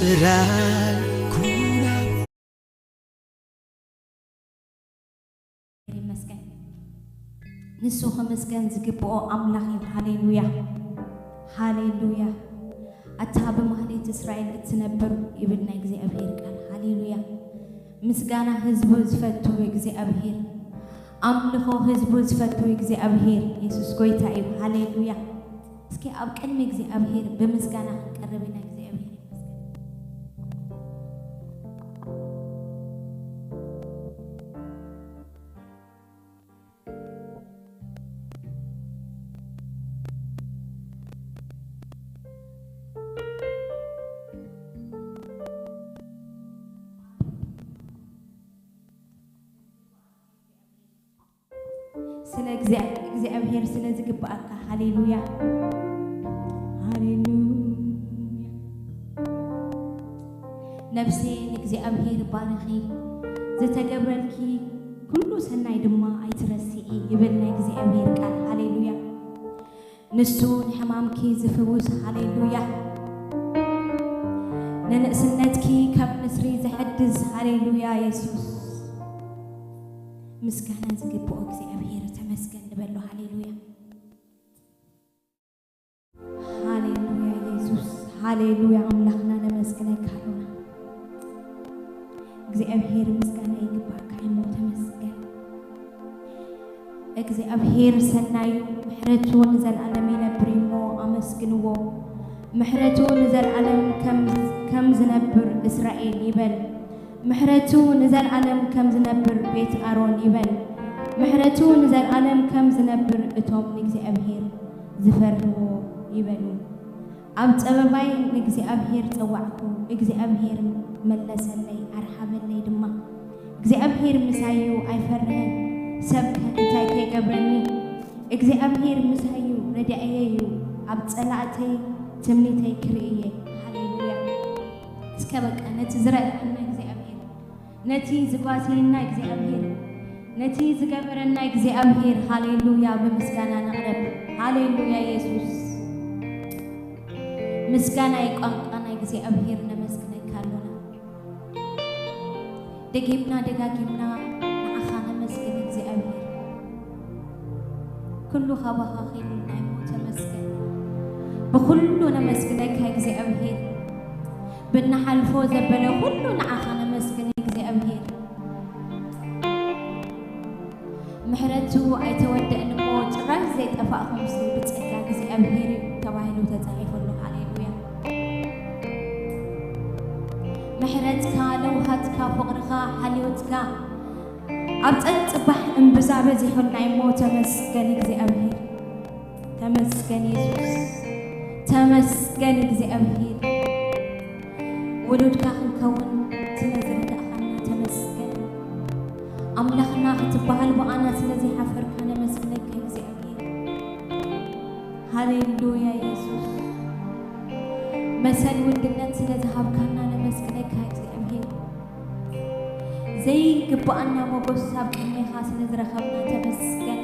ስራይ ኩራ ይመስገን ንሱ ከመስገን ዝግብኦ አምላኽ ሃሌሉያ ሃሌሉያ አታ በማህሌት እስራኤል እትነብር ይብልና እግዚአብሔር ቃል ሃሌሉያ ምስጋና ህዝቡ ዝፈቱ እግዚአብሔር አምልኮ ህዝቡ ዝፈቱ እግዚአብሔር ኢየሱስ ጎይታ እዩ ሃሌሉያ እስኪ አብ ቅድሚ እግዚአብሔር በምስጋና ቀርበና እግዚአብሔር ስለ እግዚአብሔር ስለ ዝግባአካ ሃሌሉያ ሃሌሉያ ነፍሴ እግዚአብሔር ባረኺ ዘተገብረልኪ ኩሉ ሰናይ ድማ አይትረሲኢ ይብልና እግዚአብሔር ቃል ሃሌሉያ ንሱ ንሕማምኪ ዝፍውስ ሃሌሉያ ነንእስነትኪ ከም ንስሪ ዝሕድስ ሃሌሉያ ኢየሱስ ምስጋና ዝግብኦ እግዚአብሔር ተመስገን ንበሎ ሃሌሉያ ሃሌሉያ ኢየሱስ ሃሌሉያ አምላኽና ነመስግነካ አሉና እግዚአብሔር ምስጋና ይግባካ እሞ ተመስገን እግዚአብሔር ሰናዩ ምሕረቱ ንዘለዓለም ይነብር እሞ አመስግንዎ ምሕረቱ ንዘለዓለም ከም ዝነብር እስራኤል ይበል ምሕረቱ ንዘለዓለም ከም ዝነብር ቤት አሮን ይበል ምሕረቱ ንዘለዓለም ከም ዝነብር እቶም ንእግዚአብሔር ዝፈርህዎ ይበሉ ኣብ ፀበባይ ንእግዚአብሔር ፀዋዕኩ እግዚአብሔር መለሰለይ ኣርሓበለይ ድማ እግዚአብሔር ምሳዩ ኣይፈርህን ሰብ እንታይ ከይገብረኒ እግዚአብሔር ምሳዩ ረዳእየዩ ኣብ ፀላእተይ ትምኒተይ ክርእየ ሃሌሉያ እስከ በቃ ነቲ ዝረድአና እግዚአብሔር ነቲ ዝጓሲና እግዚአብሔር ነቲ ዝገበረና እግዚአብሔር ሃሌሉያ በምስጋና ናቅረብ ሃሌሉያ ኢየሱስ ምስጋና ይቋንቋና እግዚአብሔር ነመስግነካ አሉና ደጊምና ደጋጊምና ንዓኻ ነመስግን እግዚአብሔር ኩሉ ኻባኻ ኺሉና እሞ ተመስገን ብኩሉ ነመስግነካ እግዚአብሔር ብናሓልፎ ዘበለ ኩሉ ንዓኻ ነመስግን እግዚአብሔር ምሕረቱ ኣይተወደአን እሞ ጭራሽ ዘይጠፋእኹም ምስሊ ብፀጋ እግዚአብሔር ተባሂሉ ተፃሒፉሉ ሃሌሉያ ምሕረትካ ለውሃትካ ፍቕርኻ ሓልዮትካ ኣብ ፀንፅባሕ እምብዛ በዚሑልና እሞ ተመስገን እግዚአብሔር ተመስገን ኢየሱስ ተመስገን እግዚአብሔር ውሉድካ ክንከውን ስለዝረዳእኻና ተመስገን ኣምላኽና ክትበሃል ብኣና ስለዚ ሓፈርካ ነመስግነካ እግዚአብሔር ሃሌሉያ ኢየሱስ መሰል ውድነት ስለዝሃብካና ነመስግነካ እግዚአብሔር ዘይግባአና ሞገስ ኣብ ቅድሜኻ ስለዝረኸብና ተመስገን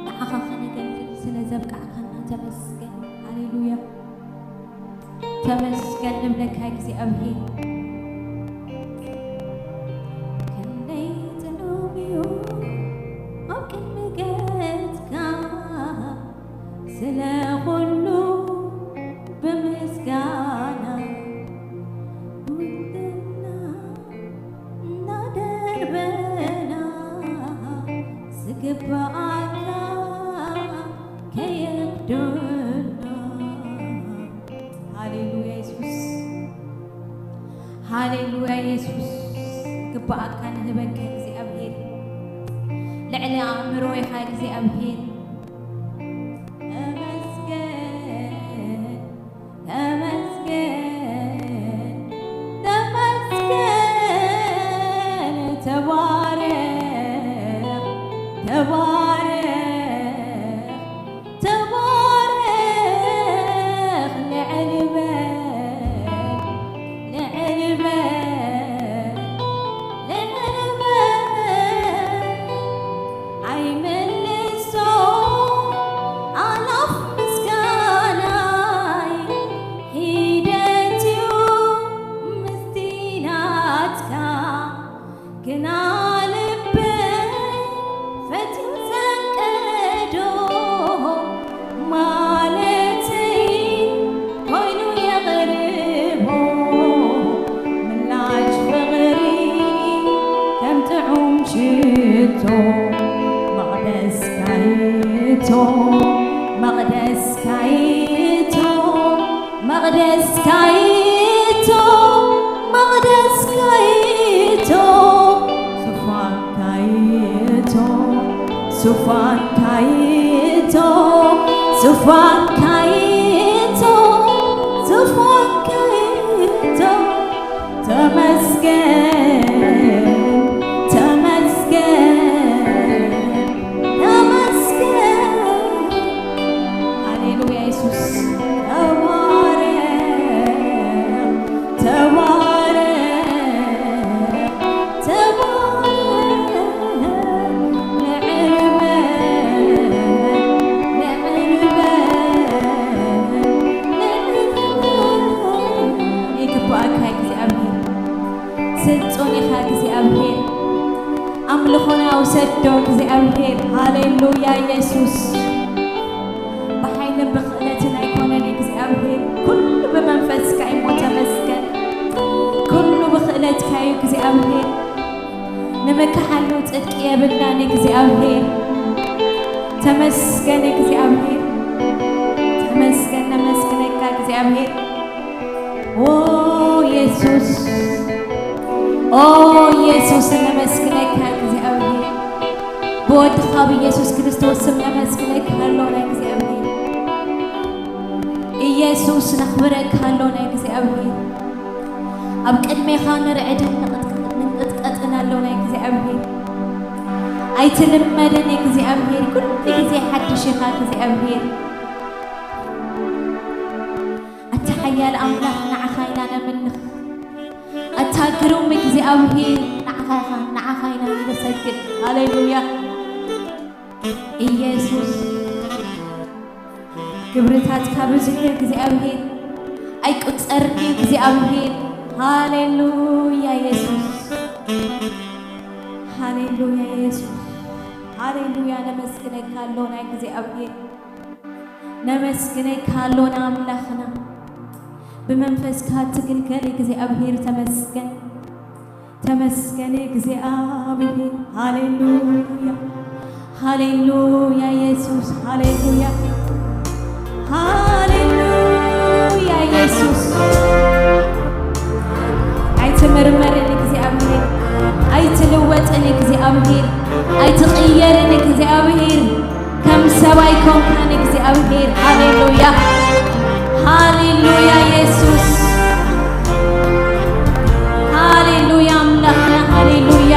ንዓኻ ኸነገልግል ስለዘብቃዕካና ተመስገን ሃሌሉያ ተመስገን ንብለካ እግዚአብሔር ክንደይ ጥዑም እዩ ኣብ ቅድሚ ገጽካ ስለ ኩሉ ብምስጋና ውድና እናደርበና ዝግባአካ ከየብዶና ሃሌሉያ ኢየሱስ ሃሌሉያ ኢየሱስ ግባአካ ንህበካ እግዚአብሔር ልዕሊ ኣእምሮ ኢኻ እግዚአብሔር ተመስገን ተመስገን ተመስገን ተባረክ ተባረክ ተባረክ ልዕሊ አይመልሶ ሃሌሉያ ኢየሱስ በኃይል በክለትና ይኮነን እግዚአብሔር ኩሉ በመንፈስ ካይሞ ተመስገን ኩሉ በክለት ካይ እግዚአብሔር ንመካሐሉ ጽድቅ የብላን እግዚአብሔር ተመስገን እግዚአብሔር ተመስገን ነመስገነካ እግዚአብሔር ኦ ኢየሱስ ነመስገነካ እግዚአብሔር በወድኻ በኢየሱስ ክርስቶስ ስም ነመስግነክ ሃሎና እግዚአብሔር ኢየሱስ ነኽብረክ ሃሎና እግዚአብሔር ኣብ ቅድሜኻ ንርዕድን ንቅጥቀጥን ሃሎና እግዚአብሔር ኣይትልመደን እግዚአብሔር ኩሉ ግዜ ሓድሽ ኢኻ እግዚአብሔር ኣተሓያል ኣምላኽ ንዓኻ ኢና ነምልኽ ኣታግሩም እግዚአብሔር ንዓኻ ኢና ንሰግድ ሃሌሉያ ኢየሱስ ግብርታትካ ብዙሕ እግዚአብሔር ኣይቁፀርኒ እግዚአብሔር ሃሌሉያ ኢየሱስ ሃሌሉያ ኢየሱስ ሃሌሉያ ነመስግነካ ሃሎና እግዚአብሔር ነመስግነካ ሃሎና ኣምላኽና ብመንፈስካ ትግልገል እግዚአብሔር ተመስገን ተመስገን እግዚአብሔር ሃሌሉያ ሃሌሉያ ኢየሱስ ሃሌሉያ ሃሌሉያ ኢየሱስ ኣይትምርመርን እግዚአብሔር ኣይትልወጥን እግዚአብሔር ኣይትቕየርን እግዚአብሔር ከም ሰብኣይ ኮንካን እግዚአብሔር ሃሌሉያ ሃሌሉያ ኢየሱስ ሃሌሉያ አምላክና ሃሌሉያ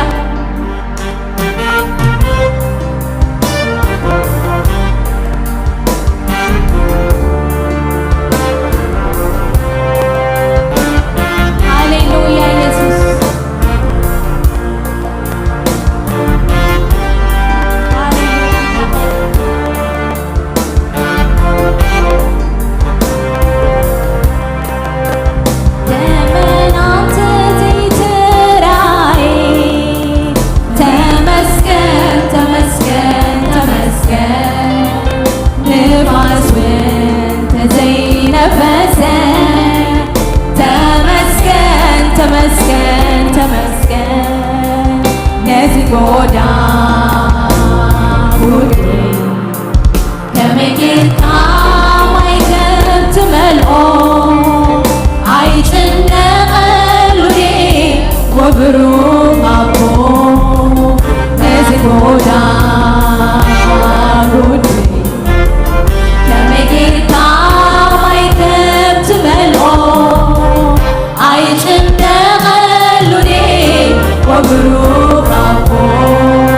Guru Babo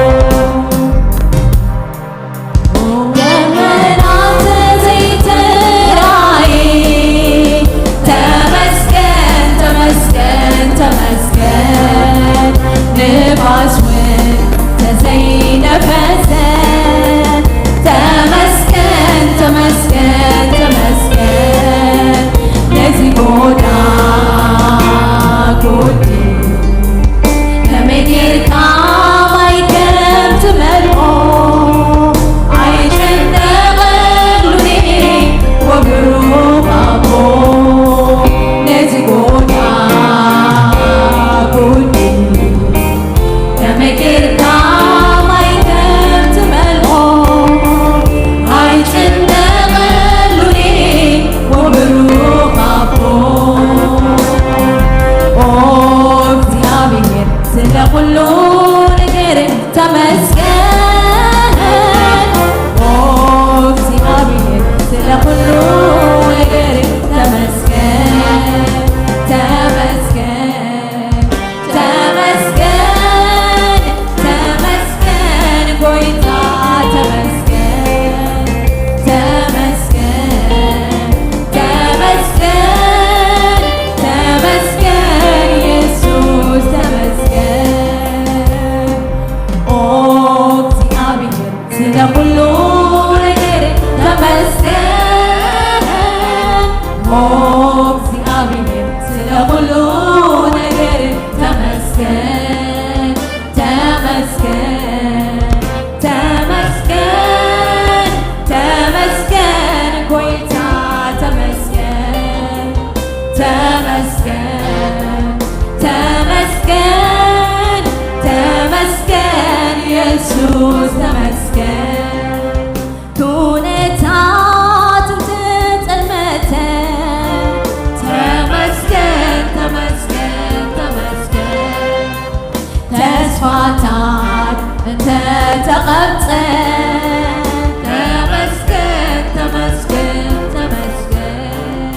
እግዚአብሔር ስለ ሁሉ ነገር ተመስገን ተመስገን ተመስገን ተመስገን ጌታ ተመስገን ተመስገን ተመስገን ተመስገን ኢየሱስ ተመስገን ሁኔታትን ተጸልመተን ተመስገን ተመስገን ተመስገን ተስፋታት እንተ ተቀብፀን ተመስገን ተመስገን ተመስገን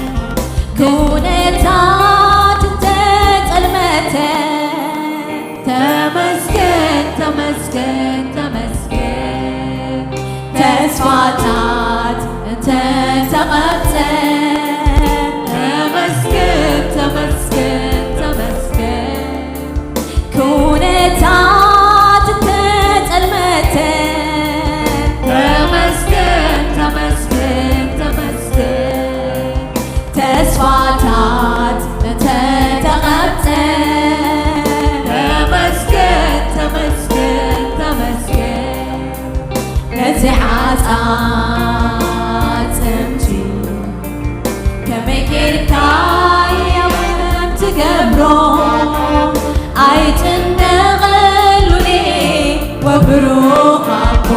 ሁኔታትን ተጸልመተን ተመስገን ተመስገን ተመስገን ተስፋታት እንተ ተቀብፀን ተመስገን ተመስገን ተመስገን ሁኔታትን ተጸልመተን ተመስገን ተመስገን ተመስገን ተስፋታት እንተ ተቀብፀን ተመስገን ተመስገን ተመስገን ነዚ ዓፃፅምቲ ከመይ ጌርካ የምም ትገብሮ ኣይጭነቐሉኒ ወብሩኽ ኣቦ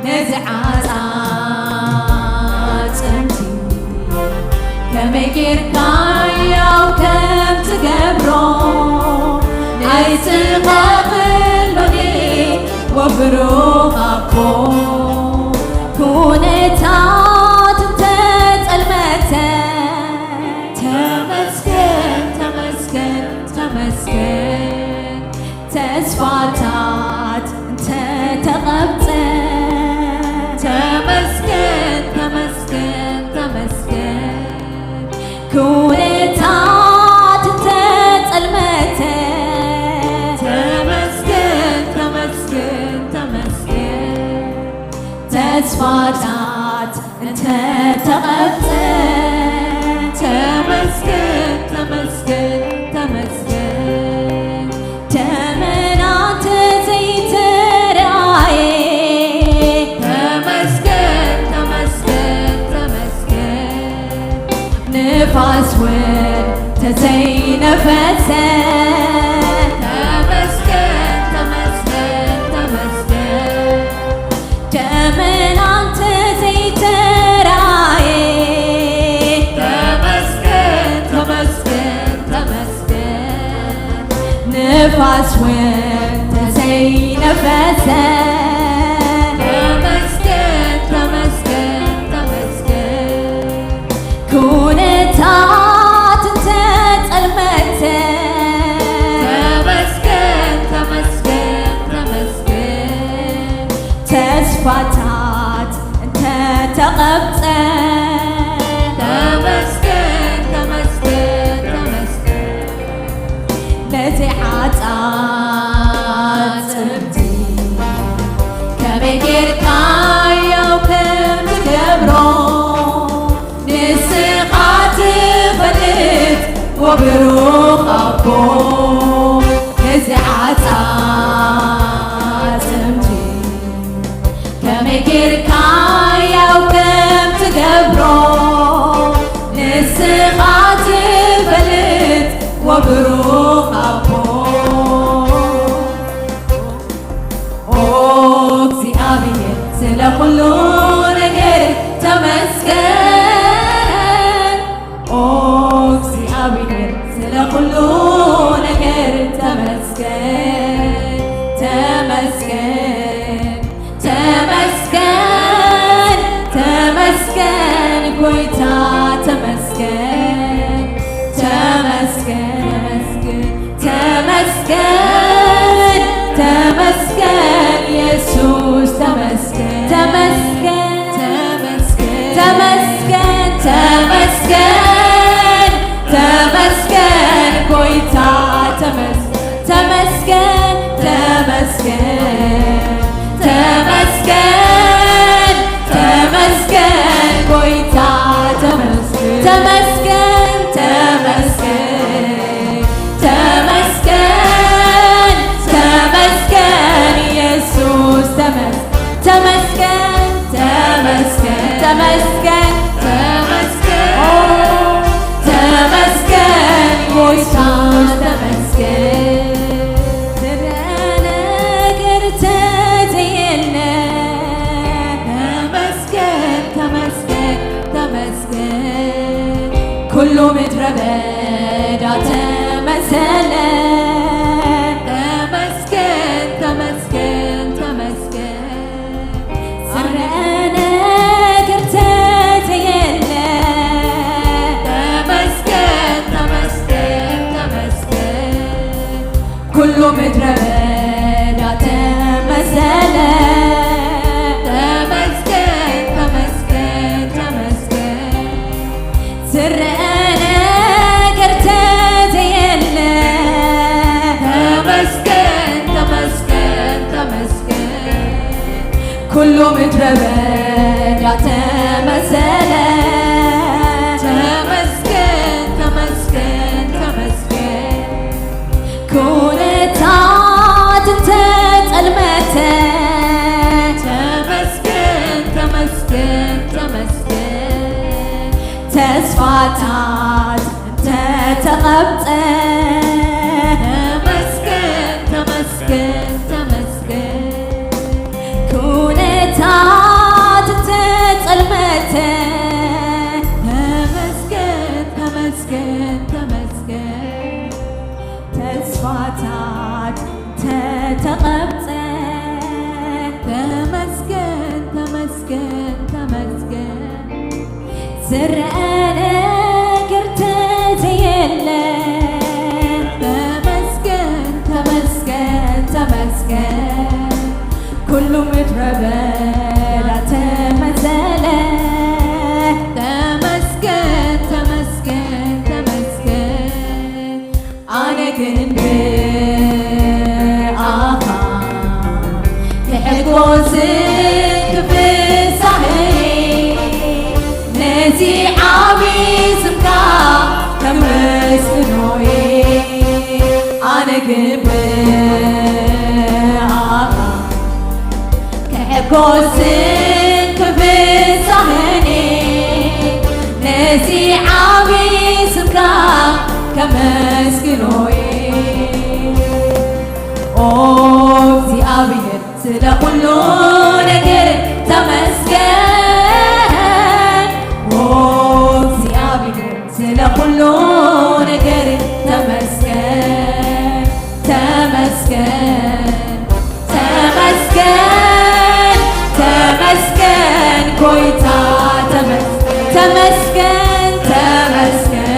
ነዚ ዓፃፅምቲ ከመይ ጌርካ ያው ከም ትገብሮ ኣይጭነቐሉኒ ወብሩኽ ኣቦ ኩነታት ተጸልመተን ተመስገን ተመስገን ተመስገን ተስፋታት እንተ ተቐብፀን ተመስገን ተመስገን ተመስገን ኩነታት ተጸልመተን ተመስገን ተመስገን ተመስገን ተስፋታት እንተ ተቐብፀን ተመስገን ተመስገን ተመስገን ደመናት ዘይተራእየ ተመስገን ተመስገን ተመስገን ንፋስ ውን ተዘይነፈሰ ተመስገን ተመስገን ተመስገን ደመናት ዘይተራእየ ተመስገን ተመስገን ተመስገን ንፋስ ውን ተዘይነፈሰ ተመስገን ተመስገን ተመስገን ኩነታትን ተጸልመተን ተመስገን ተመስገን ተመስገን ተስፋታት እንተ ተቐብፀን ተመስገን ተመስገን ተመስገን ነዚ ዓፃፅምቲ ከመይ ጌርካ ያው ከም ትገብሮ ንስኻ ትፈልጥ ወብሩኽ ኣቦ ነዚ ዓፃፅምቲ ከመይ ጌርካ ያው ከም ትገብሮ ንስኻ ትፈልጥ ወብሩኽ ኣቦ እግዚአብሔር ስለ ኩሉ ነገር ተመስገን እግዚአብሔር ስለ ኩሉ ነገር ተመስገን ተመስገን ተመስገን ተመስገን ጌታ ተመስገን ተመስገን ተመስገን ተመስገን ኢየሱስ ተመስገን ተመስገን ተመስገን ተመስገን ተመስገን ጌታ ተመስገን ተመስገን ተመስገን ተመስገን ጌታ ተመስገን ተመስገን ተመስገን ተመስገን ተመስገን ኢየሱስ ተመስገን ተመስገን ተመስገን ተመስገን ኢየሱስ ተመስገን ነገር ተዘየለ ተመስገን ተመስገን ተመስገን ኩሉ ምድረ በዳ ተመሰለ ተመስገን ተመስገን ተመስገን ስረ ነገር ተዘየለ ተመስገን ተመስገን ተመስገን ኩሉ ምድረ በዳ ተመሰለ ተመስገን ተመስገን ተመስገን ስረ ነገር ተዘየለ ተመስገን ተመስገን ተመስገን ኩሉ ምድረ በዳ ተመሰለ ተመስገን ተመስገን ተመስገን ኩነታትን ተጸልመተ ተመስገን ተመስገን ተመስገን ተስፋታት ተተቐብፀ ተመስገን ተመስገን ተመስገን ኩነታትን ተጸልመተ ተመስገን ተመስገን ተመስገን ተስፋታት ተተቐብፀ ተመስገን ተመስገን ተመስገን ዝረአ ነገር ተዘየለ ተመስገን ተመስገን ተመስገን ኩሉ ምድረ በዳ ተመሰለ ተመስገን ተመስገን ተመስገን ኣነ ግን ብኣኻ ክሕጎስን ክፍሳህኒ ነዚ ዓብዪ ስምካ ከመስግኖየ ኣነ ግን ብኣኻ ክሕጎስን ክፍሳህኒ ነዚ ዓብዪ ስምካ ከመስግኖየ ኦ እግዚአብሔር ስለ ሁሉ ነገር ተመስገን ኦ እግዚአብሔር ስለ ሁሉ ነገር ተመስገን ተመስገን ተመስገን ተመስገን ጎይታ ተመስገን ተመስገን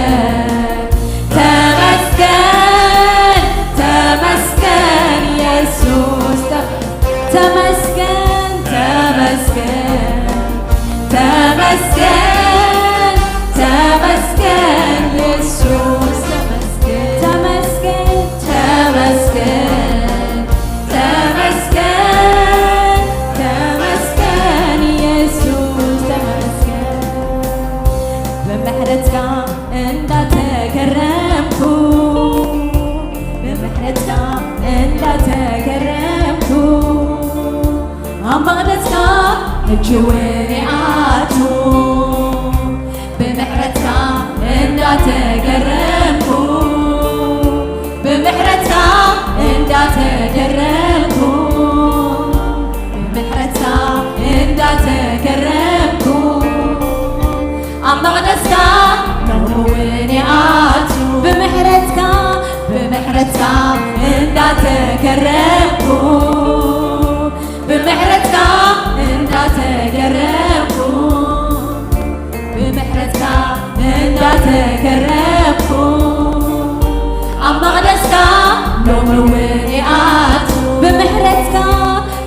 ተመስገን ተመስገን ኢየሱስ ተመስገን ተመስገን ተመስገን ተመስገን ኢየሱስ ተመስገን ተመስገን ተመስገን ተመስገን ኢየሱስ ተመስገን በምሕረትካ እንዳተገረምኩ በምሕረትካ እንዳተገረምኩ አማደትካ እጅወኔ አቱ በምሕረትካ እንዳተገረምኩ በምሕረትካ እንዳተገረምኩ በምሕረትካ እንዳተገረምኩ አማደትካ ነውወኔ አቱ በምሕረትካ በምሕረትካ እንዳተገረምኩ በምሕረትካ እንዳተገረምኩ በምሕረትካ እንዳተገረምኩ ኣብ መቕደስካ ሎምውን ይኣቱ ብምሕረትካ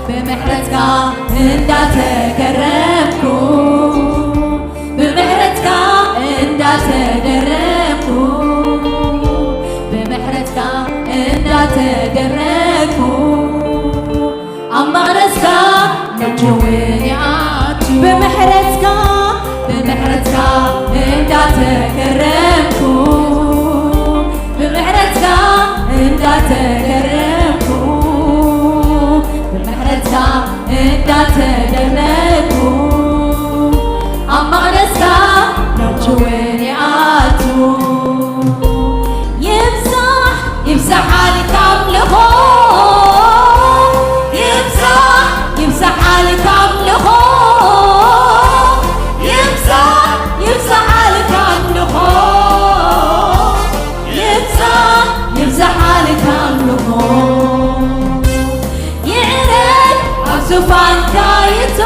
ብምሕረትካ እንዳተገረምኩ ብምሕረትካ እንዳተደረምኩ ብምሕረትካ እንዳተገረምኩ ኣብ መቕደስካ ሎምውን ይኣቱ ብምሕረትካ ብምሕረትካ እንዳተገረምኩ በምህረትካ እንዳተገረምኩ በምህረትካ እንዳተደነቅኩ አማነስካ ነው ችወንያቱ ይብዛሕ አልካ አምልኾ ይብዛሕ አልካ አምልኾ ይብዛሕ አልካ አምልኾ ይብዛሕ አልካ አምልኾ ይዕረግ ኣብ ዙፋንካ ይቶ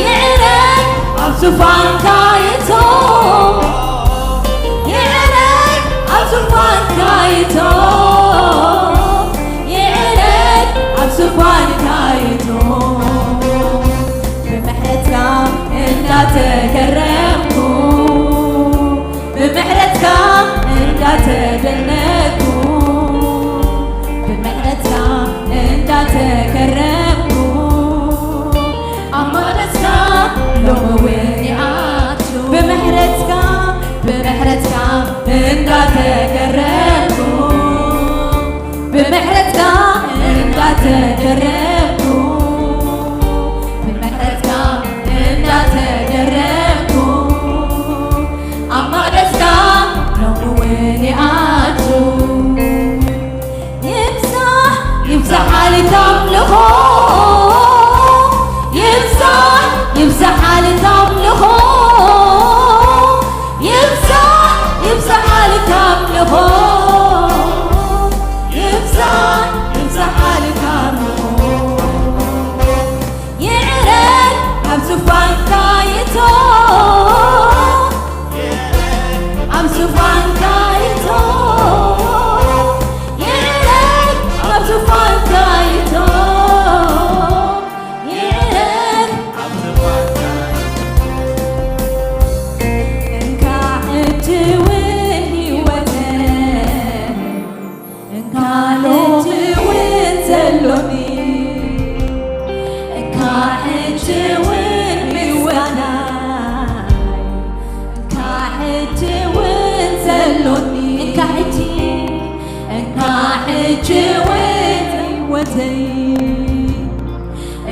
ይዕረግ ኣብ ዙፋንካ ይቶ ይዕረግ ኣብ ዙፋንካ ይቶ ይዕረግ ኣብ ዙፋንካ ይቶ ብምሕረትካ እንዳተገረምኩ ብምሕረትካ እንዳተደነቅኩ ብምሕረትካ እንዳተገረምኩ ኣማነስካ ሎመወኒኣቱ ብምሕረትካ እንዳተገረምኩ ብምሕረትካ እንዳተገረምኩ ብምሕረትካ እንዳተገረምኩ ኣማነስካ ሎመወኒኣቱ ይብዛሕ አልካ አምልኾ ይብዛሕ አልካ አምልኾ ይብዛሕ አልካ አምልኾ ይብዛሕ አልካ አምልኾ ይዕረግ ኣብ ዙፋንካ ይቶ ኣብ ዙፋንካ ይቶ ይዕረግ ኣብ ዙፋንካ ይቶ ይዕረግ ኣብ ዙፋንካ እንካ ሕጂ እውን ህይወተይ እንካ ሕጂ እውን ዘሎኒ እንካ ሕጂ እውን ምስጋናይ እንካ ሕጂ እውን ዘሎኒ እንካ ሕጂ እውን ህይወተይ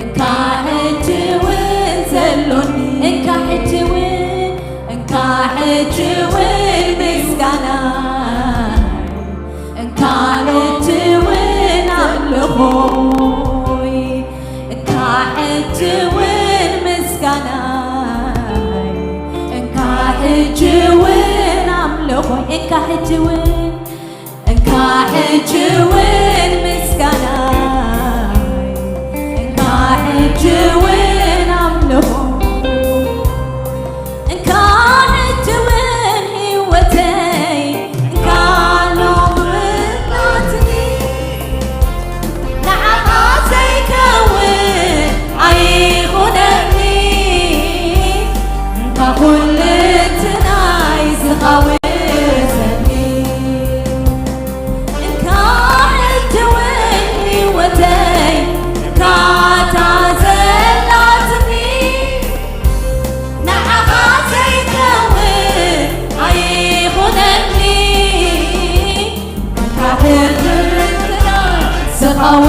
እንካ ሕጂ እውን ዘሎኒ እንካ ሕጂ እውን ምስጋናይ እንካ ሕጂ እውን ኣምልኾይ እንካ ሕጂ እውን ምስጋናይ እንካ ሕጂ እውን ኣምልኾይ እንካ ሕጂ እውን ምስጋናይ እንካ ሕጂ እውን ኣምልኾይ እንካ ሕጂ እውን ህይወተይ እንካ ሎምናትኒ ንዓኻ ዘይከውን ኣይኹነኒ እንካ ኩልንትናይ ዝኻውን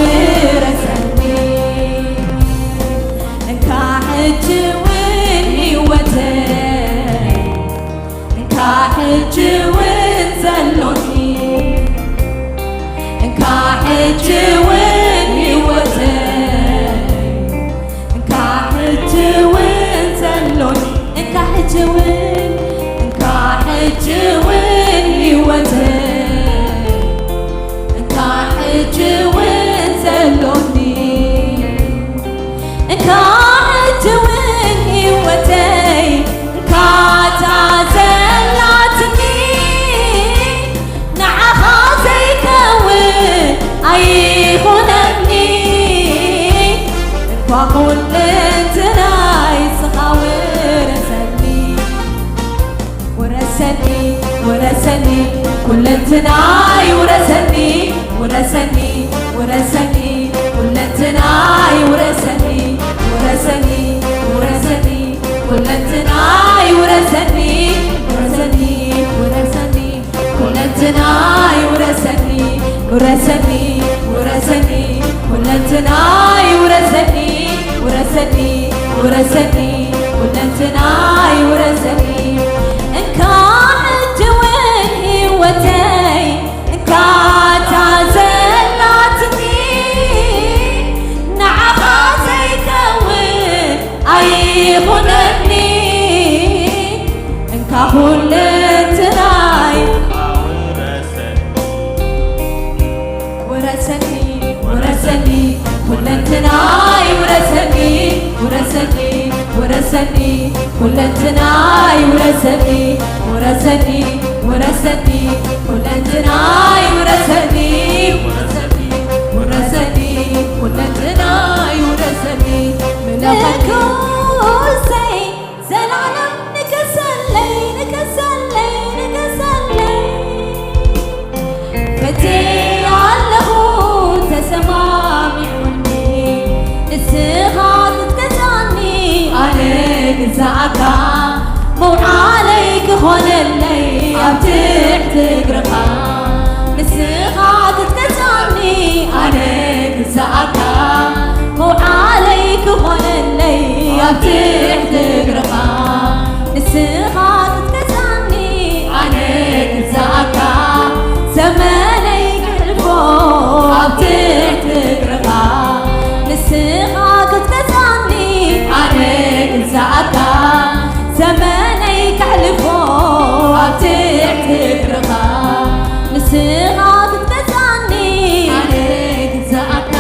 ورثني انك حج وين هيوتي انك حج وين زلوني انك حج وين هيوتي انك حج وين زلوني انك حج وين هيوتي حج وين زلوني انك حج وين هيوتي انك تعزلاتني نعخا زيكوين ايخونني انك كل انتنا يسخاوي ورسني كل انتناي ورسني كل انتناي ورسني كل انتناي ورثني ورثني ሁለንትናይ ውረሰኒ ውረሰኒ ውረሰኒ ሁለንትናይ ውረሰኒ እንካ እጅውን ሕይወተይ እንካ ታዘላትኒ ንዓኻ ዘይከውን ኣይኹነኒ እንካ ሁለንትናይ ውረሰኒ ውረሰኒ ሁለንትናይ ውረሰኒ ውረሰኒ ውረሰኒ ሁለንትናይ ውረሰኒ ውረሰኒ ውረሰኒ ሁለንትናይ ውረሰኒ ውረሰኒ ውረሰኒ ሁለንትናይ ውረሰኒ ምለኸኩሰይ ዘላለም ንገሰለይ ንገሰለይ ንገሰለይ ፈቴ ኣለኹ ተሰማሚዑኒ ንስኻ ክትገዛኒ ኣነ ግዛእካ መውዓለይ ክኾነለይ ኣብ ትሕቲ እግርኻ ንስኻ ክትገዛኒ ኣነ ግዛእካ መውዓለይ ክኾነለይ ኣብ ትሕቲ እግርኻ ንስኻ ክትገዛኒ ኣነ ግዛእካ ዘመነይ ክሕልፎ ኣብ ትሕቲ እግርኻ ንስኻ ክትገዛኒ ኣነ ግዛእካ ዘመነይ ክሕልፎ ኣብ ትሕቲ እግርኻ ንስኻ ክትገዛኒ ኣነ ግዛእካ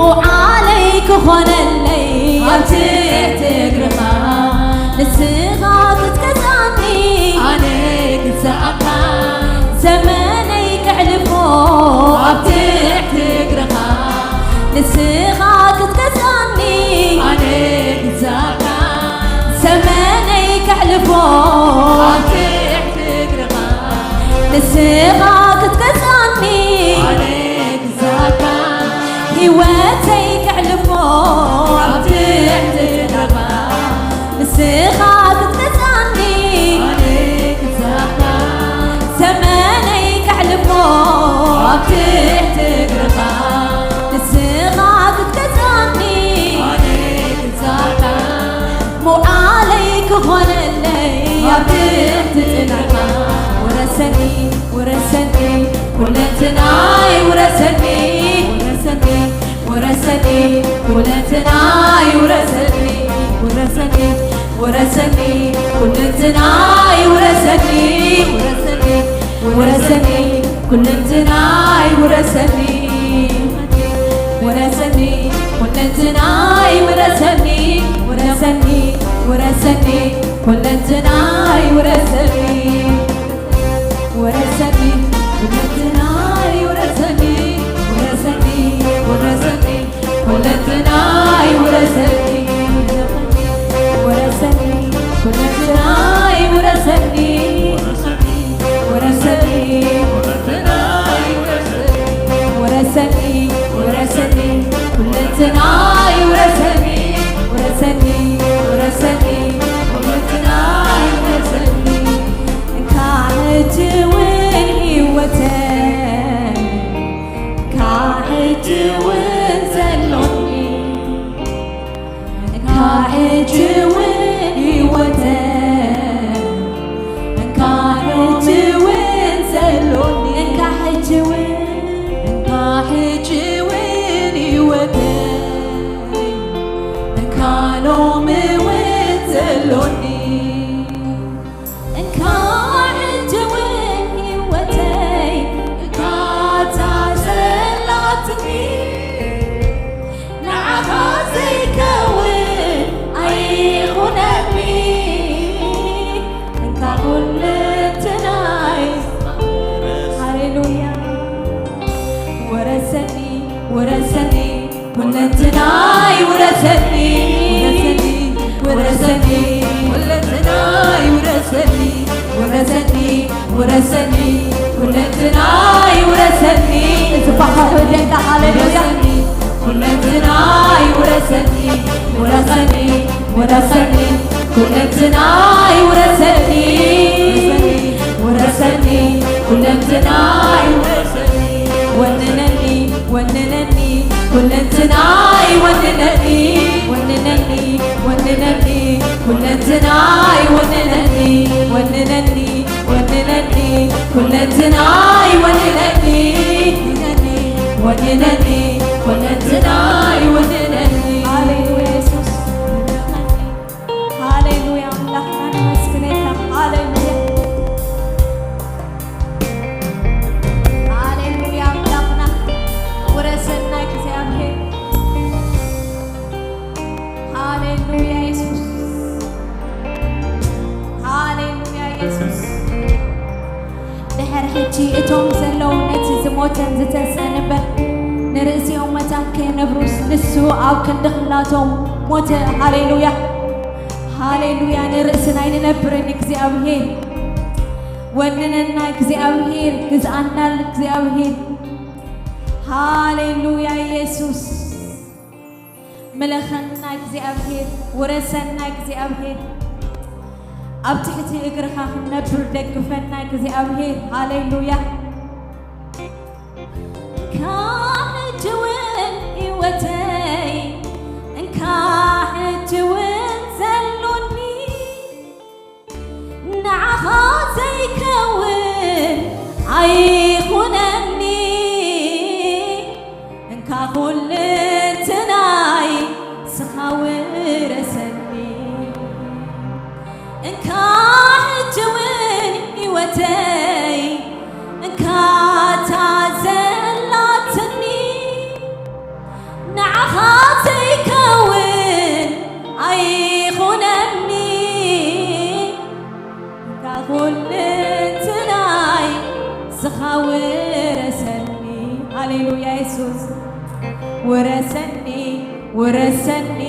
መውዓለይ ክኾነለይ ኣብ ትሕቲ እግርኻ ንስኻ ክትገዛኒ ኣነ ግዛእካ ዘመነይ ክሕልፎ ኣብ ትሕቲ እግርኻ ንስኻ ክትገዛኒ ኣነ ግዛእካ ዘመነይ ክሕልፎ ኣብ ትሕቲ እግርኻ ንስኻ ክትገዛኒ ኣነ ግዛእካ ሕይወተይ ክሕልፎ ኣብ ትሕቲ እግርኻ ንስኻ ክትገዛኒ ኣነ ግዛእካ ዘመነይ ክሕልፎ ኣብ ትሕቲ እግርኻ ንስኻ ክትገዛኒ ኣነ ግዛእካ መውዓለይ ክኾነለይ ኣብ ትሕቲ እግርኻ ውረሰኒ ውረሰኒ ሁለንትናይ ውረሰኒ ውረሰኒ ውረሰኒ ሁለንትናይ ውረሰኒ ውረሰኒ ውረሰኒ ሁለንትናይ ውረሰኒ ውረሰኒ ውረሰኒ ሁለንትናይ ውረሰኒ ውረሰኒ ሁለንትናይ ውረሰኒ ውረሰኒ ውረሰኒ ሁለንትናይ ውረሰኒ ውረሰኒ ሁለንትናይ ውረሰኒ ውረሰኒ ውረሰኒ ሁለንትናይ ውረሰኒ ውረሰኒ ሁለንትናይ ውረሰኒ ውረሰኒ ሁለንትናይ ውረሰኒ ውረሰኒ ሁለንትናይ ውረሰኒ ውረሰኒ ውረሰኒ ሁለንትናይ ውረሰኒ እንካ ሕጂውን ሕይወተይ እንካ ሕጂውን ዘሎኒ እንካ ሕጂውን ሕይወተይ እንካ ሕጂውን ዘሎኒ እንካ ሕጂውን እንካ ሕጂውን ሕይወተይ እንካ ሎሚ እውን ዘሎኒ እንካ ሕጂውን ሕይወተይ እንካ ታዘላትኒ ንዓኻ ዘይከውን ኣይኹነኒ እንካ ሁለንትናይ ሃሌሉያ ወረሰኒ ወረሰኒ ሁለንትናይ ውረሰኒ ውረሰኒ ሁለንትናይ ውረሰኒ ውረሰኒ ውረሰኒ ሁለንትናይ ውረሰኒ እትባኻኸ ደንቃ ሃሌሉያ ሁለንትናይ ውረሰኒ ውረሰኒ ውረሰኒ ሁለንትናይ ውረሰኒ ውረሰኒ ሁለንትናይ ውረሰኒ وننني وننني كل انتناي وننني وننني وننني كل انتناي وننني وننني وننني كل انتناي وننني وننني كل انتناي وننني هاليلويا يسوس هاليلويا አምላክና መስክነካ ሃሌሉያ ሃሌሉያ አምላክና ወረሰና እግዚአብሔር ሃሌሉያ ኢየሱስ ሃሌሉያ ኢየሱስ ድሕሪ ሕጂ እቶም ዘለዉ ነቲ ዝሞተን ዝተሰንበት ንርእሲኦም መታን ከይነብሩስ ንሱ ኣብ ክንዲ ኽላቶም ሞተ ሃሌሉያ ሃሌሉያ ንርእስና ይንነብርን እግዚአብሔር ወንነና እግዚአብሔር ግዝአና እግዚአብሔር ሃሌሉያ ኢየሱስ መለኸና እግዚአብሔር ወረሰና እግዚአብሔር ኣብ ትሕቲ እግርኻ ክንነብር ደግፈና እግዚአብሔር ሃሌሉያ ካሕጅውን ሕይወተይ እንካሕጅውን ዘሎኒ ንዓኻ ዘይከውን ኣይኹነኒ እንካ ኩልንትናይ ስኻ ውረሰኒ እንካ ሕጅውን ሕይወተይ እንካ ታዘላትኒ ንዓኻ ዘይከውን ኣይኹነኒ እንካ ኩልንትናይ ስኻ ውረሰኒ ሃሌሉያ ኢየሱስ ውረሰኒ ውረሰኒ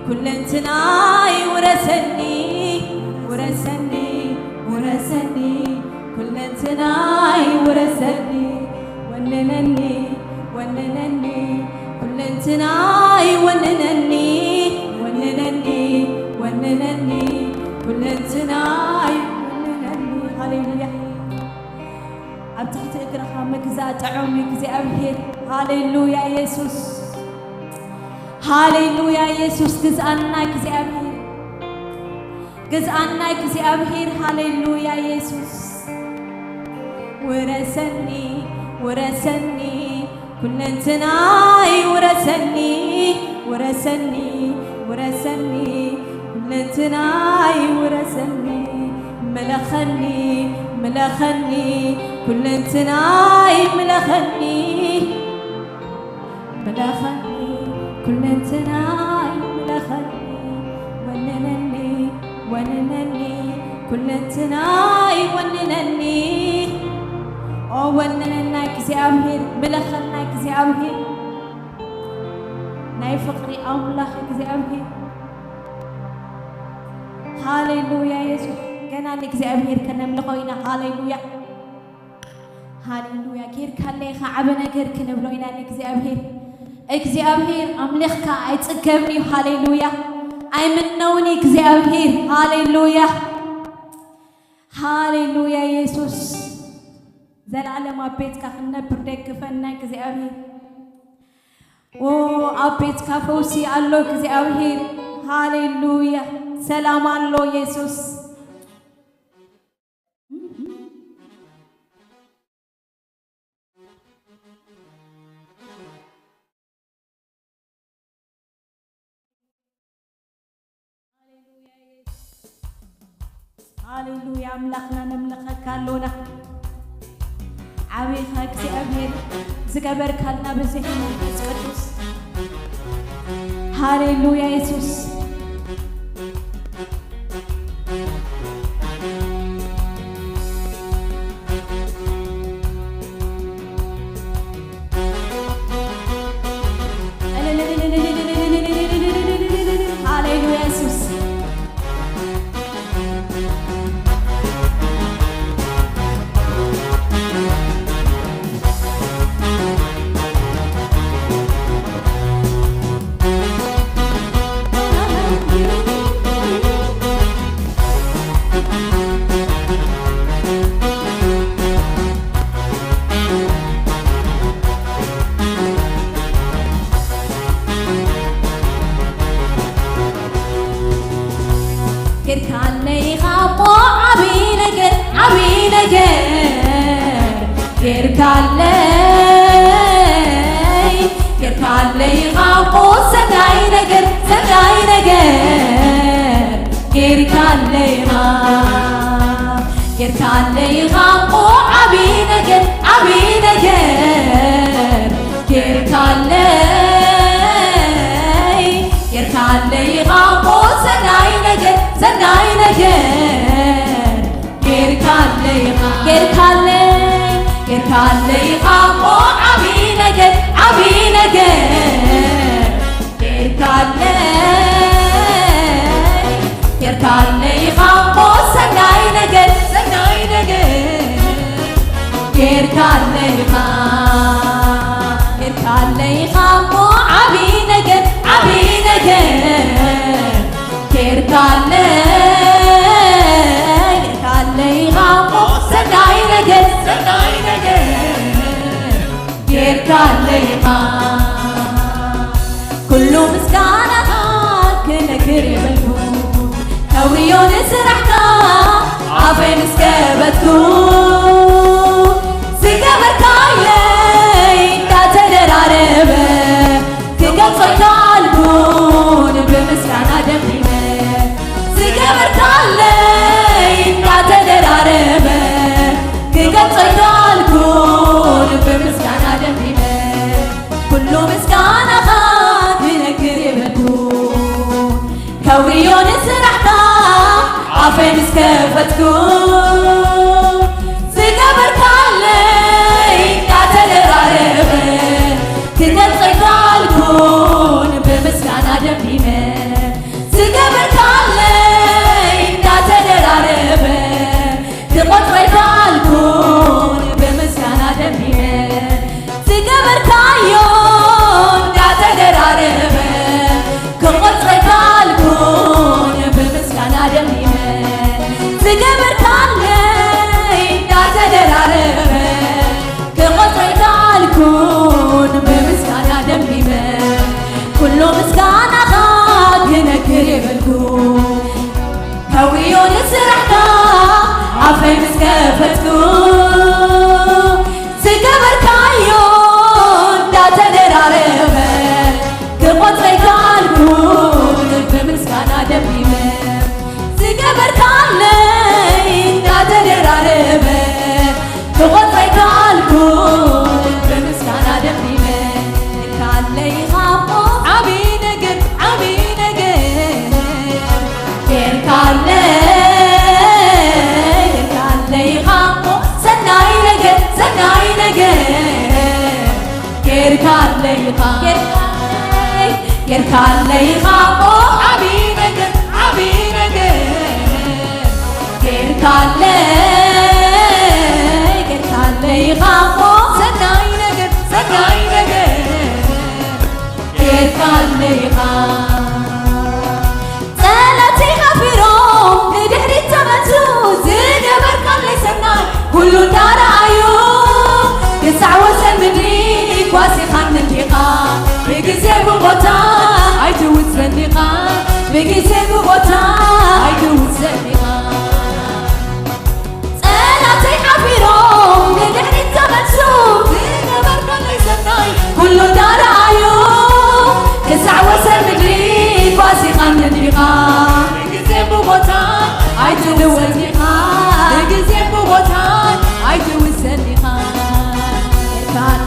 ኩልንትናይ ውረሰኒ ውረሰኒ ውረሰኒ ኩልንትናይ ውረሰኒ ወንነኒ ወንነኒ ኩልንትናይ ወንነኒ ወንነኒ ወንነኒ ኩልንትናይ ወንነኒ ሃሌሉያ ኣብ ትሕቲ እግርኻ ምግዛእ ጥዑም እግዚአብሔር ሃሌሉያ ኢየሱስ ሃሌሉያ ኢየሱስ ግዝአና እግዚአብሔር ግዝአና እግዚአብሔር ሃሌሉያ ኢየሱስ ውረሰኒ ውረሰኒ ኩልንትናይ ውረሰኒ ውረሰኒ ውረሰኒ ኩልንትናይ ውረሰኒ መለኸኒ መለኸኒ ኩልንትናይ መለኸኒ መለኸኒ ኩልንትናይ መለኸኒ ወንነኒ ወንነኒ ኩልንትናይ ወንነኒ ኦ ወንነና እግዚአብሔር መለኸና እግዚአብሔር ናይ ፍቅሪ ኣምላኽ እግዚአብሔር ሃሌሉያ ኢየሱስ ገና ንእግዚአብሔር ከነምልኾ ኢና ሃሌሉያ ሃሌሉያ ጌርካለይኻ ዓበ ነገር ክንብሎ ኢና ንእግዚአብሔር እግዚአብሔር ኣምልኽካ ኣይጽገብኒ እዩ ሃሌሉያ ኣይምነውኒ እግዚአብሔር ሃሌሉያ ሃሌሉያ ኢየሱስ ዘላለም ኣብ ቤትካ ክንነብር ደግፈና እግዚአብሔር ኦ ኣብ ቤትካ ፈውሲ ኣሎ እግዚአብሔር ሃሌሉያ ሰላም ኣሎ ኢየሱስ ሃሌሉያ አምላክና ነምልኸካ ኣሎና ዓብይኻ እግዚአብሔር ዝገበርካልና በዚህ መንፈስ ቅዱስ ሃሌሉያ ኢየሱስ ሃሌሉያ ኢየሱስ كيركالي غامو سناي نجر كيركالي غامو عبي نجر كيركالي غامو سناي نجر كيركالي غامو عبي نجر كيركالي غامو سناي نجر كيركالي غامو عبي نجر كيركالي غامو سناي نجر كيركالي كله مسكانة كنكر يبلكون كوريون سرحنا عفين سكبتكون سكبر كايلي تاتدر عربة كقصي تعالكون بمسكانة دميمة سكبر كايلي تاتدر عربة كقصي تعالكون بمسكانة دميمة كله مسكانة كوريون سرحتا عفين سكفتكون سكبر كالي كاتل راربة كنت غيطالكون بمسكانة دميمة سكبر كالي كاتل راربة كنت غيطالكون بمسكانة دميمة سكبر كايون كاتل راربة كنت غيطالكون بمسكانة دميمة سكبر كالي كاتل راربة كنت غيطالكون بمسكانة دميمة كله مسكانة خاك نكربلكون هويون سرحتا عفين سكفتكون سكبر كايون كاتل راربة كنت غيطالكون بمسكانة دميمة سكبر كالي كاتل راربة كنت غيطالكون بمسكانة دميمة كالي غامو عبي نجر كيركالي غامو سناي نجر كيركالي غامو عبي نجر كيركالي غامو سناي نجر كيركالي سالتي غفيروم ندهري تمتو زقبر كالي سناي كله دار عيون يسع وسن مني كواسي خان الجيقا بقزي بغوتا عيتو وتسلقا بقزي بغوتا عيتو وتسلقا سالتي غفيروم ندهري تمتو زقبر كالي سناي كله دار عيون يسع وسن مني كواسي خان الجيقا بقزي بغوتا عيتو وتسلقا بقزي بغوتا عيتو وتسلقا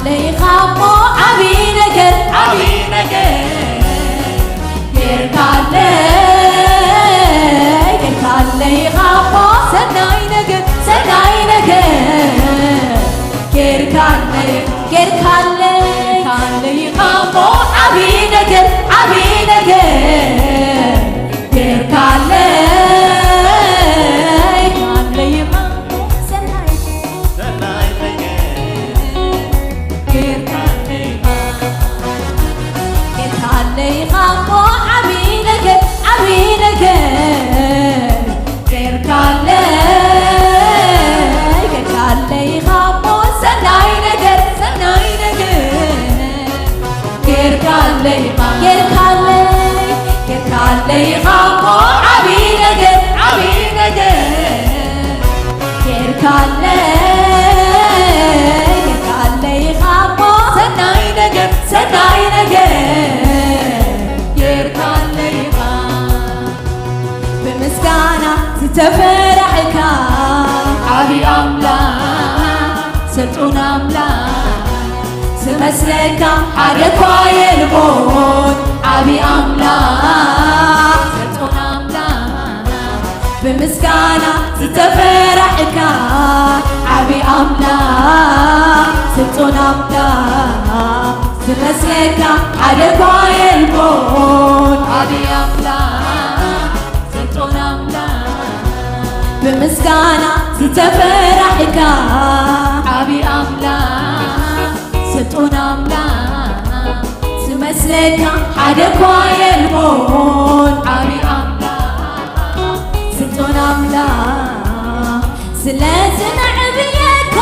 كيركالي غامو عبي نجر كيركالي غامو سناي نجر كيركالي غامو عبي نجر كيركالي غامو سناي كيركالي غامو عبي نجر كيركالي غامو سناي نجر كيركالي غامو عبي نجر كيركالي ستفرحك عبي أملاك سلطون أملاك سمسلك حدك يلمون عبي أملاك سلطون أملاك بمسكانة ستفرحك عبي أملاك سلطون أملاك سمسلك حدك يلمون عبي أملاك سلطون أملاك بمسكانة ستفرحك عبي أملاك سلطون أملاك سمسلك حدك يلمون عبي أملاك سلطون أملاك سلاسل عبيك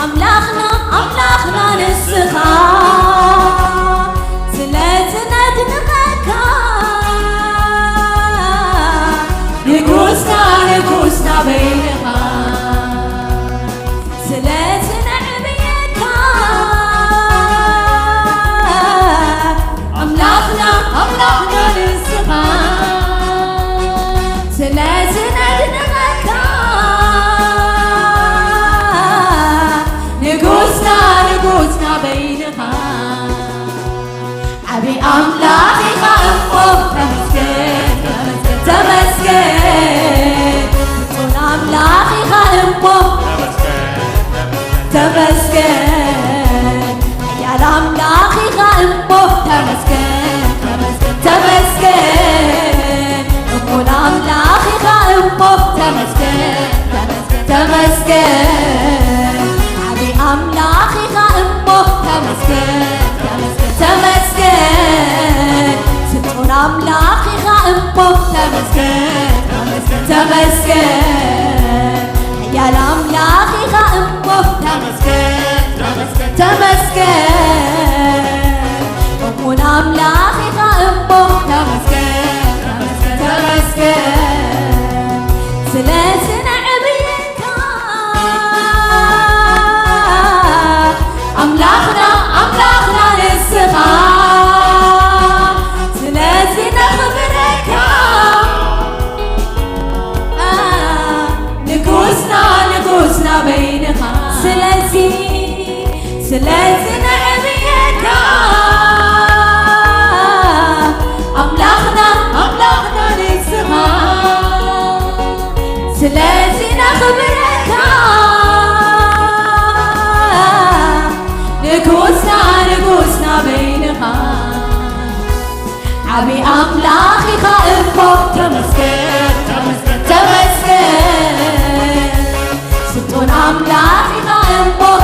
أملاخنا نسخا سلاسل أدنقك نقوسنا بينها سلاسل عبيك أملاخنا نسخا سلاسل أدنقك نقوسنا بينها عبي أملاخي خلقه تمسكن سلطون أملاخي خلقه تمسكن يا الأملاخي خلقه تمسكن سلطون أملاخي خلقه تمسكن عبي أملاخي خلقه تمسكن سلطون أملاخي خلقه تمسكن يا الأملاخي خلقه تمسكن سلطون أملاخي خلقه تمسكن سلاسل عبيك أملاخنا للسخا سلاسل خبرك نقوسنا بينها سلاسل عبيك أملاخنا للسخا سلاسل خبرك نقوسنا بينها عبي أملاخي خلقه تمسكن سلطون أملاخي خلقه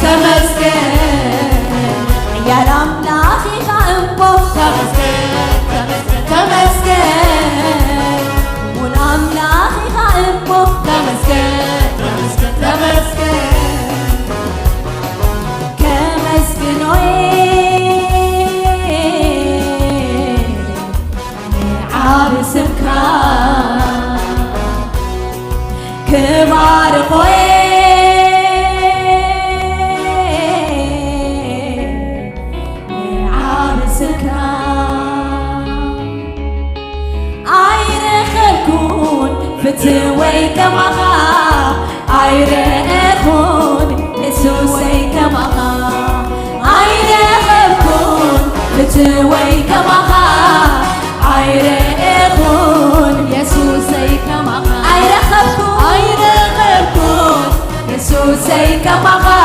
تمسكن يا الأملاخي خلقه تمسكن والأملاخي خلقه تمسكن عابسك كبار خوي عابسك عير خلكون فتوي كمخا عير اخون يسوسي كمخا عير خلكون فتوي كمخا عير اخون يسوسي كمخا عير خلكون يسوسي كمخا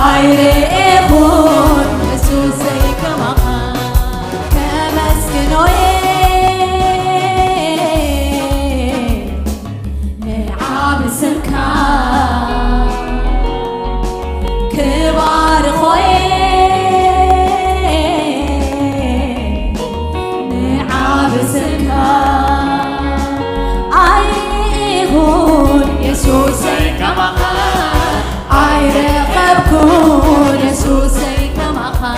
عير اخون يسوسي كمخا كمسكنوي عابسك كبار خوي عابسك يسوسي كمخا عير خبكون يسوسي كمخا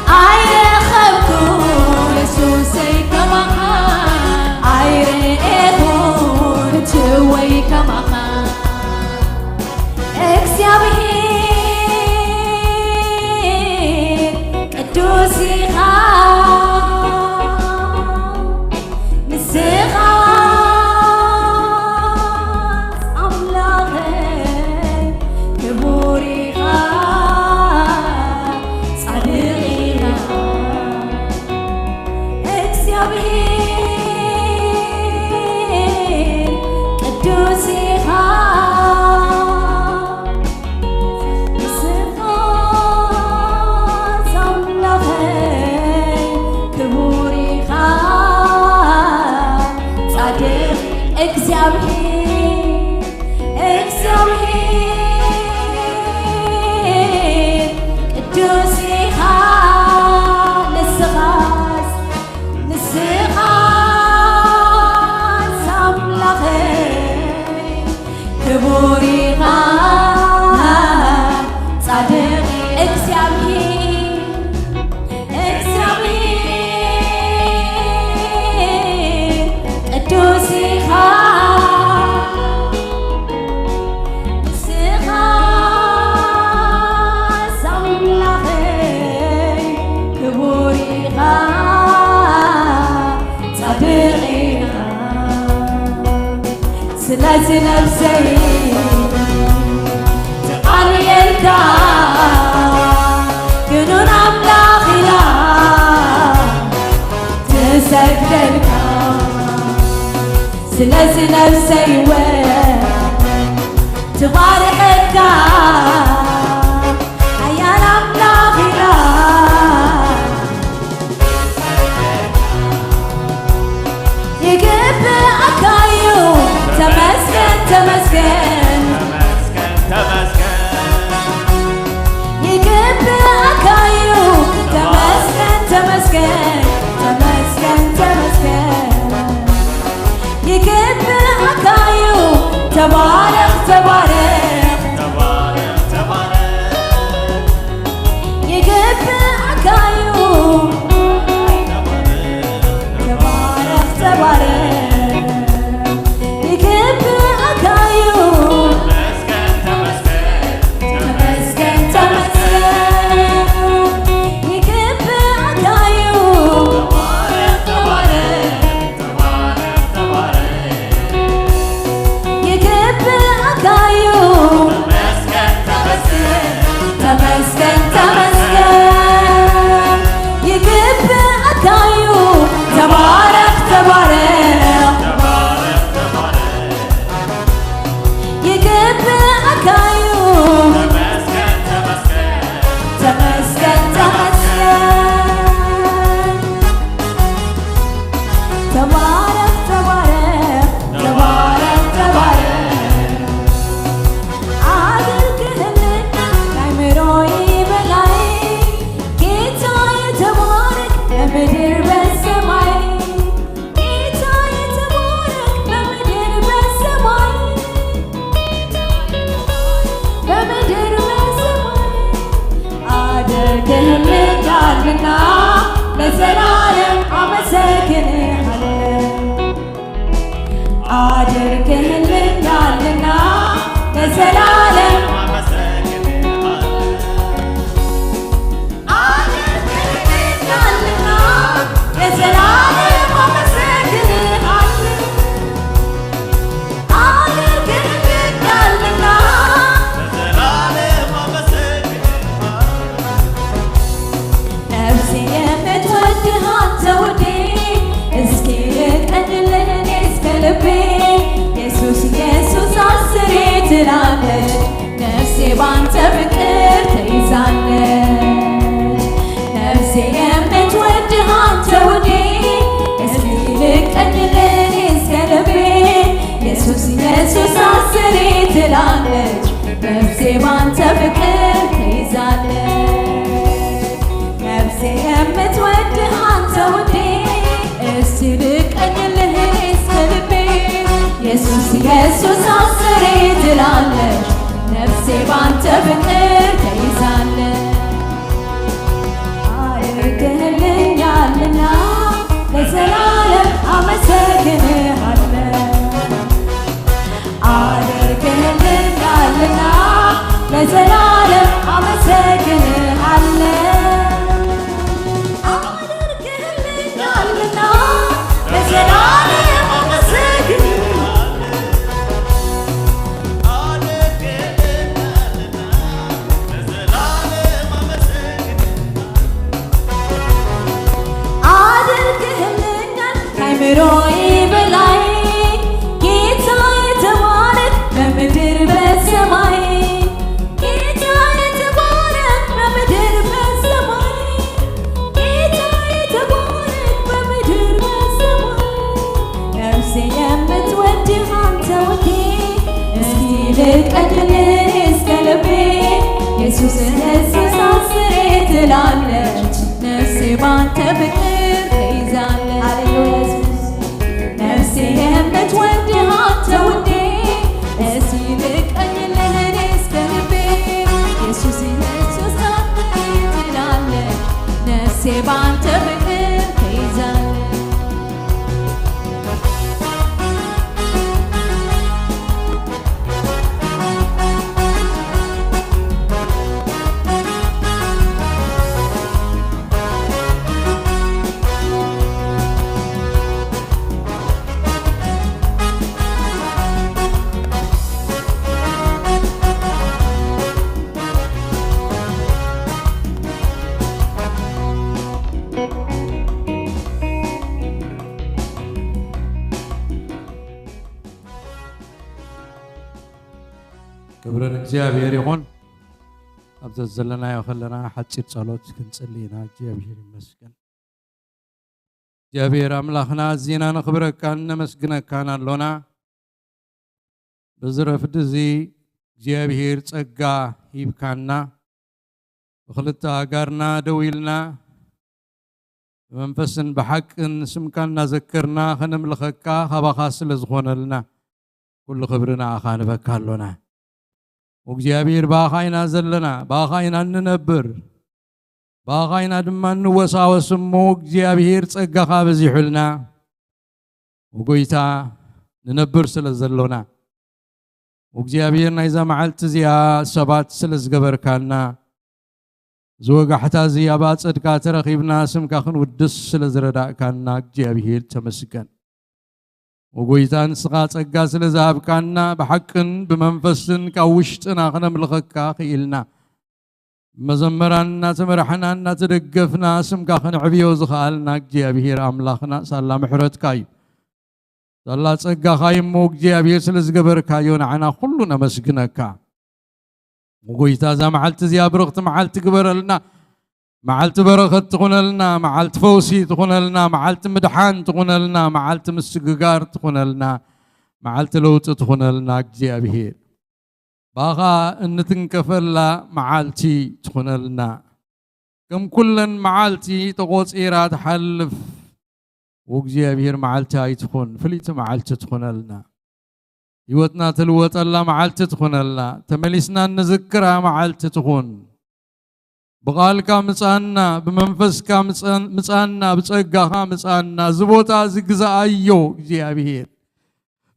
عير خبكون يسوسي كمخا عير اخون توي كمخا እግዚአብሔር ቅዱስ ይኻ እግዚአብሔር ቅዱስ ኢኻ ስብሐት አምላኸይ ክቡር ኢኻ ጻድቅ እግዚአብሔር ቅዱስ ኢኻ ንስኻስ አምላኸይ ክቡር ኢኻ ጻድቅ እግዚአብሔር ቅዱስ ኢኻ ንስኻስ አምላኸይ ክቡር ኢኻ ጻድቅ ኢኻ ስለዚህ ነፍሰይ ተቃልየልካ ግኑን አምላኽ ኢላ ትሰግደልካ ስለዚህ ነፍሰይ ትባርኸካ ኃያል አምላኽ ኢላ ይግብአካዩ ተመስገን ተመስገን ይግብአካዩ ተመስገን ተመስገን ተመስገን ተመስገን ይግብአካዩ ተባረክ ተባረክ ይግብአካዩ ተባረክ ተባረክ ይግብአካዩ ተመስገን ተመስገን ይግብአካዩ ይግብአካዩ ተመስገን ተመስገን ይግብአካዩ ተባረክ ተባረክ ይግብአካዩ ተመስገን ተመስገን ተባረክ ተባረክ ተባረክ ተባረክ አገልግልልን ከአእምሮዬ በላይ ጌታ የተባረክ በምድር በሰማይ ጌታ የተባረክ በምድር በሰማይ በምድር በሰማይ አድርገህልኛልና ለዘላለም አመሰግንሃለሁ አድርገህልኛልና ለዘላለም አድርገህልኛልና ለዘላለም አመሰግንሃለሁ አድርገህልኛልና ነፍሴ የምትወድህ አንተ ውዴ እስኪ ልቀኝልህ እኔ እስከ ልቤ ኢየሱስ ኢየሱስ አስሬ ትላለች ነፍሴ ባንተ ፍቅር ተይዛለች ነፍሴ የምትወድህ አንተ ውዴ እስኪ ልቀኝልህ እኔ እስከ ልቤ ኢየሱስ ኢየሱስ አስሬ ትላለች ነፍሴ ባንተ ፍቅር ተይዛለች ነፍሴ የምትወድህ አንተ ውዴ እስቲ ልቀኝልህ እስከ ልቤ ኢየሱስ ኢየሱስ አስሬ ትላለች ነፍሴ ባንተ ፍቅር ተይዛለች አድርገህልኛልና ለዘላለም አመሰግንሃለሁ አድርገህልኛልና ለዘላለም አመሰግንሃለሁ አድርገህልኛልና ለዘላለም አመሰግንሃለሁ بانت بكر تيزال هاليلويا يسوس نفسي همت وديها تودي أسيلك أني لهني استهبي يسوس يسوس خطي تلالك نفسي بانت بكر تيزال كبرنا እግዚአብሔር ይሁን አብዘዝ ዘለና ያኸለና ሐፂር ጸሎት ክንጸልይና እግዚአብሔር ይመስገን እግዚአብሔር አምላኽና ዚና ንኽብረካ ነመስግነካና አሎና በዝረፍድ እዚ እግዚአብሔር ጸጋ ይብካና በኽልተ አጋርና ደዊልና በመንፈስን በሐቅን ስምካና ዘከርና ኸነምልኸካ ኻባኻ ስለ ዝኾነልና ኩሉ ኽብርና አኻ ንበካ አሎና وእግዚአብሔር ባኻይና ዘለና ባኻይና እንነብር ባኻይና ድማ እንወሳወስሞ እግዚአብሔር ጸጋኻ በዚሑልና ወጎይታ ንነብር ስለ ዘሎና ወእግዚአብሔር ናይዛ መዓልቲ እዚኣ ሰባት ስለ ዝገበርካና ዝወጋሕታ እዚኣ ባጸድካ ተረኺብና ስምካ ክንውድስ ስለ ዝረዳእካና እግዚአብሔር ተመስገን وقويتا نسقى ጸጋ ስለ ዝሃብካና በሐቅን በመንፈስን ካውሽጥና ኸነምልኸካ ኺኢልና መዘመራንና ተመርሐናና ተደገፍና ስምካ ኸንዕብዮ ዝኽኣልና እግዚአብሔር አምላኽና ሳላ ምሕረትካ እዩ ሳላ ጸጋኻ እሞ እግዚአብሔር ስለ ዝገበርካዮ ንዓና ኩሉ ነመስግነካ ወጎይታ እዛ መዓልቲ እዚኣ ብርኽቲ መዓልቲ ግበረልና معالت بركة تخونلنا معالت فوسي تخونلنا معالت مدحان تخونلنا معالت مسجار تخونلنا معالت لوت تخونلنا እግዚአብሔር باغا ان تنكفلا معالتي تخونلنا كم كلن معالتي تقوصيرات حلف وእግዚአብሔር معالتي تخون فليت معالت تخونلنا يوتنا تلوت الله معالت تخونلنا تمليسنا نذكرها معالت تخون بقالك مصانا بمنفسك مصانا بصقاها مصانا زبوتا زغزايو እግዚአብሔር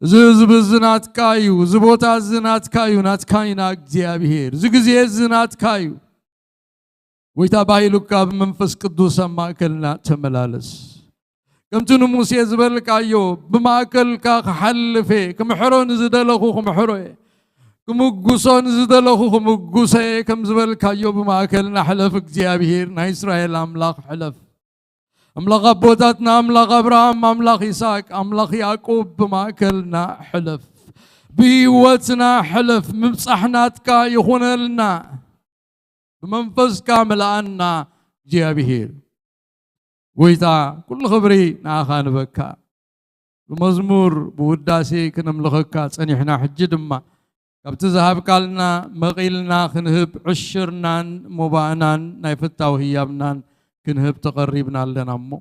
ዝብዝናት ካዩ ዝቦታ ዝናት ካዩ ናት ካይና እግዚአብሔር ዝግዜ ዝናት ካዩ ወይታ ባይሉካ በመንፈስ ቅዱስ ማከልና ተመላለስ ከምቱን ሙሴ ዝበልካዮ በማከልካ ሐልፌ ከመሕሮን ዝደለኹ ከመሕሮዬ كمجوسون زدلهم كمجوسة كم زبل كايوب ما أكلنا حلف እግዚአብሔር نا إسرائيل أملاك حلف أملاك أبوتاتنا أملاك أبراهام أملاك إسحاق أملاك يعقوب ما أكلنا حلف بيوتنا حلف ممسحناتك يخون لنا بمنفس كامل عنا እግዚአብሔር ويتا كل خبري ناخان بكا بمزمور بوداسي كنملخكا صنيحنا حجدما كبت ذهب قالنا مقيلنا خنهب عشرنا مبانا نايفتاو هيابنا كنهب تقريبنا لنا مو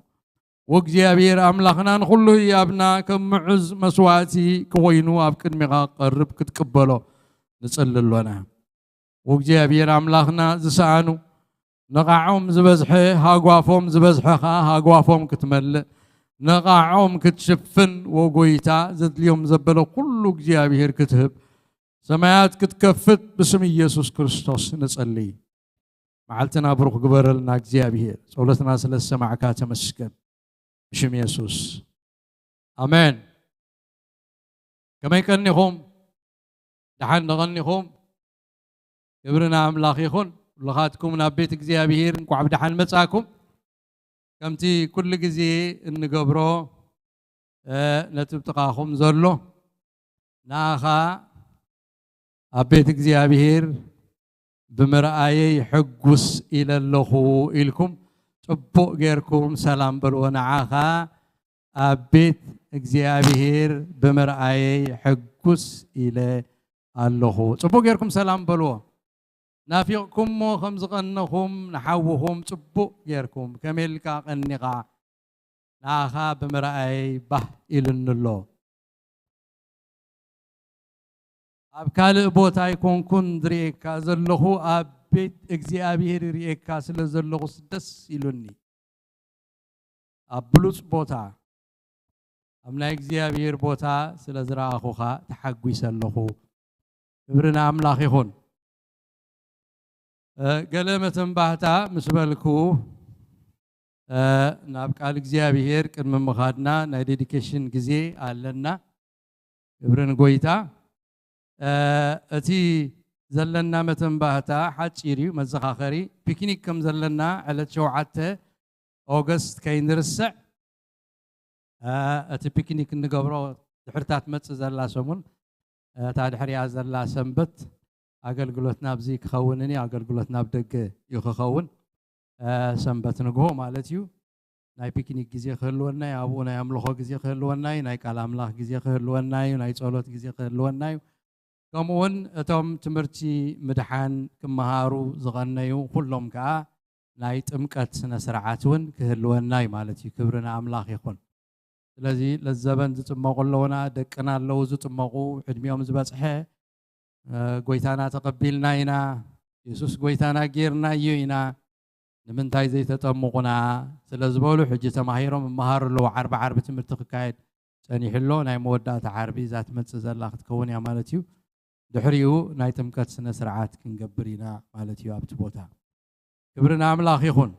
وእግዚአብሔር አምላኽና ሁሉ ያብና ከመዕዝ መስዋዕቲ ከወይኑ ኣብ ቅድሚኻ ቀርብ ክትቀበሎ ንጸልሎና ወእግዚአብሔር አምላኽና ዝሰአኑ ነቃዖም ዝበዝሐ ሃጓፎም ዝበዝሐኻ ሃጓፎም ክትመልእ ነቃዖም ክትሽፍን ወጎይታ ዘድልዮም ዘበለ ሁሉ እግዚአብሔር ክትህብ سمايات كتكفت باسم يسوع كريستوس نصلي معلتنا بروح قبرلنا እግዚአብሔር ጸሎትና ስለሰማዕካ ተመስገን باسم يسوع امين كما يكنيهم دحان نغنيهم يبرنا املاخ يكون لغاتكم نابيت እግዚአብሔር እንኳ عبدحان መጻኩም ከምቲ ኩሉ ግዜ እንገብሮ ነጥብጥቃኹም ዘሎ ናኻ أبيت እግዚአብሔር بمرأي حجوس إلى الله إلكم تبو غيركم سلام بلونا عاخا أبيت እግዚአብሔር بمرأي حجوس إلى الله تبو غيركم سلام بلو نافقكم مو خمس قنكم نحوهم صبو غيركم كملكا قنقا ناخا بمرأي به إلن الله أب كالئ بوتا يكون دريكا زلخو أب بيت እግዚአብሔር ሪኤካ ስለዘለኹ ደስ ይሉኒ أب بلوس بوتا أم نا እግዚአብሔር بوتا ስለዝራኹኻ ተሐጉይ ሰለኹ ክብርና አምላኽ ይኹን ገለመተን ባህታ ምስበልኩ ናብ ቃል እግዚአብሔር ቅድመ መኻድና ናይ ዴዲኬሽን ጊዜ አለና ክብርን ጎይታ እቲ ዘለና መተን ባህታ ሓጪሪ መዘኻኸሪ ፒክኒክ ከም ዘለና ዕለት 7 ኦገስት ከይንርስዕ እቲ ፒክኒክ እንገብሮ ድሕርታት መጽእ ዘላ ሰሙን ታድሕሪያ ዘላ ሰንበት አገልግሎትና በዚ ክኸውንኒ አገልግሎትና በደገ ይኽኸውን ሰንበት ንግሆ ማለት እዩ ናይ ፒክኒክ ጊዜ ክህልወና አቡና ያምልኾ ጊዜ ክህልወና ናይ ቃል አምላኽ ጊዜ ክህልወና ናይ ጸሎት ጊዜ ክህልወና ከምኡውን እቶም ትምህርቲ ምድሓን ክመሃሩ ዝቐነዩ ኩሎም ከዓ ናይ ጥምቀት ስነ ስርዓት እውን ክህልወና ማለት እዩ ክብርና አምላኽ ይኹን ስለዚ ለዘበን ዝጥመቁ ኣለውና ደቅና ኣለው ዝጥመቁ ዕድሚኦም ዝበፅሐ ጎይታና ተቀቢልና ኢና ኢየሱስ ጎይታና ጌርናዮ ኢና ንምንታይ ዘይተጠምቁና ስለዝበሉ ሕጂ ተማሂሮም መሃርሉ ዓርብ ትምህርቲ ክካየድ ጸኒሕሎ ናይ መወዳእታ ዓርቢ ዛት መጽእ ዘላ ክትከውን ያ ማለት እዩ ድሕሪኡ ናይ ጥምቀት ስነ ስርዓት ክንገብር ኢና ማለት እዩ ኣብቲ ቦታ ክብርና አምላኽ ይኹን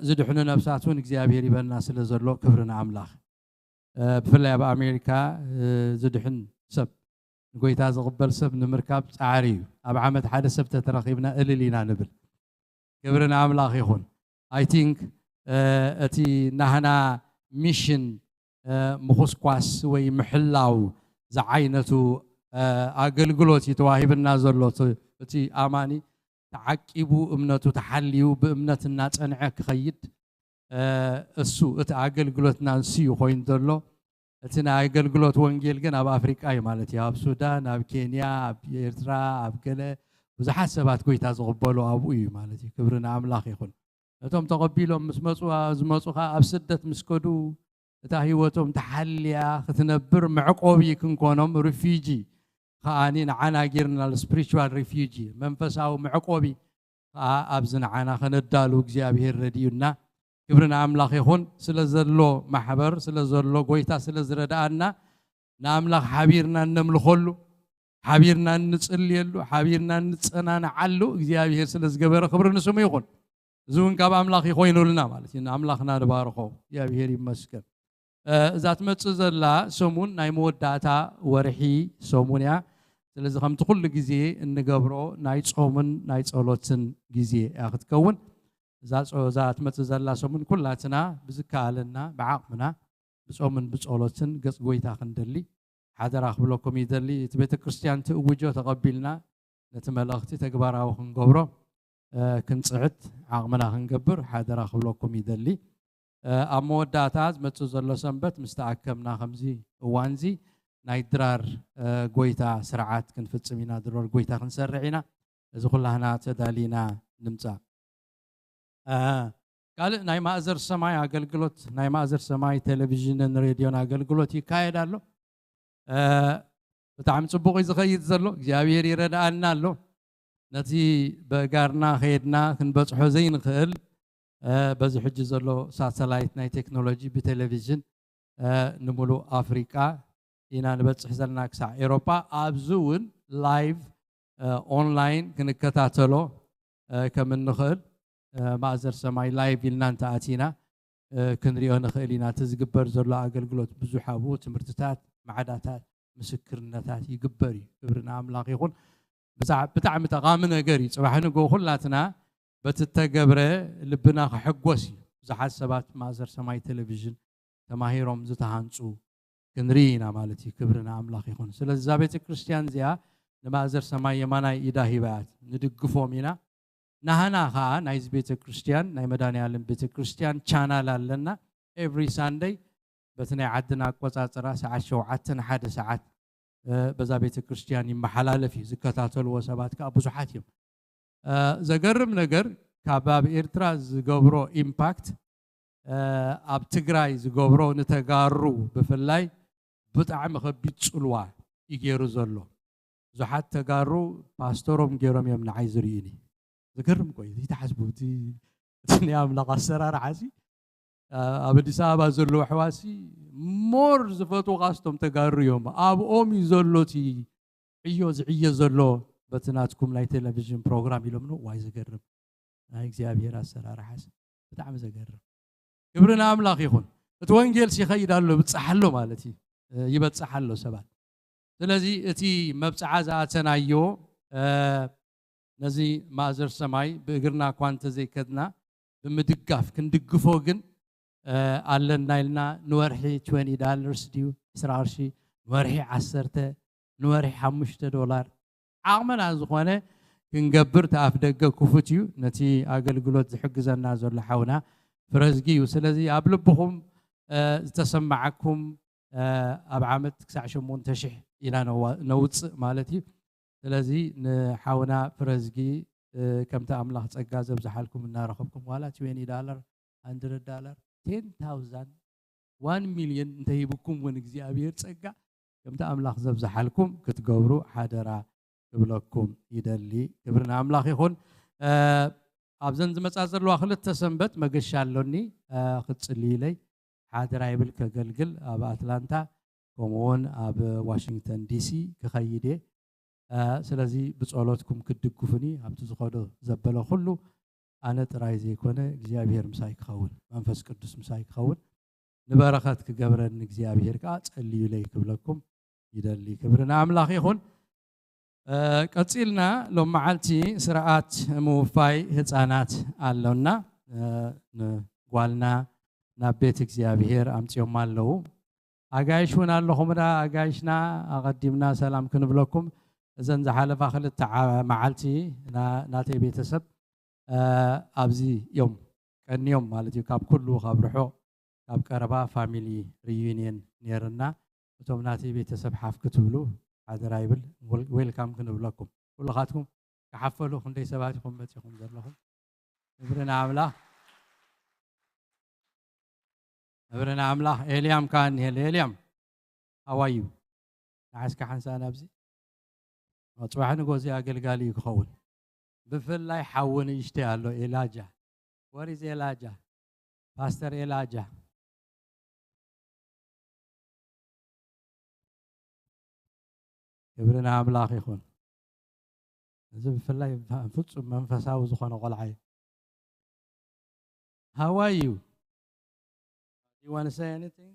ዝድሕኑ ነፍሳቱን እግዚአብሔር ይበልና ስለዘሎ ክብርና አምላኽ ብፍላይ ኣብ ኣሜሪካ ዝድሕን ሰብ ጎይታ ዝቕበል ሰብ ንምርካብ ጻዕሪ እዩ ኣብ ዓመት ሓደ ሰብ ተተረኺብና እልሊና ንብል ክብርና አምላኽ ይኹን አይ ቲንክ እቲ ናህና ሚሽን ምኹስኳስ ወይ ምሕላው ዝዓይነቱ አገልግሎት ይተዋሂብና ዘሎ እቲ አማኒ ተዓቂቡ እምነቱ ተሐልዩ በእምነትና ጸንዐ ክኸይድ እሱ እቲ አገልግሎትና እንስዩ ኮይን ዘሎ እቲ ናይ አገልግሎት ወንጌል ግን ኣብ አፍሪካ እዩ ማለት እዩ ኣብ ሱዳን ኣብ ኬንያ ኣብ ኤርትራ ኣብ ገለ ብዙሓት ሰባት ጎይታ ዝቕበሉ ኣብኡ እዩ ማለት እዩ ክብርና አምላኽ ይኹን እቶም ተቐቢሎም ምስ መፁ ዝመፁኻ ኣብ ስደት ምስከዱ እታ ህይወቶም ተሐልያ ክትነብር መዕቆቢ ክንኮኖም ሪፊጂ ከኣኒ ንዓና ጌርና ስፒሪቹዋል ሪፊጂ መንፈሳዊ መዕቆቢ ኣብዚ ንዓና ከነዳሉ እግዚአብሔር ረድዩና ክብርና አምላኽ ይኹን ስለዘሎ ማሕበር ስለዘሎ ጎይታ ስለዝረዳአና ንአምላኽ ሓቢርና ነምልኾሉ ሓቢርና ንጽልየሉ ሓቢርና ንጸናንዓሉ እግዚአብሔር ስለዝገበረ ክብሪ ንስሙ ይኹን እዙውን ካብ አምላኽ ይኾይኑልና ማለት እዩ አምላኽና ንባርኾ እግዚአብሔር ይመስገን ዛት መጽእ ዘላ ሰሙን ናይ መወዳእታ ወርሒ ሰሙን ያ ስለዚ ከምቲ ኩሉ ጊዜ እንገብሮ ናይ ጾምን ናይ ጸሎትን ጊዜ ያ ክትከውን ዛት መጽእ ዘላ ሰሙን ኩላትና ብዝከኣለና ብዓቕምና ብጾምን ብጸሎትን ገጽ ጎይታ ክንደሊ ሓደራ ክብለኩም ይደሊ እቲ ቤተ ክርስቲያን ትእውጆ ተቐቢልና ነቲ መልእኽቲ ተግባራዊ ክንገብሮ ክንጽዕት ዓቕምና ክንገብር ሓደራ ክብለኩም ይደሊ ኣብ መወዳእታ ዝመጽእ ዘሎ ሰንበት ምስ ተኣከብና ከምዚ እዋንዚ ናይ ድራር ጎይታ ስርዓት ክንፍጽም ኢና ድራር ጎይታ ክንሰርዕ ኢና እዚ ኩላህና ተዳሊና ንምጻእ ካልእ ናይ ማእዘር ሰማይ አገልግሎት ናይ ማእዘር ሰማይ ቴሌቪዥንን ሬድዮን አገልግሎት ይካየድ ኣሎ ብጣዕሚ ጽቡቕ እዩ ዝኸይድ ዘሎ እግዚአብሔር ይረዳአና ኣሎ ነቲ በጋርና ኸይድና ክንበጽሖ ዘይንኽእል በዚ ሕጂ ዘሎ ሳተላይት ናይ ቴክኖሎጂ ብቴሌቪዥን ንሙሉእ አፍሪካ ኢና ንበጽሕ ዘለና ክሳዕ ኤሮፓ ኣብዚ እውን ላይቭ ኦንላይን ክንከታተሎ ከም እንኽእል ማእዘር ሰማይ ላይቭ ኢልና እንተኣቲና ክንሪኦ ንኽእል ኢና እቲ ዝግበር ዘሎ አገልግሎት ብዙሕ ኣብኡ ትምህርትታት ማዕዳታት ምስክርነታት ይግበር እዩ ክብርና አምላኽ ይኹን ብጣዕሚ ጠቓሚ ነገር እዩ ጽባሕ ንጎ ኩላትና በቲ ተገብረ ልብና ክሕጎስ እዩ ብዙሓት ሰባት ማእዘር ሰማይ ቴሌቪዥን ተማሂሮም ዝተሃንፁ ክንርኢ ኢና ማለት እዩ ክብርና አምላኽ ይኹን ስለዚ እዛ ቤተ ክርስቲያን እዚኣ ንማእዘር ሰማይ የማናይ ኢዳ ሂባት ንድግፎም ኢና ናህና ከዓ ናይዚ ቤተ ክርስቲያን ናይ መድኃኔዓለም ቤተ ክርስቲያን ቻናል ኣለና ኤቭሪ ሳንደይ በቲ ናይ ዓድና ኣቆጻጽራ ሰዓት 7 1 ሰዓት በዛ ቤተ ክርስቲያን ይመሓላለፍ እዩ ዝከታተልዎ ሰባት ከዓ ብዙሓት እዮም زجرم نجر كباب إيرترا زجبرو إمباكت أب تجراي زجبرو نتجارو بفلاي بتعم خبيت سلوا يجيرو زلوا زحات تجارو باستورم جيرم يمن عايزريني زجرم كويس يتحسبوا تني عم لقصر عازي أبدي سابا زلوا حواسي مور زفتو قاستم تجارو يوم أب أمي زلوتي عيو زلوا بتناتكم لاي تلفزيون برنامج يلومنو واي زجرم هاي እግዚአብሔር አሰራር حسن በጣም ዘገርም ግብርና አምላክ ይሁን እትወንጌል ሲኸይዳሉ ብጽሐሎ ማለቲ ይበጽሐሎ ሰባት ስለዚህ እቲ መብጽዓ ዘአተናዮ ነዚ ማዘር ሰማይ በእግርና ኳንተ ዘይከድና በመድጋፍ ክንድግፎ ግን አለና ይልና ንወርሒ $20 ዲዩ 10 ንወርሒ 10 ንወርሒ $5 ዓቅመና ዝኾነ ክንገብር ተኣፍ ደገ ኩፍትዩ ነቲ ኣገልግሎት ዝሕግዘና ዘሎ ሓውና ፍረዝጊዩ ስለዚ ኣብ ልብኹም ዝተሰማዓኩም ኣብ ዓመት ክሳዕ 8000 ኢላ ነውፅእ ማለት እዩ ስለዚ ንሓውና ፍረዝጊ ከምቲ ኣምላኽ ፀጋ ዘብዝሓልኩም እናረኸብኩም ዋላ $20 $100 $10,000 1 ሚልዮን እንተሂብኩም እውን እግዚኣብሔር ፀጋ ከምቲ ኣምላኽ ዘብዝሓልኩም ክትገብሩ ሓደራ ብለኩም ይደሊ ክብርና ኣምላኽ ይኹን ኣብዘን ዝመጻእ ዘለዋ ክልተ ሰንበት መገሻ ኣሎኒ ክትጽልይለይ ሓደራ ይብል ከገልግል ኣብ ኣትላንታ ከምኡውን ኣብ ዋሽንግተን ዲሲ ክኸይድ ስለዚ ብጸሎትኩም ክድግፉኒ ኣብቲ ዝኸዶ ዘበለ ኩሉ ኣነ ጥራይ ዘይኮነ እግዚኣብሔር ምሳይ ክኸውን መንፈስ ቅዱስ ምሳይ ክኸውን ንበረኸት ክገብረኒ እግዚኣብሔር ከዓ ጸልዩለይ ክብለኩም ይደሊ ክብርና ኣምላኽ ይኹን ቀጽልና ሎማዓልቲ ስርዓት ምውፋይ ህፃናት ኣለውና ጓልና ናብ ቤት እግዚአብሔር ኣምጽዮም ኣለዉ ኣጋይሽ ውን ኣለኹም ዳ ኣጋይሽና ኣቀዲምና ሰላም ክንብለኩም እዘን ዝሓለፋ ክልተ መዓልቲ ናተይ ቤተሰብ ኣብዚ ዮም ቀንዮም ማለት እዩ ካብ ኩሉ ካብ ርሑቕ ካብ ቀረባ ፋሚሊ ሪዩኒየን ነርና እቶም ናተይ ቤተሰብ ሓፍ ክትብሉ حاضر يبل ويلكم كنبلكم كلخاتكم كحفلوا خندي سباتكم بتيكم زلهم نبرنا عمله إليام كان إليام how are you عايز كحنسان أبزي أصبح نجوزي أقل قالي يخون بفلا يحون يشتغل له علاجه what is علاجه pastor علاجه يبرنا أملاك يخون إذا بفلا يفتح منفسه وزخنا قلعي how are you you want to say anything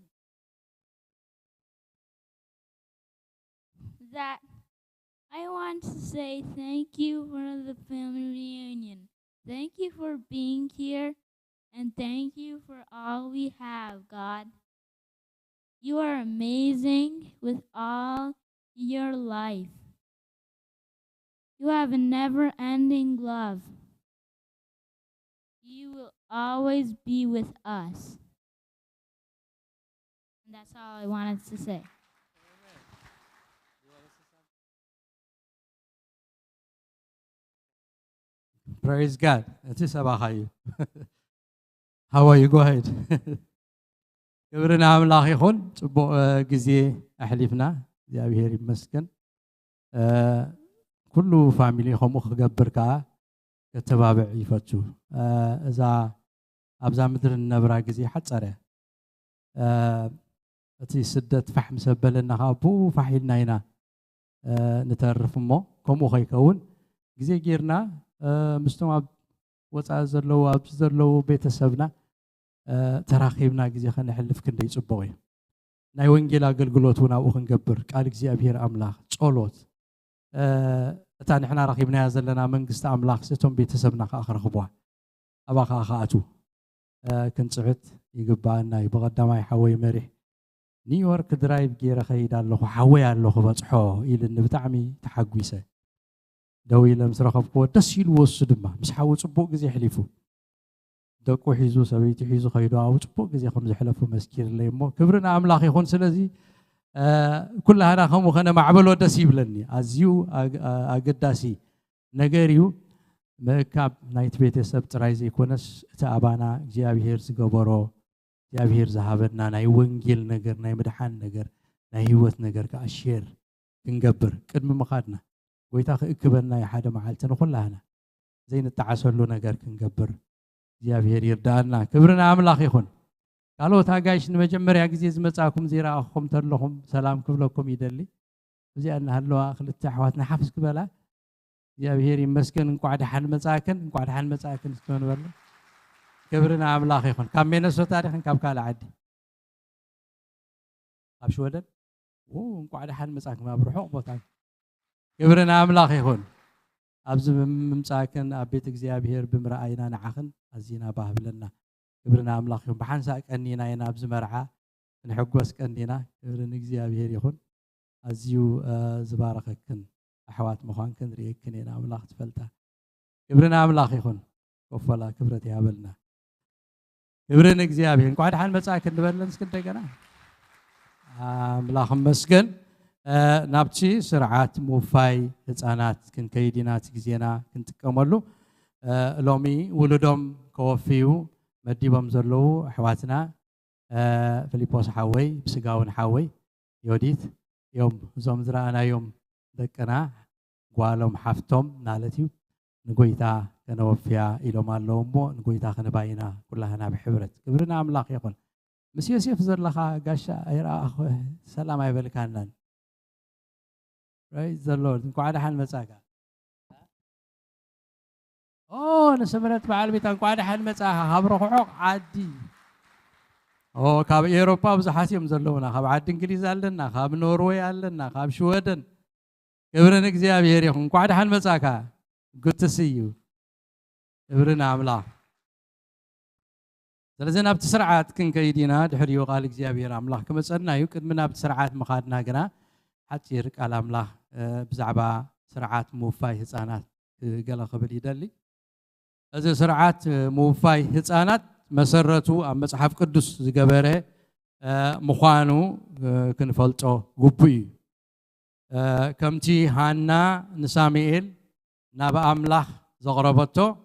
that I want to say thank you for the family reunion. Thank you for being here and thank you for all we have, God. You are amazing with all your life. You have a never-ending love. You will always be with us. And that's all I wanted to say. Praise God. It is Abahayu. How are you? Go ahead. كبرنا أملاك يخون جزء أحلفنا يا بهير مسكن كل فاميلي خموخ جبر كا كتبابع يفتشو إذا أبزا مدر النبرة جزء حد صاره أتي سدت فحم سبلنا هابو فحيلنا هنا نتعرف مو كم يكون جزء غيرنا مستمع وتعزر لو أبزر لو بيت سبنا تراخيبنا جزء خلنا نحلف كندي صبوي ناي وينجيل أقلقلوتونا وخنجبر قال جزء أبير أملاخ صولوت تاني إحنا راخيبنا زلنا من قست أملاخ ستون بيت سبنا آخر خبوا أباخ آخاتو كنت سعت يقبلنا يبغى دماء حوي مريح نيويورك درايف جير خيد الله حوي الله بتصحى إلى النبتعمي تحقويسه دوي لمس رخب قوة تسيل وصدمه مش حاول صبوق زي حليفه دكو حيزو سويتي حيزو خيدو أو صبوق زي خمس حلفه مسكير اللي مو كبرنا أملاخ يخون سلزي كل هذا خم وخنا معبل ودسيب لني أزيو أقداسي نجاريو مكاب نايت بيت سب ترايزي كونس تابانا እግዚአብሔር ዝገበሮ እግዚአብሔር ዝሃበና ናይ ወንጌል ነገር ናይ መድሓን ነገር ናይ ህይወት ነገር ካሽር ክንገብር ቅድሚ መኻድና ጎይታ ክእክበና የሓደ መዓልትን ኩላህና ዘይንተዓሰሉ ነገር ክንገብር እግዚአብሔር ይርዳና ክብርና አምላኽ ይኹን ካልኦት አጋይሽ ንመጀመሪያ ጊዜ ዝመጻኩም ዚራአኹም ተለኹም ሰላም ክብለኩም ይደሊ እዚአና ሃለዋ ክልተ ኣሕዋትና ሓፍስ ክበላ እግዚአብሔር ይመስገን እንኳዕ ደሓን መጻእክን ስትሆንበሉ ክብርና አምላኽ ይኹን ካብ ሚነሶታ ዲኽን ካብ ካልእ ዓዲ ካብ ሽወደን እንኳዕ ደሓን መጻእክን ኣብ ርሑቕ ቦታ ክብርና አምላኽ ይኹን ኣብዚ ምምጻእክን ኣብ ቤት እግዚአብሔር ብምርኣይና ንዓኽን ኣዝና ባህብለና ክብርና አምላኽ ይኹን ብሓንሳእ ቀኒና ኢና ኣብዚ መርዓ ንሕጎስ ቀኒና ክብርን እግዚአብሔር ይኹን ኣዝዩ ዝባረኸክን أحوات مخان كن ريكن إن أملاخ تفلتا كبرنا أملاخ يخون كفلا كبرت يابلنا كبرنا إجزابين قاعد حال مساكن نبلنس كنت جنا أملاخ مسكن نبتشي سرعات موفاي هتانات كن كيدينات إجزينا كنت كملو لومي ولدهم كوفيو مديبهم زلو أحواتنا فيليبوس حاوي بسجاون حاوي يوديت يوم زمزرانا يوم دكنا قالهم حفتم نالتيو نقويتا كنوفيا إلو مالومو نقويتا خنباينا كلها بحبرت كبرنا أملاق يقول مسيو سيفزر لخا قاشا أيرا أخو سلام أيبالي كانلان praise the Lord نكو عادا حال مساكا نسمرت بعال بيتا نكو عادا حال مساكا خبرو حوق عادي كاب إيروبا بزحاسي مزلونا خاب عاد إنجليز ألنا خاب نوروي ألنا خاب شويدن كبرنا እግዚአብሔር ይሁን እንኳን ደህና መጻካ good to see you كبرنا አምላክ ስለዚህ ናብ ስርዓት ክንከይዲና ድሕሪኡ ቃል እግዚአብሔር አምላክ ከመጸናዩ ቅድምና ናብ ስርዓት መኻድና ግና ሓፂር ቃል አምላክ ብዛዕባ ስርዓት ሙፋይ ህፃናት ገለ ክብል ይደሊ እዚ ስርዓት ሙፋይ ህፃናት መሰረቱ ኣብ መጽሓፍ ቅዱስ ዝገበረ ምዃኑ ክንፈልጦ ግቡእ እዩ كمتي هانا نساميل نبا أملاح زغربتو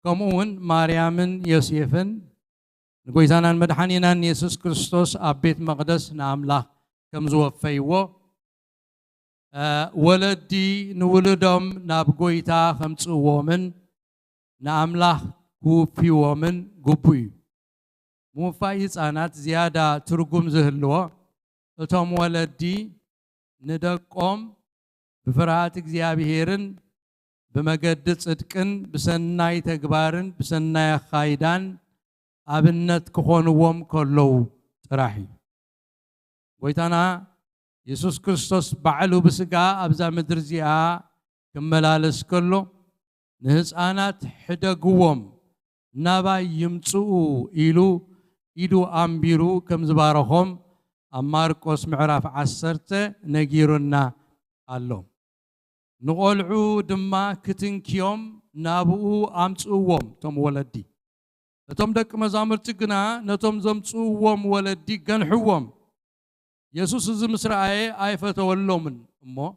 كمون مريم يوسفن نقولنا المدحنين يسوع كريستوس أبيت مقدس ناملاح كم زوفيو ولدي نولدهم نبقيتا خمس ومن ناملاح كوفي ومن قبوي مو فايز أنا زيادة ترجم زهلوا توم ولدي ندقوم بفرات እግዚአብሔርን بمجد صدقن بسناي تكبارن بسناي خايدان አብነት ከሆኑዎም ከለው ጥራሒ ወይታና ኢየሱስ ክርስቶስ ባዕሉ በስጋ አብዛ ምድር ዚኣ ከመላለስ ከሎ ንህፃናት ሕደግዎም ናባ ይምጽኡ ኢሉ ኣምቢሩ ከም ዝባረኾም ኣብ ማርቆስ ምዕራፍ 10 ነጊሩና ኣሎ ንቆልዑ ድማ ክትንኪዮም ናብኡ ኣምጽእዎም ቶም ወለዲ እቶም ደቂ መዛሙርቲ ግና ነቶም ዘምጽእዎም ወለዲ ገንሕዎም ኢየሱስ እዚ ምስራኤ ኣይፈተወሎምን እሞ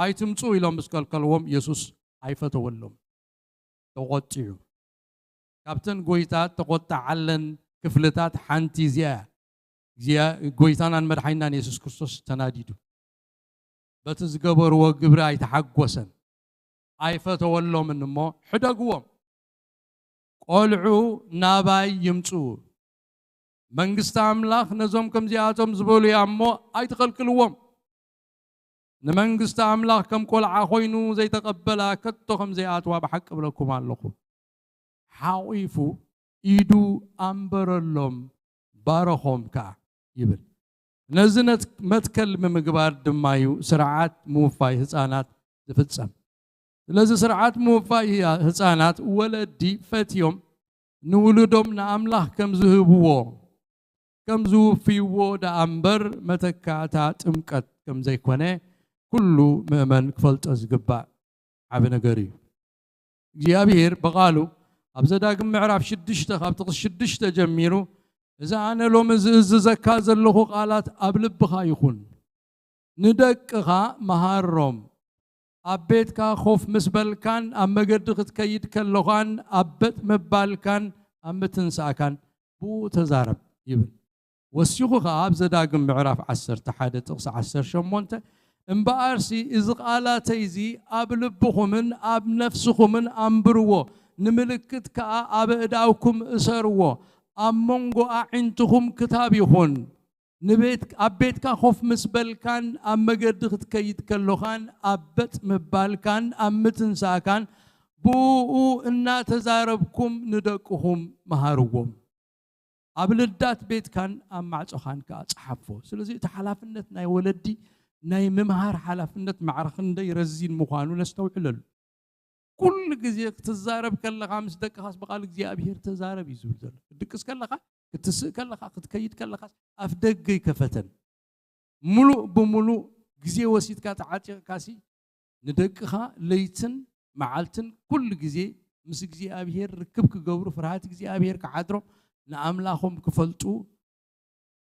ኣይትምጹ ኢሎም ምስከልከልዎም ኢየሱስ ኣይፈተወሎም ተቆጥዑ ካብተን ጎይታት ተቆጣዓለን ክፍልታት ሓንቲ እዚኣ ጎይታናን መድሓኒናን ኢየሱስ ክርስቶስ ተናዲዱ በቲ ዝገበርዎ ግብሪ ኣይተሓጎሰን ኣይፈተወሎምን እሞ ሕደግዎም ቆልዑ ናባይ ይምጹ መንግስት አምላክ ነዞም ከምዚያቶም ዝበሉ ያሞ ኣይተከልክልዎም ንመንግስት አምላክ ከም ቆልዓ ኮይኑ ዘይተቀበላ ከቶ ከምዚያትዋ በሐቅ ብለኩም ኣለኹ ሓቂፉ ኢዱ ኣንበረሎም ባረኾምካ ይብል ነዝነት መትከል ምግባር ድማዩ ስርዓት ሙፋይ ህፃናት ዝፍጸም ስለዚ ስርዓት ሙፋይ ህፃናት ወለዲ ፈትዮም ንውሉዶም ንአምላክ ከም ዝህብዎ ከም ዝውፍይዎ ዳኣምበር መተካታ ጥምቀት ከም ዘይኮነ ኩሉ ምእመን ክፈልጦ ዝግባእ ዓብ ነገር እዩ እግዚአብሔር በቃሉ ኣብ ዘዳግም ምዕራፍ 6 ካብ ጥቅስ 6 ጀሚሩ እዛ ኣነ ሎሚ ዝእዝዘካ ዘለኹ ቃላት ኣብ ልብኻ ይኹን ንደቅኻ መሃሮም أبيتك خوف مسبل كان أما قد كيد كاللغان أبت مبال كان أما تنسى كان بو تزارب يبن وسيوخ أب زداقم معرف عسر تحدث تقص عسر شمونته امبارسي إذ قالات يزي أب لبخمن أب نفسخمن أمبرو نملكت كا أب إداوكم إسرو أمونغو أعنتهم كتاب يخون نبيت أبيتك خوف مسبل كان أما قد كيد كاللغان أبت مبال كان أما تنسى كان بو إنا تزاربكم ندقهم مهاروهم أبلدات بيت كان أما عصخان كأصحابه سلزي تحلافنت ناي ولدي ناي ممهار حلافنت معرخن دي رزين مخانو نستوعلل كل جزء تزارب كلا خمس دقائق خاص بقالك زي أبير تزارب يزول زل دقس كلا خا كتس كلا خا كتكيد كلا خاص أفدق كفتن ملو بملو جزء وسيط كاتعاتي كاسي ندق خا ليتن معلتن كل جزء مس جزء أبير ركبك جورو فرهات جزء أبير كعدرو نعملهم كفلتو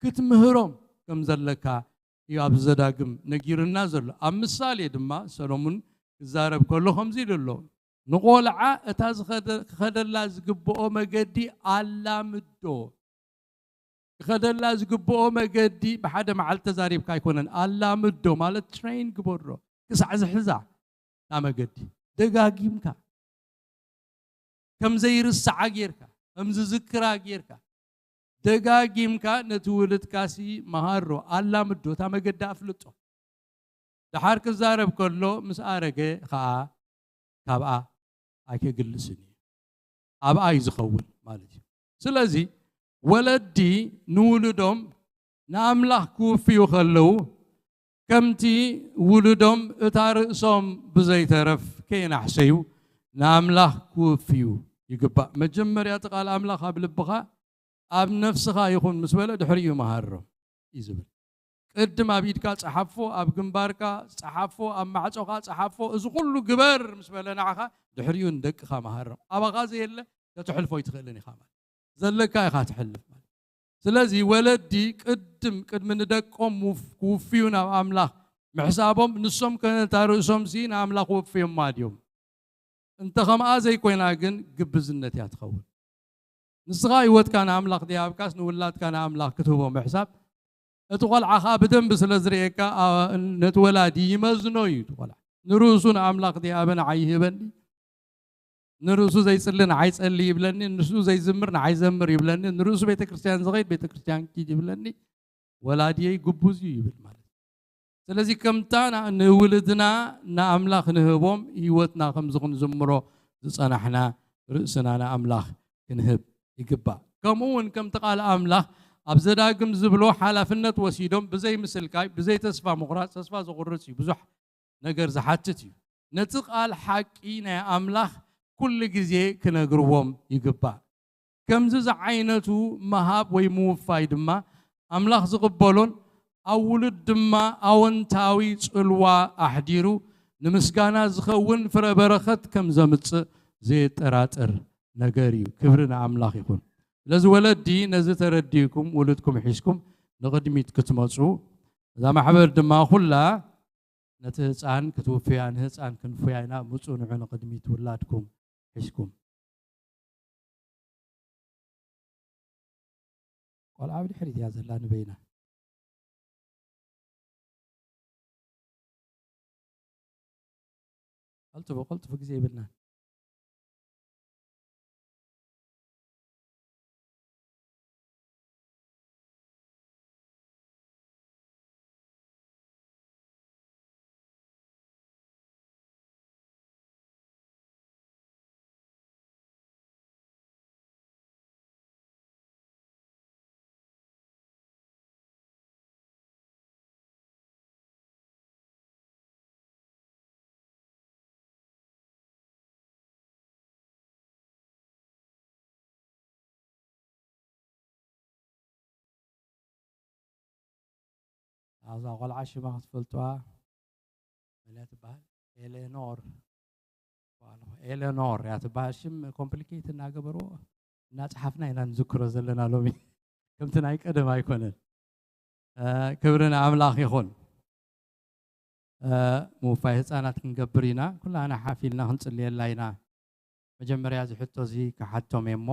كتمهرم كم زلكا ياب زداقم نجير النازل أم الصالي دما سلمون زارب كلهم زيللو نقول اتاز خدلا زقبو مقدي على مدو خدلا زقبو مقدي بحد مع التزاريب كايكونن على مدو مال ترين قبرو كسع زحزع لا مقدي دقاقيمكا كم زير الساعة غيركا امز ذكرى غيركا دقاقيمكا نتولد كاسي مهارو على مدو تا مقدي افلطو دحارك زارب كله مسارقه خا تابعه أكيد جلسني أبا يزخون مالتي سلازي ولدي نولدهم نامله كوفي وخلو كمتي ولدهم اتارسهم بزيت رف كين حسيو نامله كوفيو يقبا مجمر يتقال أملاخ قبل بخا أب نفسها يكون مسؤول دحريو مهارو يزبل قدم أبيدك صحفو أب جنبارك صحفو أم معصوقا صحفو إذا كله جبر مسؤول نعخا دحريون دق خامهرم أبا غازي إلا تحلفوا يتخلني خامل زلك يا خات حلف سلازي ولدي قدم ندقهم وفيونا أملاخ محسابهم نصهم كان تارسهم سين أملاخ وفيهم ماديوم انت خما زي كويناجن جبزنت يا تخون نصغاي وات كان أملاخ دي أبكاس نولات كان أملاخ كتبهم بحساب تقول عخابدم بسلزريكا نتولادي يمزنوي تقول نروسون أملاخ دي أبن عيهبني نرسو زي سلنا عايز اللي يبلني نرسو زي زمرنا عايز زمر يبلني نرسو بيت كريستيان زغيت بيت كريستيان كي يبلني ولادي يقبوزي يبل سلازي كم تانا نولدنا نأملاخ نهبهم يوتنا خمزخن زمرو صنحنا رأسنا نأملاخ نهب يقبا كمون كم تقال أملاخ أبزداقم زبلو حالفنت وسيدهم بزي مثل كاي بزي تسفى مغرات تسفى زغرتي بزح نقر زحاتتي نتقال حقينا أملاخ كل جزء كنجروهم يقبا كم زز عينته مهاب ويموفايد ما أملاخ زقبلون أول الدما أونتاوي تلوا أحديرو نمسكانا زخون فربرخت كم زمت زيت راتر نجاريو كبرنا أملاخ يكون لز ولدي نزت رديكم ولدكم حيسكم نقدميت كتمصو إذا ما حبر دما خلا نتهزان كتوفيان هزان كنفيانا مصو نعنا قدميت ولادكم حيسكم قال عبد حريت يا زلان بينا قلت فوق زي بنا هذا قال عشي ما تفلتوا ولا تبال إلينور يا تباشم كومبليكيت ناقبرو ناس حفنا هنا نذكر زلنا لومي كم تنايك أدم هايكونن كبرنا أملاخ يخون موفاي ህፃናት ክንገብር ኢና ኩላና ሓፊልና ክንጽልየላ ኢና መጀመርያ ዝሕቶ እዚ ከሓቶም እሞ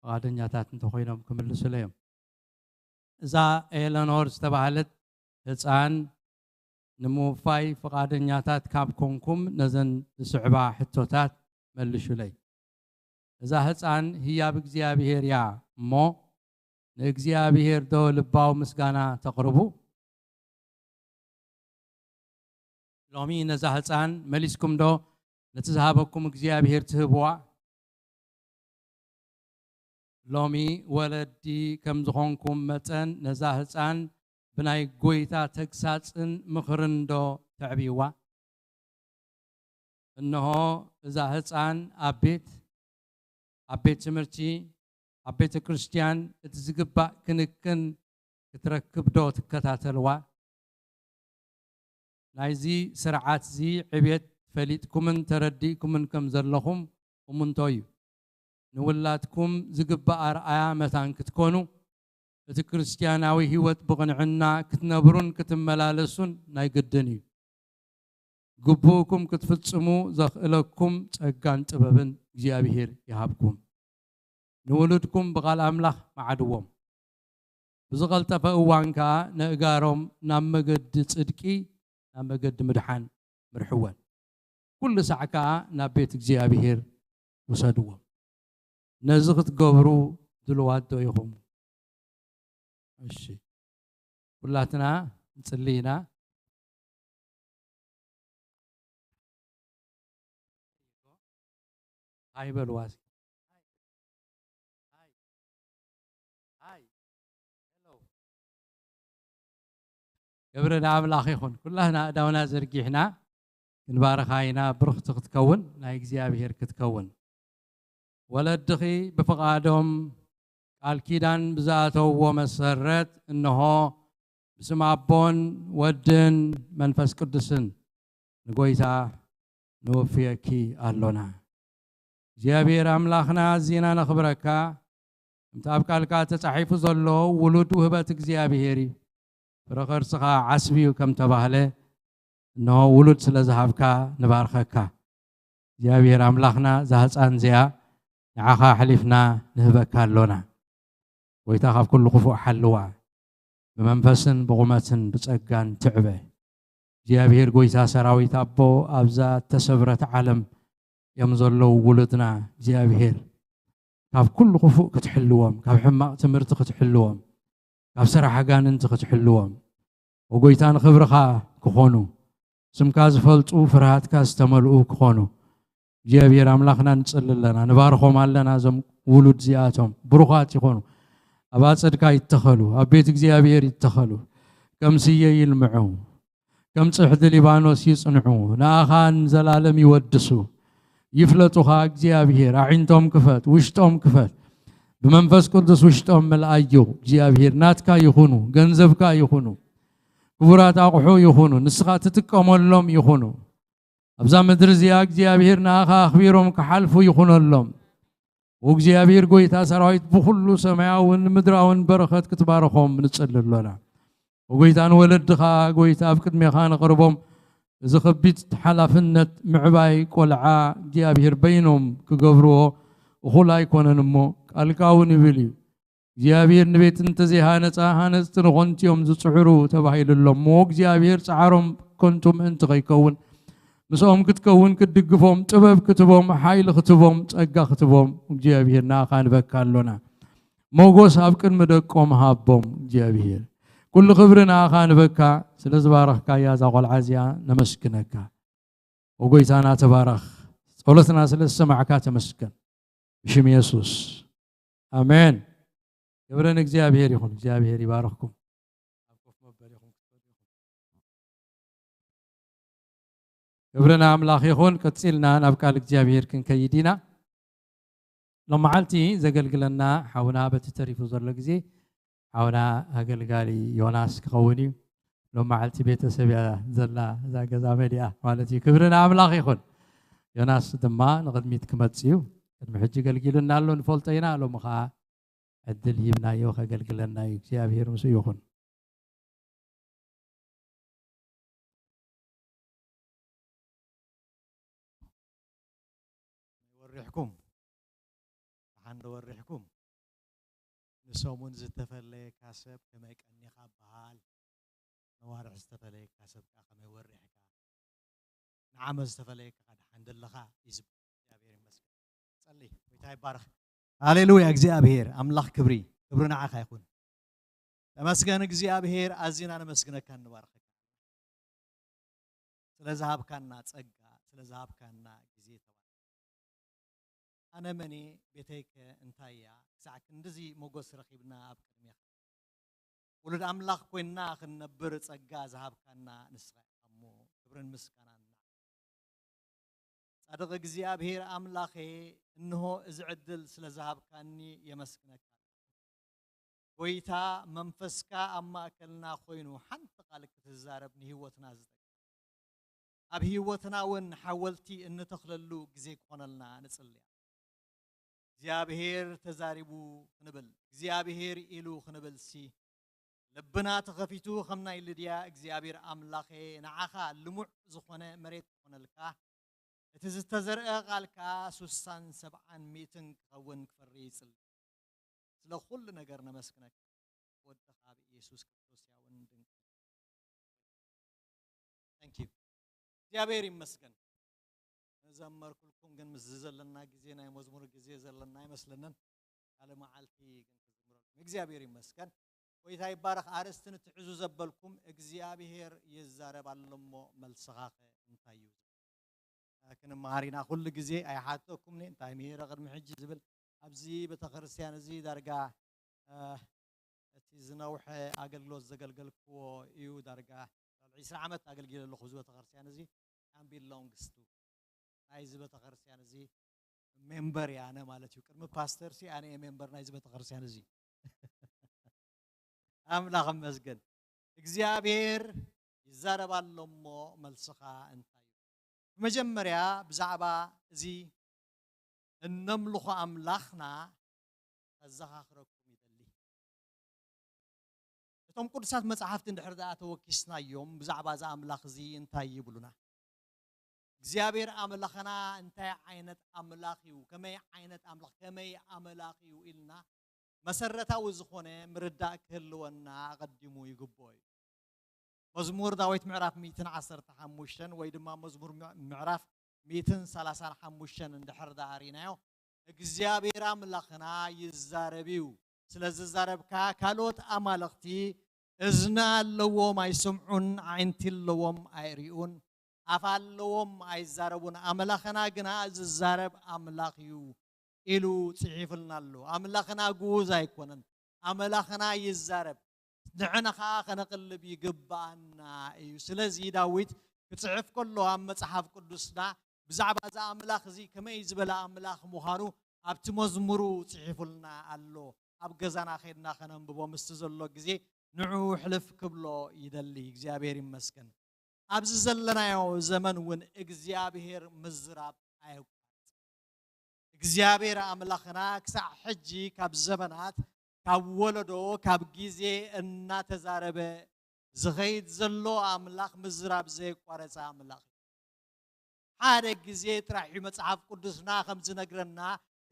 ፈቃደኛታት እንተኮይኖም ክምልሱ ለዮም እዛ ኤለኖር ዝተባህለት ህፃን ንምውፋይ ፈቃደኛታት ካብ ኮንኩም ነዘን ዝስዕባ ሕቶታት መልሹ ለይ እዛ ህፃን ህያብ እግዚአብሔር ያ እሞ ለእግዚአብሔር ዶ ልባው ምስጋና ተቅርቡ ሎሚ ነዛ ህፃን መሊስኩም ዶ ነትዝሃበኩም እግዚአብሔር ትህብዋ ሎሚ ወለዲ ከም ዝኾንኩም መጠን ነዛ ህፃን ብናይ ጎይታ ተግሳጽን ምኽርን ዶ ተዕቢዋ እነሆ እዛ ህፃን አቤት ትምህርቲ አቤት ክርስቲያን እትዝግባእ ክንክን ክትረክብ ዶ ትከታተልዋ ናይዚ ስርዓት ዚ ዕቤት ፈሊጥኩምን ተረዲእኩምን ከም ዘለኹም እሙንቶዩ ንውላትኩም ዝግባእ አርአያ መታን ክትኮኑ እቲ ክርስቲያናዊ ህይወት ብቕንዕና ክትነብሩን ክትመላለሱን ናይ ግድን እዩ ግቡእኩም ክትፍጽሙ ዘኽእለኩም ጸጋን ጥበብን እግዚአብሔር ይሃብኩም ንውሉድኩም ብቓል አምላኽ ማዕድዎም ብዝቐልጠፈ እዋን ከዓ ንእጋሮም ናብ መገዲ ጽድቂ ናብ መገዲ ምድሓን ምርሕወን ኩሉ ሰዕ ከዓ ናብ ቤት እግዚአብሔር ውሰድዎም ነዚ ክትገብሩ ድልዋት ዶ ኢኹም እሺ ሁላትና እንጽልይና አይበልዋስ قبرنا أملاخ يخون كلنا داونا زرقيحنا نبارخاينا برخت تكون لا እግዚአብሔር ክትከውን ወለድኺ በፈቃዶም ቃል ኪዳን ብዛተው ወመሰረት እነሆ በስመ አቦን ወድን መንፈስ ቅዱስን ንጎይታ ንወፍየኪ አሎና እግዚአብሔር አምላኽና ዚና ነኽብረካ ምታብ ቃልካ ተጻሒፉ ዘሎ ውሉድ ውህበት እግዚአብሔር ረኸርስኻ ዓስቢዩ ከም ተባህለ ነው ውሉድ ስለዝሃብካ ንባርኸካ እግዚአብሔር አምላኽና ዛህፃን ዚያ ንዓኻ ሕሊፍና ንህበካ አሎና ወይታ ካብ ኩሉ ክፉእ ሓልዋ ብመንፈስን ብቁመትን ብጸጋን ትዕበ እግዚአብሔር ጎይታ ሰራዊት አቦ አብዛ ተሰብረት ዓለም የም ዘለው ውሉድና እግዚአብሔር ካብ ኩሉ ክፉእ ክትሕልዎም ካብ ሕማቕ ትምህርቲ ክትሕልዎም ካብ ስራሕ ጋንንቲ ክትሕልዎም ወጎይታን ክብርኻ ክኾኑ ስምካ ዝፈልጡ ፍርሃትካ ዝተመልኡ ክኾኑ እግዚአብሔር አምላኽና ንጽልለና ንባርኾም አለና ዘም ውሉድ ዚአቶም ብሩኻት ይኾኑ አባ ጽድካ ይተኸሉ አብ ቤት እግዚአብሔር ይተኸሉ ከም ስየ ይልምዑ ከም ጽሕዲ ሊባኖስ ይጽንዑ ናኻን ዘላለም ይወድሱ ይፍለጡኻ እግዚአብሔር አዒንቶም ክፈት ውሽጦም ክፈት በመንፈስ ቅዱስ ውሽጦም መልአዩ እግዚአብሔር ናትካ ይኹኑ ገንዘብካ ይኹኑ ክቡራት አቁሑ ይኹኑ ንስኻ ትጥቀመሎም ይኹኑ አብዛ ምድር ዚያ እግዚአብሔር ናኻ አኽቢሮም ከሓልፉ ይኹነሎም ወእግዚአብሔር ጎይታ ሰራዊት ብኩሉ ሰማያውን ምድራውን በረኸት ክትባረኾም ንጽልሎና ወጎይታን ወለድኻ ጎይታ ኣብ ቅድሜኻ ንቕርቦም እዚ ኸቢድ ሓላፍነት ምዕባይ ቆልዓ እግዚአብሔር በይኖም ክገብርዎ እኹል ኣይኮነን እሞ ቃልካውን ይብል እዩ እግዚአብሔር ንቤት እንተዘይ ሃነፃ ሃነፅቲ ንኾንቲዮም ዝፅዕሩ ተባሂሉሎም ሞ እግዚአብሔር ፃዓሮም ኮንቱም ምእንቲ ከይከውን ምስኦም ክትከውን ክትድግፎም ጥበብ ክትቦም ሓይሊ ክትቦም ጸጋ ክትቦም እግዚአብሔር ናኻ ንበካ አሎና ሞጎስ ኣብ ቅድሚ ደቆም ሃቦም እግዚአብሔር ኩሉ ክብሪ ናኻ ንበካ ስለዝባረኽካ ያ ዛ ቆልዓ እዚኣ ነመስግነካ ወጎይታና ተባረኽ ጸሎትና ስለዝሰማዕካ ተመስገን بشم يسوع آمين يبرن እግዚአብሔር ይሁን እግዚአብሔር ይባርክኩም يبرن አምላኽ ይሁን ቀጽልና ናብ ቃል እግዚአብሔር ክንከይዲና ለማዓልቲ ዘገልግለና ሓውና በተተሪፉ ዘሎ ጊዜ ሓውና አገልጋሊ ዮናስ ክኸውን እዩ ለማዓልቲ ቤተሰብ ዘላ ዛገዛ መዲያ ማለት እዩ ክብርና አምላኽ ይሁን ዮናስ ድማ ንቅድሚት ክመጽ እዩ المحج قلقلنا له نفلطينا له مخا عدل يبنا يوخا قلقلنا እግዚአብሔር مسو يخون ورحكم عند ورحكم نسومون زتفلي كاسب كما يكني خبال نوارع زتفلي كاسب كما يورحك نعم زتفلي قد عند الله يزب እግዚአብሔር ይመስገን ጸልይ ጌታ ይባረክ ሃሌሉያ እግዚአብሔር አምላክ ክብርና ዓኻ ይኹን ተመስገን እግዚአብሔር አዚና ነመስግነካ እንባርከካ ስለዛብካና ጸጋ ስለዛብካና ጊዜ ተባረክ አነ መኔ ቤተይከ እንታያ ክሳዕክ እንደዚ ሞገስ ረኺብና ኣብ ቅድሚኻ ወለድ አምላክ ኮይና ክንነብር ጸጋ ዛብካና ንስኻ እሞ ክብርን ምስጋናን ጻድቅ እግዚአብሔር አምላኬ እንሆ እዝዕድል ስለዛብካኒ የመስግነካ ጎይታ መንፈስካ አማከልና ኮይኑ ሓንቲ ቃል ክትዛረብ ንህይወትና ዝጠቅም ኣብ ህይወትና ውን ሓወልቲ እንተኽለሉ ግዜ ክኾነልና ንጽልያ እግዚአብሔር ተዛሪቡ ክንብል እግዚአብሔር ኢሉ ክንብል ሲ ልብና ተኸፊቱ ከምናይ ልድያ እግዚአብሔር አምላኬ ንዓኻ ልሙዕ ዝኾነ መሬት ክኾነልካ እቲ ዝተዘርአ ቃልካ 60 70 ሚእትን ክኸውን ክፈሪ ይጽልይ ስለ ኩሉ ነገር ነመስግነካ ወድኻ በኢየሱስ ክርስቶስ ያውን ድንቅ ታንክ ዩ እግዚአብሔር ይመስገን ዘመርኩልኩም ግን ምስ ዘለና ጊዜ ናይ መዝሙር ጊዜ ዘለና ይመስለንን ካለ መዓልቲ ግን ተዝምረልኩም እግዚአብሔር ይመስገን ወይታ ይባረክ አርስትን ትዕዙ ዘበልኩም እግዚአብሔር ይዛረባለሞ መልሰኻኸ እንታዩ لكن مارينا كل جزء أي حاتكم نين تايمير غير محج زبل أبزي بتخرسيان زي درجة تيزنوح أقل لوز زقل قلكو يو درجة العيسى عمت أقل جيل اللخوز بتخرسيان زي عم بيلونجستو عايز بتخرسيان زي ممبر يعني مالتي كرم باستر سي أنا ممبر عايز بتخرسيان زي أم لا خمسجن إخزيابير يزارب اللهم ملسخا أنت مجمريا بزعبا زي النملخ أملاخنا الزخاخركم يدلي توم قدسات مصحفت اندحر ذات وكيسنا يوم بزعبا ز أملاخ زي انتاي يبلونا እግዚአብሔር አምላኽና እንታይ ዓይነት አምላኽ እዩ ከመይ ዓይነት አምላኽ ከመይ አምላኽ እዩ ኢልና መሰረታዊ ዝኾነ ምርዳእ ክህልወና ቀዲሙ ይግቦይ መዝሙር ዳዊት ምዕራፍ 115 ወይ ድማ መዝሙር ምዕራፍ 135 እንድሕር ዳሪናዮ እግዚአብሔር አምላኽና ይዛረቢው ስለዚህ ዛረብካ ካልኦት አማልኽቲ እዝና ኣለዎም አይሰምዑን ዓይንቲ ኣለዎም አይሪኡን አፋለዎም አይዛረቡን አምላኽና ግና ዝዛረብ አምላኽ እዩ ኢሉ ጽሒፍልናሎ አምላኽና ጉዝ አይኮነን አምላኽና ይዛረብ ንዕናኻ ከነቅልብ ይግባአና እዩ ስለዚህ ዳዊት ክጽሕፍ ከሎ ኣብ መጽሓፍ ቅዱስና ብዛዕባ ዛ አምላኽ እዚ ከመይ ዝበለ አምላኽ ምዃኑ ኣብቲ መዝሙሩ ጽሒፍልና ኣሎ ኣብ ገዛና ኸይድና ከነንብቦ ምስ ዘሎ ግዜ ንዑ ሕልፍ ክብሎ ይደሊ እግዚአብሔር ይመስገን ኣብዚ ዘለናዮ ዘመን ውን እግዚአብሔር ምዝራብ ኣይቋርጽ እግዚአብሔር አምላኽና ክሳዕ ሕጂ ካብ ዘመናት ካብ ወለዶ ካብ ጊዜ እናተዛረበ ዝኸይድ ዘሎ አምላኽ ምዝራብ ዘይቋረጸ አምላኽ ሓደ ጊዜ ጥራይ መጽሐፍ ቅዱስና ከም ዝነግረና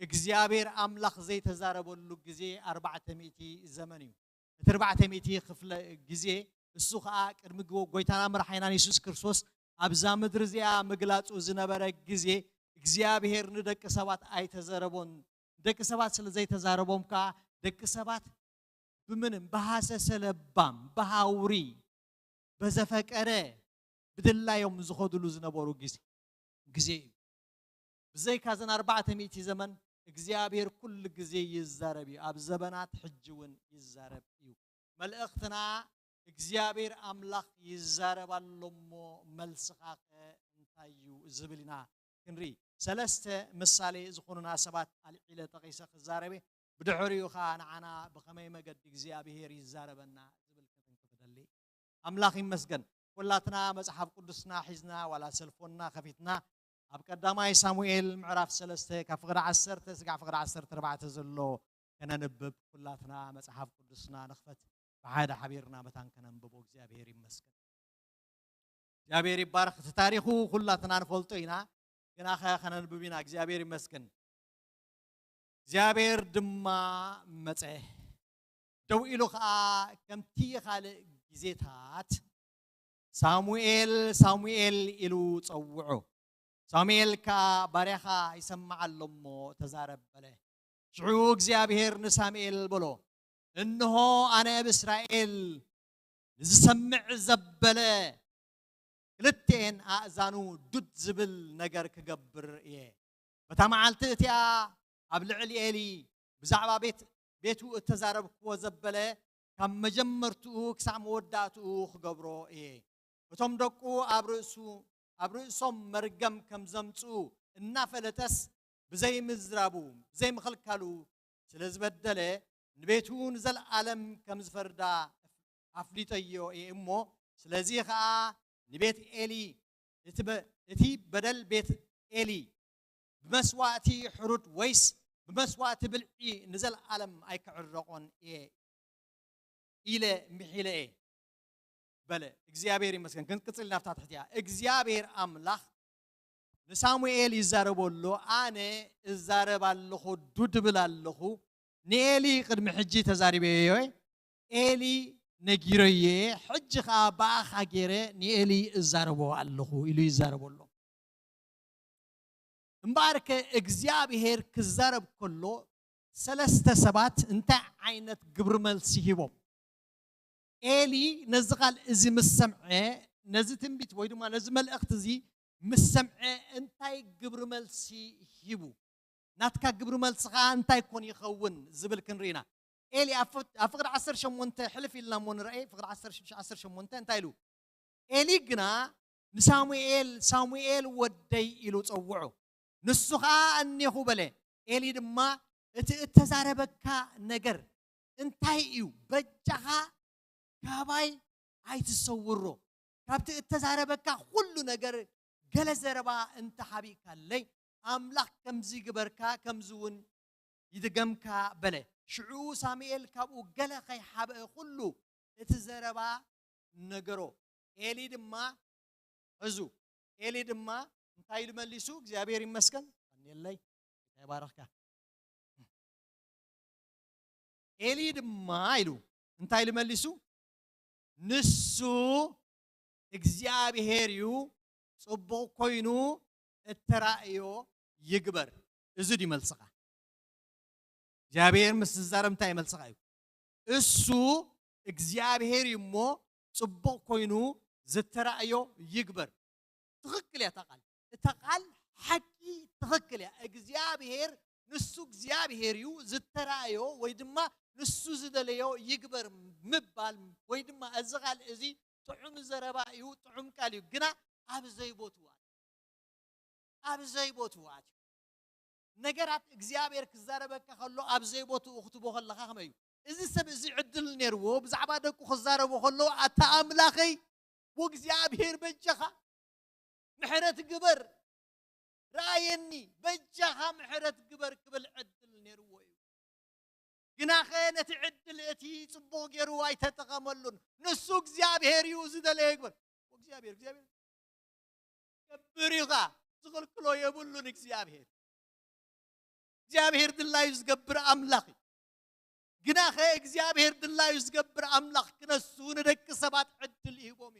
እግዚአብሔር አምላኽ ዘይተዛረበሉ ጊዜ 400 ዘመን እዩ እቲ 400 ክፍለ ጊዜ እሱ ኸኣ ቅድሚ ጎይታና መርሓይና ኢየሱስ ክርስቶስ ኣብዛ ምድሪ እዚኣ ምግላጹ ዝነበረ ጊዜ እግዚአብሔር ንደቂ ሰባት ኣይተዛረቦን ደቂ ሰባት ስለ ዘይተዛረቦም ከዓ ደቂ ሰባት ብምንም በሃሰሰ ለባም በሃውሪ በዘፈቀረ ብድላዮም ዝኸዱሉ ዝነበሩ ጊዜ ብዘይ ካዘን 400 ዘመን እግዚአብሔር ኩሉ ጊዜ ይዛረብ እዩ ኣብ ዘበናት ሕጅውን ይዛረብ እዩ መልእኽትና እግዚአብሔር አምላኽ ይዛረባሎሞ መልስኻኸ እንታይ እዩ ዝብልና ክንሪ ሰለስተ ምሳሌ ዝኾኑና ሰባት አልዒለ ጠቂሰ ክዛረበ بدحوري وخان عنا بخمي مجد እግዚአብሔር ይዛረበና ዝብል ከተንከፈደሊ አምላኽ ይመስገን ሁላትና መጽሐፍ ቅዱስና ሒዝና ወላ ሰልፎና ከፊትና ኣብ ቀዳማይ ሳሙኤል ምዕራፍ 3 ካብ ፍቅረ 10 እስካዕ ፍቅረ 14 ዘሎ ከነንብብ ሁላትና መጽሐፍ ቅዱስና ንኽፈት ብሓደ ሓቢርና መታን ከነንብቦ እግዚአብሔር ይመስገን እግዚአብሔር ይባርክ ታሪኹ ሁላትና ንፈልጦ ኢና ግና ከነንብብ ኢና እግዚአብሔር ይመስገን እግዚአብሔር ድማ መጽ ደው ኢሉ ኸኣ ከምቲ ካልእ ግዜታት ሳሙኤል ሳሙኤል ኢሉ ጸውዑ ሳሙኤል ካ ባሪያኻ ይሰማዓሎ እሞ ተዛረብ በለ ሽዑ እግዚአብሔር ንሳሙኤል ብሎ እንሆ ኣነ ብእስራኤል ዝሰምዕ ዘበለ ክልቴን ኣእዛኑ ዱድ ዝብል ነገር ክገብር እየ በታ መዓልቲ እቲኣ ኣብ ልዕሊ ኤሊ ብዛዕባ ቤቱ እተዛረብክዎ ዘበለ ካብ መጀመርትኡ ክሳዕ መወዳእትኡ ክገብሮ እየ እቶም ደቁ ኣብ ርእሶም መርገም ከም ዘምፅኡ እናፈለጠስ ብዘይ ምዝራቡ ብዘይ ምኽልካሉ ስለ ዝበደለ ንቤቱ ንዘለዓለም ከም ዝፈርዳ ኣፍሊጠዮ እየ እሞ ስለዚ ኸኣ ንቤት ኤሊ እቲ በደል ቤት ኤሊ ብመስዋዕቲ ሕሩድ ወይስ ብመስዋዕቲ ብልዒ ንዘለዓለም ኣይክዕረቆን እየ ኢለ ምሒለ እየ በለ እግዚአብሔር ይመስገን ክንቅጽል ናፍታ ትሕቲያ እግዚአብሔር አምላኽ ንሳሙኤል ይዛረበሎ ኣነ እዛረባለኹ ዱድብል ኣለኹ ንኤሊ ቅድሚ ሕጂ ተዛሪበዮ ኤሊ ነጊረየ ሕጂ ኸ ባኣኻ ገይረ ንኤሊ እዛረቦ ኣለኹ ኢሉ ይዛረበሎ እምበኣርከ እግዚአብሔር ክዛረብ ከሎ ሰለስተ ሰባት እንታይ ዓይነት ግብሪ መልሲ ሂቦም ኤሊ ነዚ ቃል እዚ ምስ ሰምዐ ነዚ ትንቢት ወይ ድማ ነዚ መልእኽቲ እዚ ምስ ሰምዐ እንታይ ግብሪ መልሲ ሂቡ ናትካ ግብሪ መልስኻ እንታይ ኮን ይኸውን ዝብል ክንሪና ኤሊ ኣብ ፍቅዲ 18 ሕልፍ ኢልና ሞ ንርአይ ፍቅዲ 18 እንታይ ኢሉ ኤሊ ግና ንሳሙኤል ወደይ ኢሉ ፀውዑ ንሱ ኸኣ እኒኹ በለ ኤሊ ድማ እቲ እተዛረበካ ነገር እንታይ እዩ በጃኻ ካባይ ኣይትሰውሮ ካብቲ እተዛረበካ ኩሉ ነገር ገለ ዘረባ እንተ ሓቢእካለይ ኣምላኽ ከምዚ ግበርካ ከምዚውን ይድገምካ በለ ሽዑ ሳሙኤል ካብኡ ገለ ከይሓበአ ኩሉ እቲ ዘረባ ነገሮ ኤሊ ድማ እንታይ ኢሉ መሊሱ እግዚአብሔር ይመስገን ኣንየለይ ይባረኽካ ኤሊ ድማ ኢሉ እንታይ ኢሉ መሊሱ ንሱ እግዚአብሔር እዩ ጽቡቕ ኮይኑ እተራእዮ ይግበር እዚ ዲ መልስኻ እግዚአብሔር ምስ ዝዛረብ እንታይ መልስኻ እዩ እሱ እግዚአብሔር እሞ ጽቡቕ ኮይኑ ዝተራእዮ ይግበር ትኽክል ያ ተቃል ሓቂ ትኽክል ያ እግዚአብሔር ንሱ እግዚአብሔር እዩ ዝተራእዮ ወይ ድማ ንሱ ዝደለዮ ይግበር ምባል ወይ ድማ እዚ ቃል እዚ ጥዑም ዘረባ እዩ ጥዑም ቃል እዩ ግና ኣብ ዘይቦቱ ነገራት እግዚአብሔር ክዛረበካ ከሎ ኣብ ዘይቦቱ ክትቦ ከለኻ ከመይ እዩ እዚ ሰብ እዚ ዕድል ነርዎ ብዛዕባ ደቁ ክዛረቦ ከሎ ኣታ ኣምላኸይ ወእግዚአብሔር በጀኻ ምሕረት ግበር ራእየኒ በጀኻ ምሕረት ግበር ክብል ዕድል ነርዎ እዩ ግና ኸ ነቲ ዕድል እቲ ጽቡቕ ገይሩ ኣይተጠቐመሉን ንሱ እግዚአብሔር እዩ ዝደለየ ይግበር እግዚአብሔር كبر يغا زغل كلو يبولون እግዚአብሔር ድላይ ዝገብር አምላኽ ግናኸ እግዚአብሔር ድላይ ዝገብር አምላኽ ክነሱ ንደቂ ሰባት ዕድል ይህቦም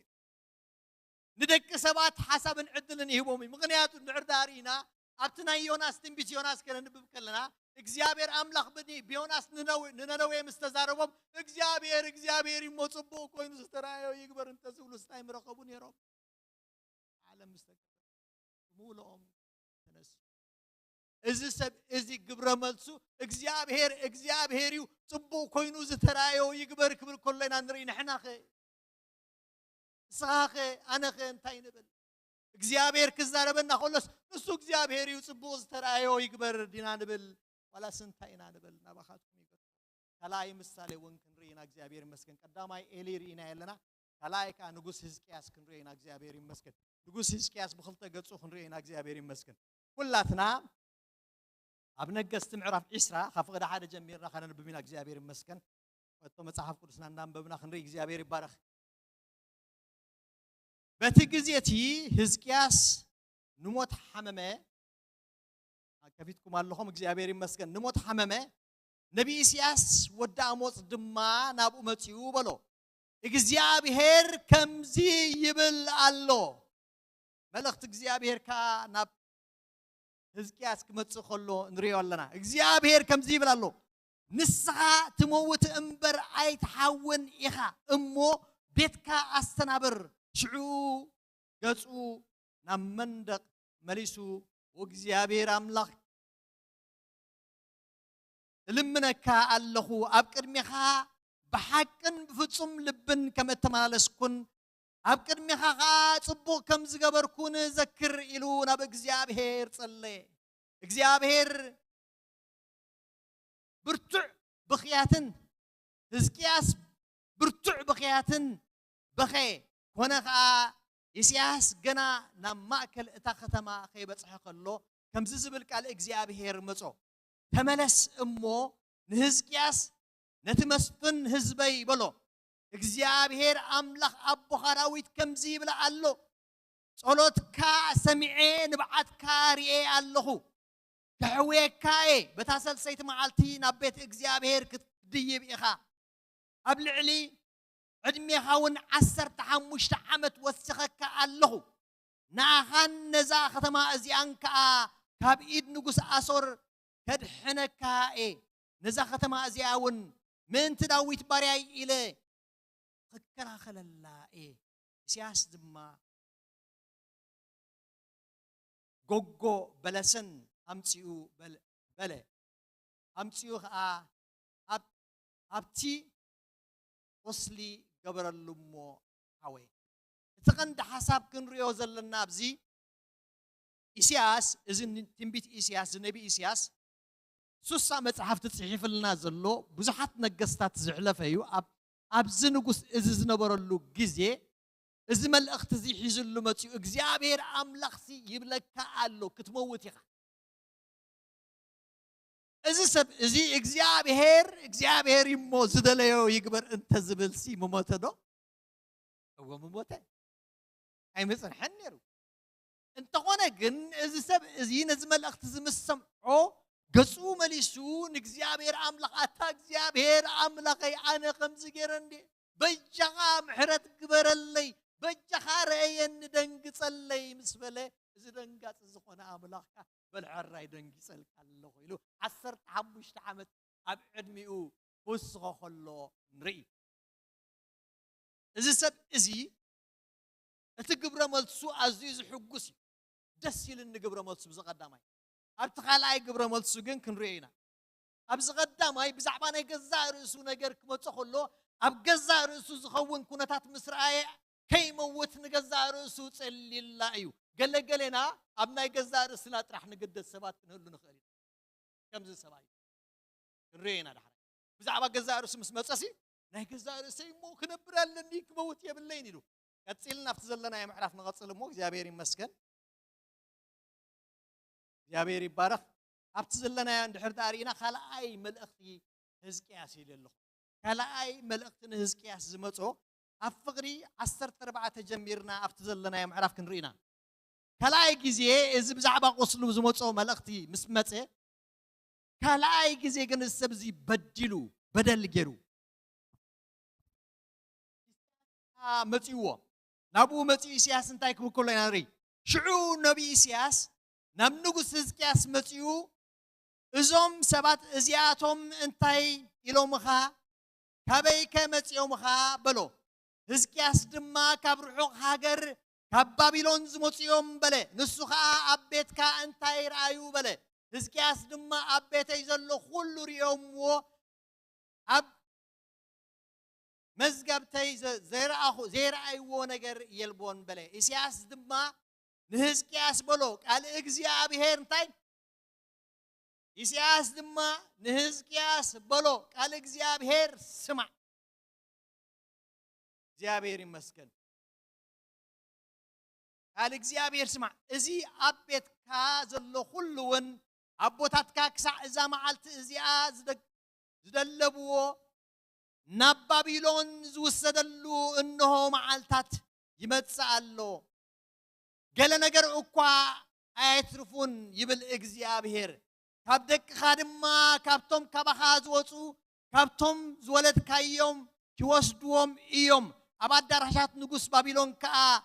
ንደቂ ሰባት ሓሳብን ዕድልን ይህቦም ምክንያቱ ንዕርዳሪና ኣብትና ዮናስ ትንቢት ዮናስ ከነንብብ ከለና እግዚአብሔር አምላኽ ቢዮናስ ንነነዌ ምስተዛረቦም እግዚአብሔር ይሞጽቦ ኮይኑ ዝተራዮ ይግበር እንተዝብሉ ስታይ ምረኸቡ ነይሮም ዓለም ምስተቀበለ ሙሉኦም ተነሱ እዚ ሰብ እዚ ግብረ መልሱ እግዚአብሔር እዩ ጽቡቕ ኮይኑ ዝተራዮ ይግበር ክብል ኮለና ንርኢ ንሕናኸ ስኻኸ ኣነኸ እንታይ ንብል እግዚአብሔር ክዛረበና ከሎስ ንሱ እግዚአብሔር እዩ ጽቡቕ ዝተራዮ ይግበር ዲና ንብል ወላ ስንታይና ንብል ናባኻትኩም ይግበር ከላይ ምሳሌ ወን ክንርኢና እግዚአብሔር ይመስገን ቀዳማይ ኤሊ ርኢና የለና ከላይ ካ ንጉስ ሕዝቅያስ ክንርኢና እግዚአብሔር ይመስገን ንጉስ ሕዝቅያስ ብኽልተ ገጹ ክንርኢና እግዚአብሔር ይመስገን ኩላትና ኣብ ነገስት ምዕራፍ 20 ካብ ፍቅዲ ሓደ ጀሚርና ከነንብብ ኢና እግዚአብሔር ይመስገን ወጥቶ መጽሐፍ ቅዱስና እናንበብና ክንርኢ እግዚአብሔር ይባረኽ በቲ ግዜቲ ሕዝቅያስ ንሞት ሓመመ كفيتكم اللهم እግዚአብሔር ይመስገን نموت حمامه نبي إسياس ودا أموت دما نابو متيو بلو እግዚአብሔር كمزي يبل الله ملخت እግዚአብሔር كا ناب ሕዝቅያስ كمتص خلو نريو لنا እግዚአብሔር كمزي يبل الله نسخة تموت أمبر أي تحون إخا أمو بيتكا أستنابر شعو قصو نمندق مليسو وإግዚአብሔር أملاك لمنكا اللهو أبكر ميخا بحقن بفتصم لبن كما تمالسكن أبكر ميخا صبو كم زغبركون ذكر إلونا بإግዚአብሔር صلي إግዚአብሔር برتع بخياتن ሕዝቅያስ برتع بخياتن بخي هناك إسياس جنا نماكل اتختما خيبصح خلو كم زبل قال እግዚአብሔር مصو تملس امو نሕዝቅያስ نتمسفن حزبي بلو እግዚአብሔር املاخ ابو خراويت كمزي بلا الله صلوتكا سمعين بعتكا رئي الله كحويكاي بتاسل سيت معالتي نبيت እግዚአብሔር كديب إخا قبل علي عدمي هاون 15 عمت وسخك الله ناخن نزا ختما ازيانكا كاب ايد نغس اسور كدحنكا نزا ختما ازياون من تداويت بارياي الى فكرا خللا سياس دما غوغو بلسن امتيو بله امتيو ابتي وصلي قبر اللمو حوي تقند حساب كنريو زلنا بزي إسياس إذن تنبيت إسياس النبي إسياس سوسا متحف تصحيف لنا زلو بزحات نقصتات زعلفيو أبز نقص إذ نبر اللو جزي إذ ما الأخت زي حيزلو متيو እግዚአብሔር أملخسي يبلك قالو كتموتيخا إذا سب إذا እግዚአብሔር يمو زدليو يكبر أنت زبلسي مموت دو هو مموت أي مثلا حنيرو أنت هنا جن إذا سب إذا نزم الأخت زم السمعو قصو مليسو እግዚአብሔር أملاق أتا እግዚአብሔር أملاق أنا خمس جرندي بجها محرت كبر اللي بجها رأين دنقص اللي مسبله إذا دنقص زخنا أملاق بالعراي دنقص الله يلو 15 عمت أب عدميو وسخ خلو نري إذا سب إزي أتقبر ملتسو عزيز حقوسي دسيل إن قبر ملتسو بزقدامي أبتخالاي قبر ملتسو جن كنرينا أبزقدامي بزعبان يجزع رأسو نجر كمتسو خلو أب جزع رأسو زخون كونتات مصرعي كي موت نجزع رأسو تسلي الله أيو قال لنا أبنا يجزع رأسنا راح نقد السبات نقول نخلي كم زي سباي رينا ده بزعبا جزع رأسو مسمسسي نه جزع رأسي مو خنبرة لنيك موت يا بالليل يلو كتسيلنا فتزلنا يا معرف نغطسل مو እግዚአብሔር ይመስገን እግዚአብሔር ይባረክ አብትዘለና ያ እንድሕር ዳሪና ካላይ መልእኽቲ ሕዝቅያስ ይለለኹ ካላይ መልእኽቲ ሕዝቅያስ ዝመጾ አፍቅሪ 14 ጀሚርና አብትዘለና ያ معرف ክንሪና ካላይ ጊዜ እዚ ብዛዕባ ቆስሉ ዝመጾ መልእኽቲ ምስ መጸ ካላይ ጊዜ ግን ሰብዚ በድሉ በደል ገሩ መጽይዎ ናቡ መጽይ ኢሳያስ እንታይ ክብከሎ ይናሪ ሽዑ ነቢ ኢሳያስ ናብ ንጉስ ሕዝቅያስ መጽዩ እዞም ሰባት እዚያቶም እንታይ ኢሎምኻ ካበይ ከመጽዮምኻ በሎ ሕዝቅያስ ድማ ካብ ርሑቕ ሃገር ካብ ባቢሎን ዝመጽዮም በለ ንሱ ኸኣ ኣብ ቤትካ እንታይ ረአዩ በለ ሕዝቅያስ ድማ ኣብ ቤተይ ዘሎ ኩሉ ሪኦምዎ ኣብ مزجبتي زيرأيو نجر يلبون بله إسياس دما نهزكياس بلوك قال እግዚአብሔር እንታይ إسياس دما نهزكياس بلوك قال እግዚአብሔር سمع እግዚአብሔር ይመስገን قال እግዚአብሔር سمع እዚህ አቤትካ ዘሎ ሁሉን አቦታትካ ክሳዕ እዛ መዓልቲ እዚኣ ዝደለብዎ ናብ ባቢሎን ዝወሰደሉ እንሆ መዓልታት ይመጽአሎ ገለ ነገር እኳ አይትርፉን ይብል እግዚአብሔር كابدك خادما كابتم كبخاز وصو كابتم زولد كايوم كيوسدوم إيوم أباد درشات نجوس بابلون كا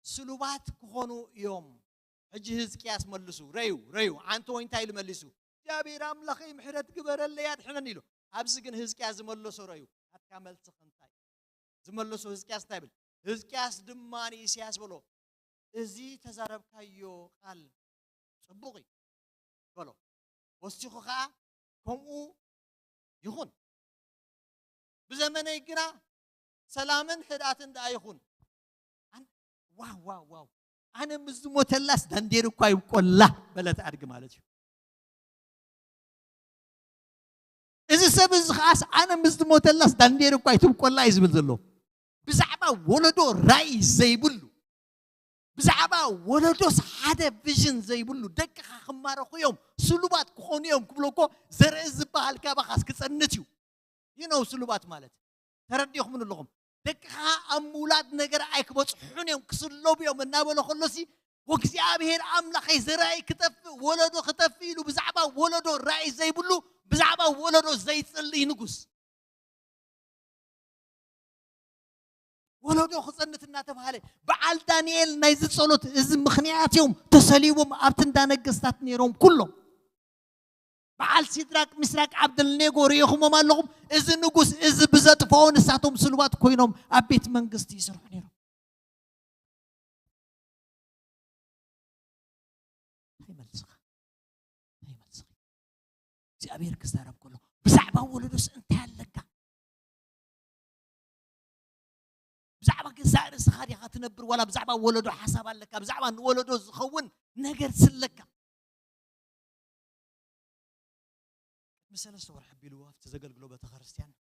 سلوبات كهونو يوم حجهز كياس ملسو ريو عنتو وين تايل ملسو جابير أملاخي محرت قبر اللي يدحنا نيلو أبزقن هز كياس ملسو ريو هتكمل تخنتاي زملسو هز كياس تايبل هز كياس دماني سياس بلو إزي تزارب كايو قال صبوغي بلو وستيخو خا كمو يخون بزمن يقرا سلامن حداتن دا يخون واو أنا مزموت اللاس دنديرو كاي كله بلت أرج مالتي إذا سبز خاص أنا مزموت اللاس دنديرو كاي تب كله يزبل زلو بزعبا ولدو راي زي بلو بزعبا ولدو سحادة فيجن زي بلو دك خمارة خيوم سلوبات كخونيوم كبلوكو زرز بحالك بخاص كسرنتيو سلوبات مالت ترديهم من اللغم دكها أمولاد نجار أيك بس حنيهم كسلوا بيوم النابل خلصي وكسي أبيهر أملا خيزراي كتف ولدو ختفيلو بزعبا ولدو رأي زي بلو بزعبا ولدو زي تسلي نقص ولدو خصنة الناتب هالي بعال دانيال نايزت صلوت إذ مخنياتهم تسليهم أبتن دانقستات نيرهم كلهم بعال سيدراك مسراك عبد النيغور يخم ما لهم إذ نقص إذ بزت فون ساتهم سلوات كوينهم أبيت منقستي يسرح نيرهم هاي ملسخ زي أبير كسارب كله بزعبا ولدوس انت هلكا بزعبا كسار سخاري خاتنبر ولا بزعبا ولدو حساب لك بزعبا ولدو زخون نجر سلكا مثلا صور حبي له تزقل قلوبه تخرستيان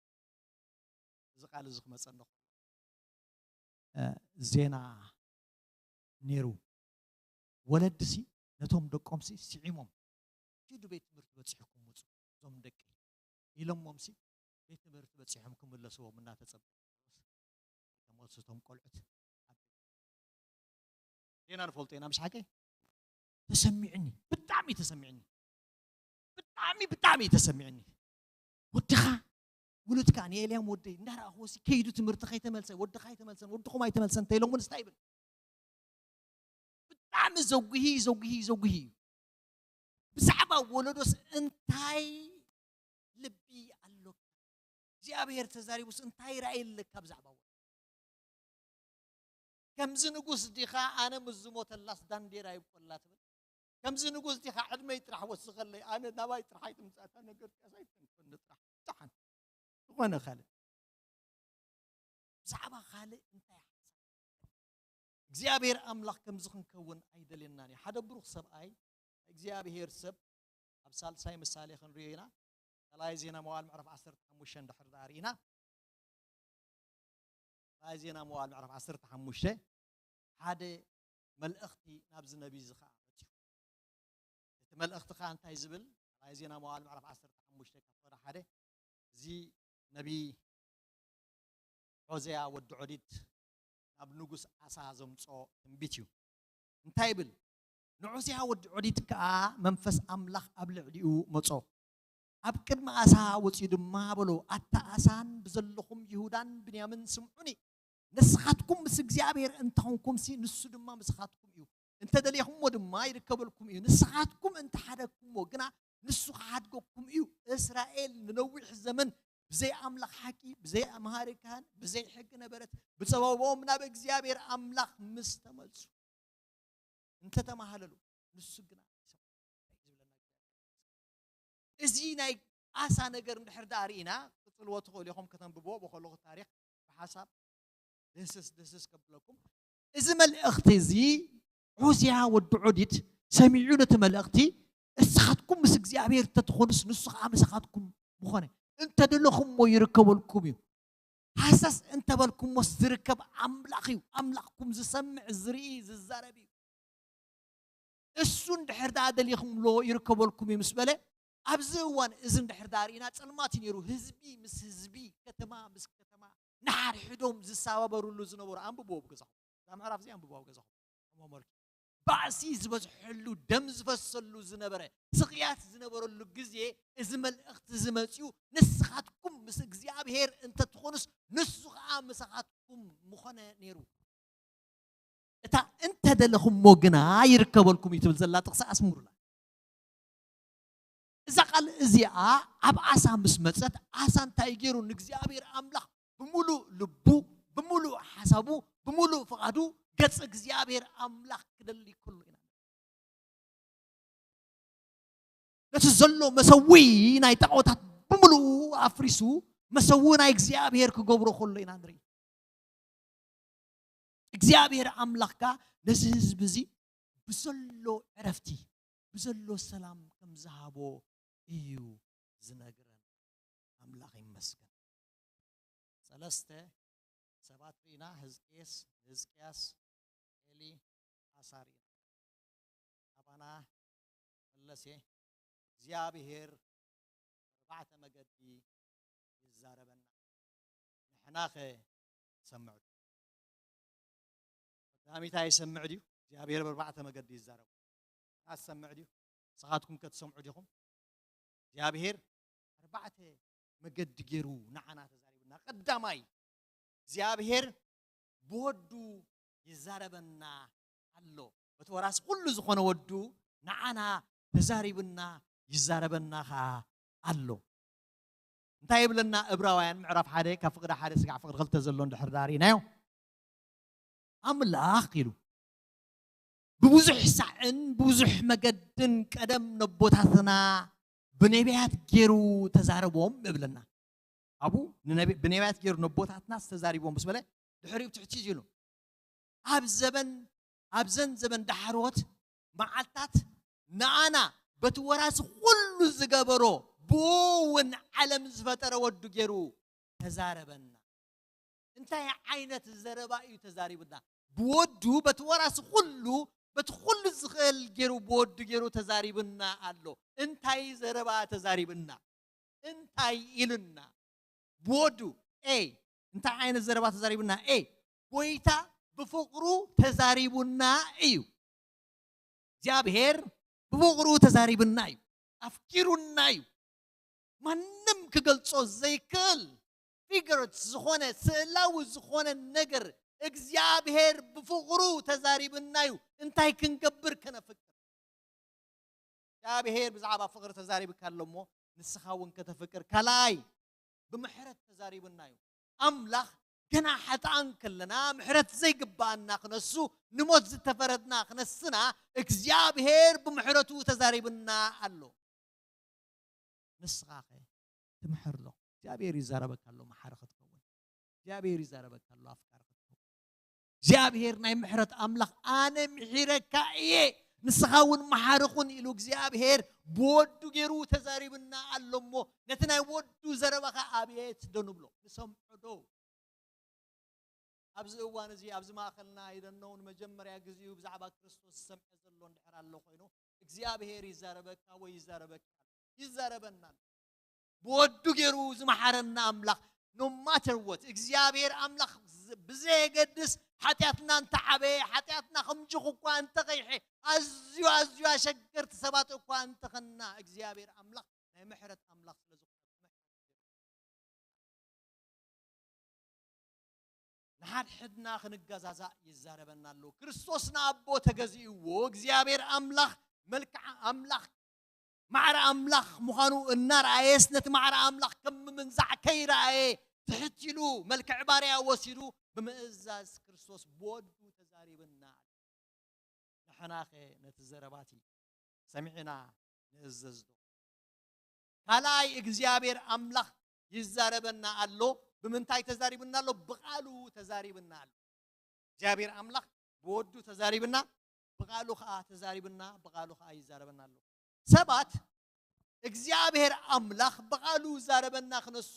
زقال زق مصنخ زينا نيرو ولدسي نتوم دقومسي سعيمهم جدو بيت مرت بتصحكم وصو زوم دك يلمهم سي بيت مرت بتصحكم ولا سو منا تصب تموسهم قلعت زينا نفولتينا مش حكي تسمعني بتعمي تسمعني بتعمي تسمعني ودخا ولد كان يليام ودي نرى هو سي كيدو تمرت خي تملسن ودخاي تملسن ودخو ماي تملسن تيلون من ستايبل بتعمي زوجي بزعبا ولدوس انتاي لبي قالو እግዚአብሔር ተዛሪቡስ እንታይ ራእይልካ ብዛዕባ ከምዚ ንጉስ ዲኻ ኣነ ምዝሞተላስ ዳንዴራ ይቆላት ብል ከምዚ ንጉስ ዲኻ ዕድመይ ጥራሕ ወስኸለይ ኣነ ናባይ ጥራሕ ይትምጻታ ነገር ያሳይተን ኮን ጥራሕ ጣሓን ኮነ ካለ ብዛዕባ ካለ እንታይ እግዚአብሔር ኣምላኽ ከምዚ ክንከውን ኣይደልየናኒ ሓደ ብሩኽ ሰብኣይ እግዚአብሔር ሰብ ኣብ ሳልሳይ ምሳሌ ክንሪኦ ኢና لا يزينا موال معرف 15 دحر دارينا لا يزينا موال معرف 15 هذا ملأختي نابز النبي زخا ملأخت خان تاي زبل لا يزينا موال معرف 15 كفر هذا زي نبي عزيا ودعوديت ناب نغوس اسا زمصو تنبيتيو انتاي بل نعزيا ودعوديت كا منفس املاح ابلعديو مصو أبكر ما أسا وصيد ما بلو أتا أسان بزلهم يهودان بنيامين سمعوني نسخاتكم بس እግዚአብሔር انتهونكم سي نسود ما مسخاتكم يو انت دليهم ود ما يركبلكم يو نسخاتكم انت حدكم وغنا نسو حدكم يو اسرائيل ننوح الزمن بزي املاح حكي بزي امهاركان بزي حق نبرت بسببهم ناب እግዚአብሔር املاح مستملسو انت تمهللو نسو غنا إزيناي أسا نجر نحر دارينا تطلوا تقول لهم كتن ببوا بخلوا التاريخ بحسب دسس قبلكم إذا ما الأختي عوزيها ودعودت سمعونا تمل أختي السخاتكم مسك زيابير تدخلوا نسخ عام سخاتكم مخانة أنت دلهم ويركبوا لكم حساس أنت بالكم مستركب أملاقكم زسمع زري ززاربي السن دحر داد اللي يخم لو يركبوا لكم مسبلة أبزوان إذن دحر دارينا تسلمات يرو هزبي مس هزبي كتما مس كتما نحر حدوم زساوا برولو زنور أم ببوب جزاهم زم عرف زي أم ببوب جزاهم أمورك ባእሲ ዝበዝሕሉ ደም ዝፈሰሉ ዝነበረ ስቕያት ዝነበረሉ ግዜ እዚ መልእኽቲ ዝመፅዩ ንስኻትኩም ምስ እግዚኣብሔር እንተ ትኾኑስ ንሱ ከዓ ምሳኻትኩም ምኾነ ነይሩ እታ እንተ ደለኹሞ ግና ይርከበልኩም እዩ ትብል ዘላ ጥቕሲ ኣስምሩላ እዛ ቃል እዚኣ ኣብ ኣሳ ምስ መፀት ኣሳ እንታይ ገይሩ ንእግዚኣብሔር ኣምላኽ ብምሉእ ልቡ ብምሉእ ሓሳቡ ብምሉእ ፍቓዱ ገጽ እግዚአብሔር አምላክ ክደሊ ኩሉ ኢና ነቲ ዘሎ መሰዊ ናይ ጣዖታት ብምሉ ኣፍሪሱ መሰዊ ናይ እግዚአብሔር ክገብሮ ኩሉ ኢና ንርኢ እግዚአብሔር አምላክካ ነዚ ህዝብ እዚ ብዘሎ ዕረፍቲ ብዘሎ ሰላም ከም ዝሃቦ እዩ ዝነግረን አምላክ ይመስገን ሰለስተ ሰባት ኢና ሕዝቅያስ ኤሊ አሳሪ አባና መለሴ እግዚአብሔር አርባዕተ መገዲ ይዛረበና ንሕናኸ ሰምዑ ዳሚታ ይሰምዕ ዲዩ እግዚአብሔር በርባዕተ መገዲ ይዛረብ አሰምዕ ዲዩ ሰኻትኩም ከተሰምዑ ዲኹም እግዚአብሔር አርባዕተ መገዲ ገይሩ ንዓና ተዛሪብና ቀዳማይ እግዚአብሔር በወዱ ይዛረበና አሎ በተወራስ ሁሉ ዝኾነ ወዱ ንዓና ተዛሪብና ይዛረበና አሎ እንታይ ይብለና ዕብራውያን ምዕራፍ 1 ካብ ፍቅዲ 1 ስጋዕ ፍቅዲ 2 ዘሎ እንድሕር ዳሪናዮ አምላክ ኢሉ بوزح سعن بوزح مجدن قدم نبوتاتنا بنبيات جيرو تزاربهم ببلنا أبو بنبيات جيرو نبوتاتنا تزاربهم بس بله دحريب تحكي جلو أبزن زبن دحروت معلتات نعنا بتوراس كل زجبرو بون علم زفتر ودو جيرو تزاربنا انت يا عينة الزرباء تزاربنا بودو بتوراس كله بتخل زخل جيرو بود جيرو تزاريبنا قالو انتاي زربا تزاريبنا انتاي إلنا بودو اي انت عين الزربا تزاريبنا اي بويتا بفقرو تزاريبنا ايو جابهر بفقرو تزاريبنا ايو افكيرنا ايو ما نم كقلصو زيكل فيجرت زخونة سلاو زخونة نجر እግዚአብሔር በፍቅሩ ተዛሪብናዩ እንታይ ክንገብር ከነፍቅር እግዚአብሔር ብዛዕባ ፍቅር ተዛሪብ ካለሞ ንስኻውን ከተፍቅር ከላይ ብምሕረት ተዛሪብናዩ አምላኽ ገና ሓጣን ከለና ምሕረት ዘይግባአና ክነሱ ንሞት ዝተፈረድና ክነስና እግዚአብሔር ብምሕረቱ ተዛሪብና አሎ ንስኻኸ ትምሕርሎ እግዚአብሔር ይዛረበካ ኣሎ መሓረ ክትከውን እግዚአብሔር ይዛረበካ ኣሎ ኣፍቃር እግዚአብሔር ናይ ምሕረት አምላኽ አነ ምሕረካ እየ ንስኻውን መሓርኹን ኢሉ እግዚአብሔር በወዱ ገይሩ ተዛሪብና ኣሎሞ ነቲ ናይ ወዱ ዘረባኻ ኣብየት ደንብሎ ንሰምዖ ዶ ኣብዚ እዋን እዚ ኣብዚ ማእኸልና ይደነውን መጀመርያ ግዚኡ ብዛዕባ ክርስቶስ ሰምዐ ዘሎ እንድሕር ኣሎ ኮይኑ እግዚአብሔር ይዛረበካ ወይ ይዛረበና በወዱ ገይሩ ዝመሓረና አምላኽ no matter what እግዚአብሔር አምላኽ ብዘይገድስ ሓጢያትና እንተዓበ ሓጢያትና ከምጅኹ እኳ እንተቀይሐ ኣዝዩ ኣሸገርቲ ሰባት እኳ እንተኸና እግዚአብሔር አምላኽ ናይ ምሕረት አምላኽ ስለዝኾነ ንሓድሕድና ክንገዛዛእ ይዛረበና ኣሎ ክርስቶስና ኣቦ ተገዚእዎ እግዚአብሔር አምላኽ መልክዓ አምላኽ ማዕረ አምላኽ ምዃኑ እናርኣየስ ነቲ ማዕረ አምላኽ ከም ምንዛዕ ከይረኣየ ትሕቲሉ መልክዕ ባርያ ወሲዱ ብምእዛዝ ክርስቶስ በወዱ ተዛሪብና ንሕናኸ ነቲ ዘረባቲ ሰሚዕና ንእዘዝዶ ካላይ እግዚአብሔር አምላኽ ይዛረበና ኣሎ ብምንታይ ተዛሪብና ኣሎ ብቃሉ ተዛሪብና ኣሎ እግዚአብሔር አምላኽ በወዱ ተዛሪብና ብቃሉ ከዓ ተዛሪብና ብቃሉ ከዓ ይዛረበና ኣሎ ሰባት እግዚአብሔር አምላኽ በቃሉ ዛረበና ክነሱ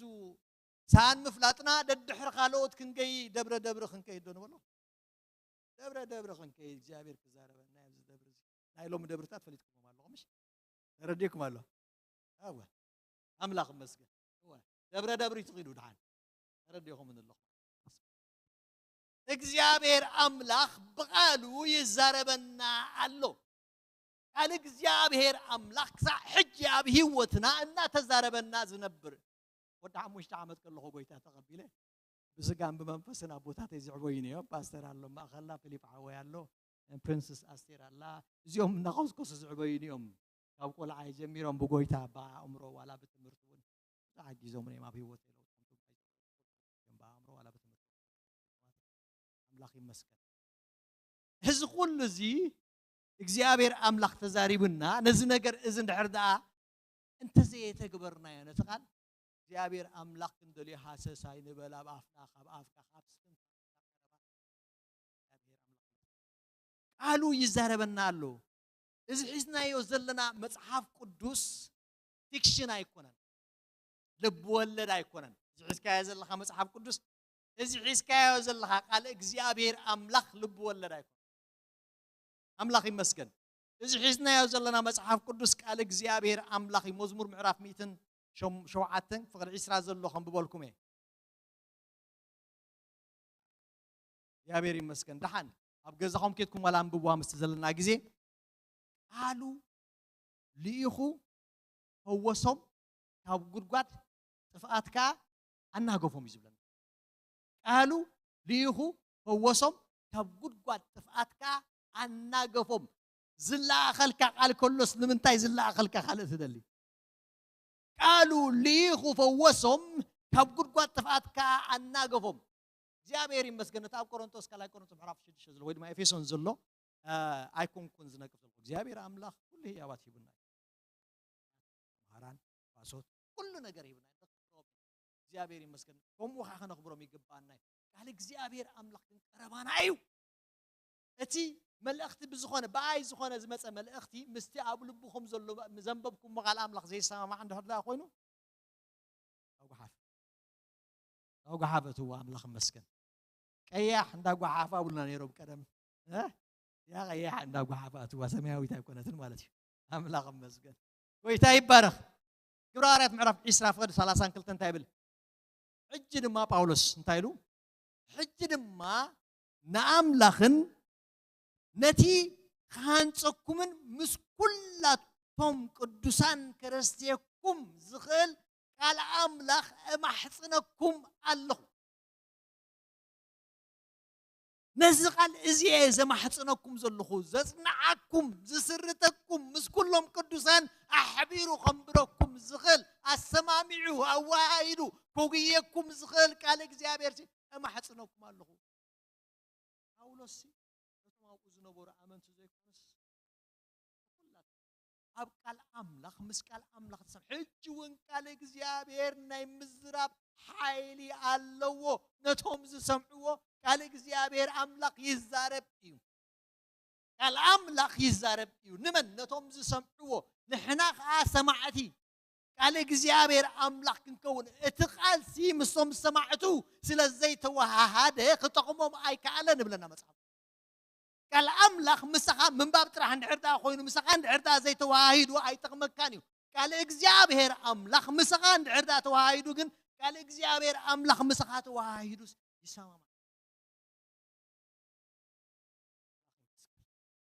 ሳን ምፍላጥና ደድሕር ካልኦት ክንገይ ደብረ ክንከይ ደንበሎ ደብረ ክንከይ እግዚአብሔር ክዛረበና ያዝ ደብረ ናይሎም ደብርታት ፈሊጥኩም ኣለኹ ምሽ ረዲኩም ኣሎ አወ አምላኽ መስገን ደብረ ይትቂዱ ድሓን ረዲኩም እንለኹ እግዚአብሔር አምላክ በቃሉ ይዛረበና አለው ቃል እግዚአብሔር አምላክ ሕጂ ኣብ ህይወትና እና ተዛረበና ዝነብር ወደ 5 ዓመት ከለኹ ጎይታ ተቀቢለ ብስጋን በመንፈስና ቦታተ ዝዕቦይኒ ዮ ፓስተር አሎ ማኸላ ፊሊፕ ዓወይ አሎ ፕሪንሰስ አስቴር አላ እዚኦም እናኸስኮስ ዝዕቦይኒ ዮም ካብ ቆልዓይ ጀሚሮም ብጎይታ በአእምሮ ዋላ በትምህርት ውን ተዓጊዞም ነይ ኣብ ህይወት የለውም በአእምሮ ዋላ በትምህርት አምላክ ይመስገን ህዝ ኩሉ እዚ እግዚአብሔር አምላክ ተዛሪብና ነዚ ነገር እዚ እንድሕርዳ እንተዘ የተግበርናዮ ነተቃል እግዚአብሔር አምላክ እንደልዩ ሐሰሳይ ንበላ በአፍና ካብ አፍካ ካብ ስትንፋስ እግዚአብሔር አምላክ ቃሉ ይዛረበና አሎ እዚ ሒዝናዮ ዘለና መጽሐፍ ቅዱስ ፊክሽን አይኮነን ልብ ወለድ አይኮነን እዚ ሒዝካዮ ዘለኻ መጽሐፍ ቅዱስ እዚ ሒዝካዮ ዘለኻ ቃል እግዚአብሔር አምላክ ልብ ወለድ አይኮነን አምላክ ይመስገን እዚ ሒዝናዮ ዘለና መጽሐፍ ቅዱስ ቃል እግዚአብሔር አምላክ መዝሙር ምዕራፍ 107 ፍቅር 20 ዘሎ ከንብበልኩም እየ እግዚአብሔር ይመስገን ደሓን ኣብ ገዛኹም ኬትኩም ዋላ አንብብዋ ምስ ዘለና ግዜ ቃሉ ልኢኹ ፈወሶም ካብ ጉድጓድ ጥፍኣትካ ኣናገፎም እዩ ዝብለና ቃሉ ልኢኹ ፈወሶም ካብ ጉድጓድ ጥፍኣትካ ኣናገፎም ዝላኣኸልካ ቃል ከሎስ ንምንታይ ዝላኣኸልካ ካልእ ትደሊ ቃሉ ልኢኹ ፈወሶም ካብ ጉድጓድ ጥፍኣትካ ኣናገፎም እግዚአብሔር ይመስገን ኣብ ቆሮንቶስ ካልኣይ ቆሮንቶስ ምዕራፍ 6 ዘሎ ወይ ድማ ኤፌሶን ዘሎ አይኮንኩን ዝነቅፍ ዘሎ እግዚአብሔር አምላክ ሁሉ ህያባት ይብና ማራን ፋሶት ሁሉ ነገር ይብና እግዚአብሔር ይመስገን ቆምው ካነኽብሮም ይገባና ቃል እግዚአብሔር አምላክ ቀረባና እዩ እቲ መልእኽቲ ብዝኾነ ባይ ዝኾነ ዝመፀ መልእኽቲ ምስቲ ኣብ ልብኹም ዘሎ ዘንበብኩም ቃል አምላክ ዘይሰማዕ እንደህዳ ኮይኑ አውጋሓፈቱ አምላክ ይመስገን ቀያሕ እንዳጓሓፋ ብሉና ነይሮም ቀደም ያ ቀያሕ እንዳጓሓፋቱ ሰማያዊት አይኮነትን ማለት እዩ አምላክ ይመስገን ጎይታ ይባረክ ግብረ ሐዋርያት ምዕራፍ 20 ፍቅድ 32 እንታይ ይብል ሕጂ ድማ ጳውሎስ እንታይ ኢሉ ሕጂ ድማ ንኣምላኽን ነቲ ካንፀኩምን ምስ ኩላቶም ቅዱሳን ክርስቲያኩም ዝኽእል ቃል አምላክ ማሕፅነኩም ኣለኹ ነዚ ቃል እዚ ዘማሕፅነኩም ዘለኹ ዘጽንዓኩም ዝስርተኩም ምስ ኩሎም ቅዱሳን ኣሕቢሩ ከምብረኩም ዝኽእል ኣሰማሚዑ ኣዋሃይዱ ኮግየኩም ዝኽእል ቃል እግዚአብሔር ማሕፅነኩም ኣለኹ ጳውሎስ ተማውቁ ዝነበሩ ኣመንቲ ዘይኮነስ ኣብ ቃል አምላክ ምስ ቃል አምላክ ተሰም ሕጂ ውን ቃል እግዚአብሔር ናይ ምዝራብ ሓይሊ ኣለዎ ነቶም ዝሰምዕዎ ቃል እግዚአብሔር አምላክ ይዛረብ እዩ ቃል አምላክ ይዛረብ እዩ ንመን ነቶም ዝሰምዕዎ ንሕና ከዓ ሰማዕቲ ቃል እግዚአብሔር አምላክ ክንከውን እቲ ቃልሲ ምስቶም ሰማዕቱ ስለዘይተዋሃደ ክጠቕሞም ኣይከኣለን ብለና መጽሓፍ ቃል አምላክ ምስኻ ምንባብ ጥራሕ እንድሕርዳ ኮይኑ ምስኻ እንድሕርዳ ዘይተዋሃሂዱ ኣይጠቕመካን እዩ ቃል እግዚአብሔር አምላክ ምስኻ እንድሕርዳ ተዋሃሂዱ ግን ቃል እግዚአብሔር አምላክ ምስኻ ተዋሃሂዱ ይሰማማ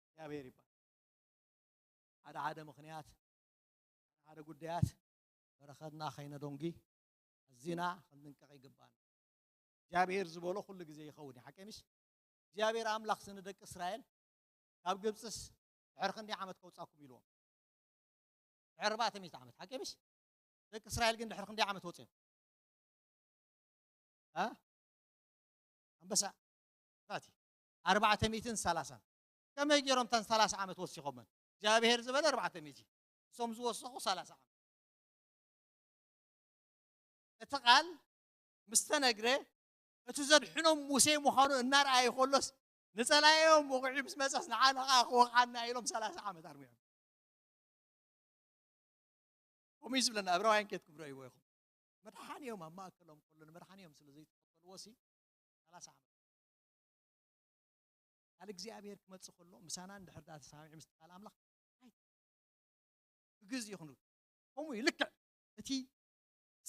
እግዚአብሔር ይባል ሓደ ምክንያት ሓደ ጉዳያት በረኸትና ኸይነዶንጊ እዚና ክንንቀቕ ይግባና እግዚአብሔር ዝበሎ ኩሉ ግዜ ይኸውን ሓቀሚስ እግዚአብሔር አምላክ ስንደቂ እስራኤል ካብ ግብፅስ ድሕሪ ክንደይ ዓመት ከውፃኩም ኢልዎም ድሕሪ 400 ዓመት ሓቀሚስ ደቂ እስራኤል ግን ድሕሪ ክንደይ ዓመት ወፅኦም አንበሳ ፋቲ 430 كما يجرم تن 30 عام توسيخهم እግዚአብሔር ዝበለ 400 ሶም ዝወሰኹ 30 ዓመት እተቃል ምስተነግረ እቲ ዘድሕኖም ሙሴ ምዃኑ እናርአየ ይኸሎስ ንጸላዮም ወቕዒ ምስ መጽስ ንዓነኻ ወቕዓና ኢሎም 30 ዓመት ኣርሚዮም ወሚዝ ብለና ዕብራውያን ኬትኩም ረእይዎ ኢኹም መድሓንዮም ኣብ ማእከሎም ኩሉ መድሓንዮም ስለዘይተኸተልዎ 30 ዓመት ቃል እግዚአብሔር ክመጽእ ከሎ ምሳና እንድሕርዳ ተሳሚዕ ምስ ቃል አምላክ ግዝ ይኹኑ ከምኡ ይልክዕ እቲ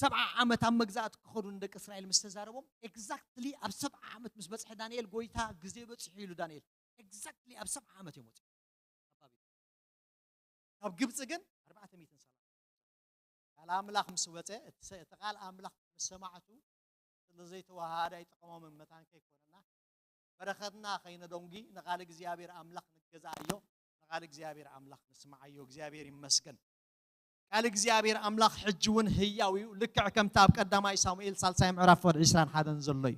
7 ዓመት ኣብ መግዛእት ክኸዱ ንደቂ እስራኤል ምስ ተዛረቦም ኤግዛክትሊ ኣብ 7 ዓመት ምስ በጽሐ ዳንኤል ጎይታ ግዜ በጽሑ ኢሉ ዳንኤል ኤግዛክትሊ ኣብ 7 ዓመት እዮም ወጽኡ ኣብ ግብጽ ግን 400 ሰላ ቃል ኣምላኽ ምስ ወጽአ እቲ ቃል ኣምላኽ ምስ ሰማዕቱ ስለዘይተዋሃደ ኣይጠቐሞምን መታንከ ይኮነና በረኸትና ኸይነዶንጊ ንቓል እግዚአብሔር ኣምላኽ ንገዛእዮ ንቓል እግዚአብሔር ኣምላኽ ንስማዓዮ እግዚአብሔር ይመስገን ቃል እግዚአብሔር ኣምላኽ ሕጂ እውን ህያው እዩ ልክዕ ከምታ ኣብ ቀዳማይ ሳሙኤል ሳልሳይ ምዕራፍ 21 ዘሎ እዩ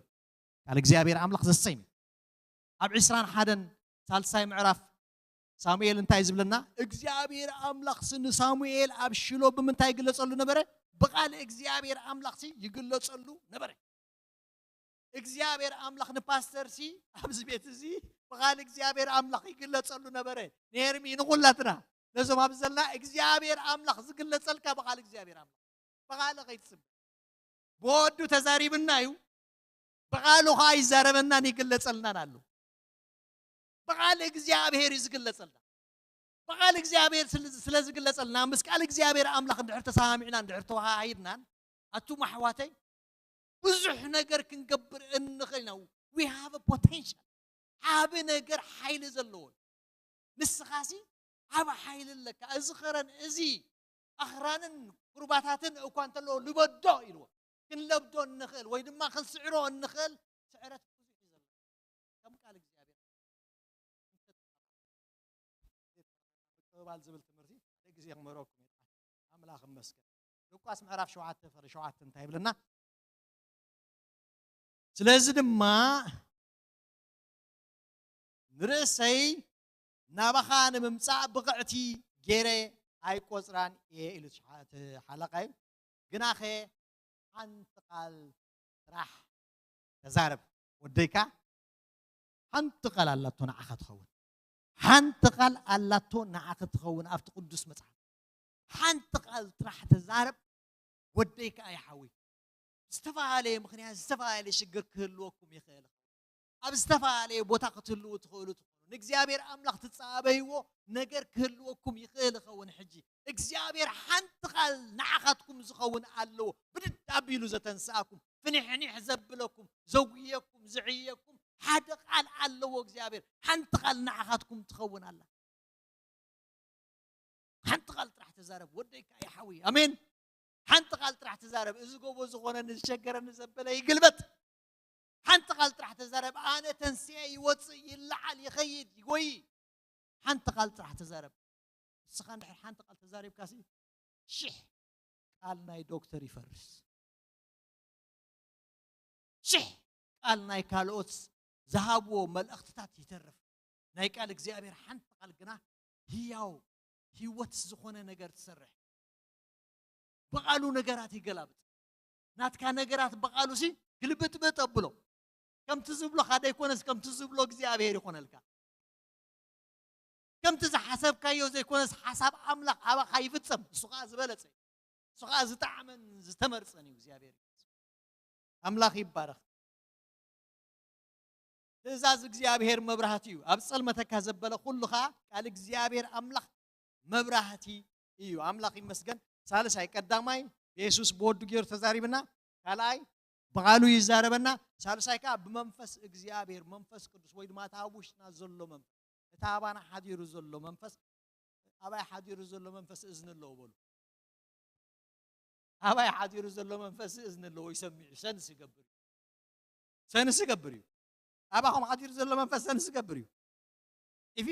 ቃል እግዚአብሔር ኣምላኽ ዘሰይም ኣብ 21 ሳልሳይ ምዕራፍ ሳሙኤል እንታይ ዝብለና እግዚአብሔር ኣምላኽ ስን ሳሙኤል ኣብ ሽሎ ብምንታይ ይግለጸሉ ነበረ ብቃል እግዚአብሔር ኣምላኽ ሲ ይግለጸሉ ነበረ እግዚአብሔር ኣምላኽ ንፓስተር ሲ ኣብዚ ቤት እዚ ብቃል እግዚአብሔር ኣምላኽ ይግለጸሉ ነበረ ነርሚ ንኹላትና ነዞም ኣብ ዘለና እግዚአብሔር ኣምላኽ ዝግለጸልካ ብቃል እግዚአብሔር ኣምላኽ ብቃል ኸይትስብ ብወዱ ተዛሪብና እዩ ብቃሉ ኸ ይዛረበናን ይግለጸልናን ኣሎ ብቃል እግዚአብሔር ይዝግለጸልና ብቃል እግዚአብሔር ስለዝግለጸልና ምስ ቃል እግዚአብሔር ኣምላኽ እንድሕር ተሰማሚዕና እንድሕር ተዋሃሂድናን ኣቱም ኣሕዋተይ ብዙሕ ነገር ክንገብር እንኽእል ነው we have a potential ዓብ ነገር ሓይሊ ዘለዎ ንስኻሲ ዓብ ሓይሊ ለካ እዚ ኸረን እዚ ኣኽራንን ቁርባታትን እኳ እንተሎ ልበዶ ኢልዎ ክንለብዶ እንኽእል ወይ ድማ ክንስዕሮ እንኽእል ስዕረት ብዙሕ እዩ ዘሎ ከም ቃል እግዚአብሔር ባል ዝብል ትምህርቲ ግዜ ክመረኩም ኣምላኽ ይመስገን ሉቃስ ምዕራፍ 7 እንታይ ይብለና ስለዚህ ድማ ንርእሰይ ናባኻ ንምምጻእ ብቕዕቲ ገይረ ኣይቆጽራን እየ ኢሉ ሓለቃይ ግናኸ ሓንቲ ቃል ጥራሕ ተዛረብ ወደይካ ሓንቲ ቃል ኣላቶ ንዓኻ ትኸውን ሓንቲ ቃል ኣላቶ ንዓኻ ትኸውን ኣብቲ ቅዱስ መጽሓፍ ሓንቲ ቃል ጥራሕ ተዛረብ ወደይካ ኣይሓዊ ዝተፋላለየ ምኽንያት ዝተፋላለየ ሽግር ክህልወኩም ይኽእል ኣብ ዝተፋላለየ ቦታ ክትህልው ትኽእሉ ትኾኑ ንእግዚአብሔር ኣምላኽ ትጻበይዎ ነገር ክህልወኩም ይኽእል ኸውን ሕጂ እግዚአብሔር ሓንቲ ቃል ንዓኻትኩም ዝኸውን ኣለዎ ብድድ ኣቢሉ ዘተንስኣኩም ፍኒሕኒሕ ዘብለኩም ዘጉየኩም ዝዕየኩም ሓደ ቃል ኣለዎ እግዚአብሔር ሓንቲ ቃል ንዓኻትኩም ትኸውን ኣላ ሓንቲ ቃል ጥራሕ ተዛረብ ወደይካ ይሓዊ ኣሜን ሓንቲ ቃል ጥራሕ ተዛረብ እዚ ጎቦ ዝኾነኒ ዝሸገረኒ ዘበለ ይግልበጥ ሓንቲ ቃል ጥራሕ ተዛረብ ኣነ ተንስኤ ይወፅእ ይለዓል ይኸይድ ይጎይ ሓንቲ ቃል ጥራሕ ተዛረብ ንስኻ እንድሕር ሓንቲ ቃል ተዛሪብካሲ ሽሕ ቃል ናይ ዶክተር ይፈርስ ሽሕ ቃል ናይ ካልኦት ዝሃብዎ መልእኽትታት ይተርፍ ናይ ቃል እግዚአብሔር ሓንቲ ቃል ግና ህያው ህይወት ዝኾነ ነገር ትሰርሕ በቃሉ ነገራት ይገላብጥ ናትካ ነገራት በቃሉ ሲ ግልብጥብጥ ኣብሎ ከምቲ ዝብሎ ሓደ ይኮነስ ከምቲ ዝብሎ እግዚአብሔር ይኾነልካ ከምቲ ዝሓሰብካዮ ዘይኮነስ ሓሳብ ኣምላኽ ኣባኻ ይፍጸም እሱኻ ዝበለጸ እሱኻ ዝጣዕመን ዝተመርጸን እዩ እግዚአብሔር ኣምላኽ ይባረኽ ትእዛዝ እግዚአብሔር መብራህቲ እዩ ኣብ ጸልመተካ ዘበለ ኩሉኻ ቃል እግዚአብሔር ኣምላኽ መብራህቲ እዩ ኣምላኽ ይመስገን ሳልሳይ ቀዳማይ ኢየሱስ በወዱ ገይሩ ተዛሪብና ካልኣይ በቃሉ ይዛረበና ሳልሳይ ከዓ ብመንፈስ እግዚአብሔር መንፈስ ቅዱስ ወይ ድማ ኣብ ውሽጥና ዘሎ መንፈስ እቲ ኣባና ሓዲሩ ዘሎ መንፈስ ኣባይ ሓዲሩ ዘሎ መንፈስ እዝኒ ኣለዎ በሉ ኣባይ ሓዲሩ ዘሎ መንፈስ እዝኒ ኣለዎ ይሰሚዑ ሰንስ ይገብር እዩ ኣባኹም ሓዲሩ ዘሎ መንፈስ ሰንስ ይገብር እዩ ኢፊ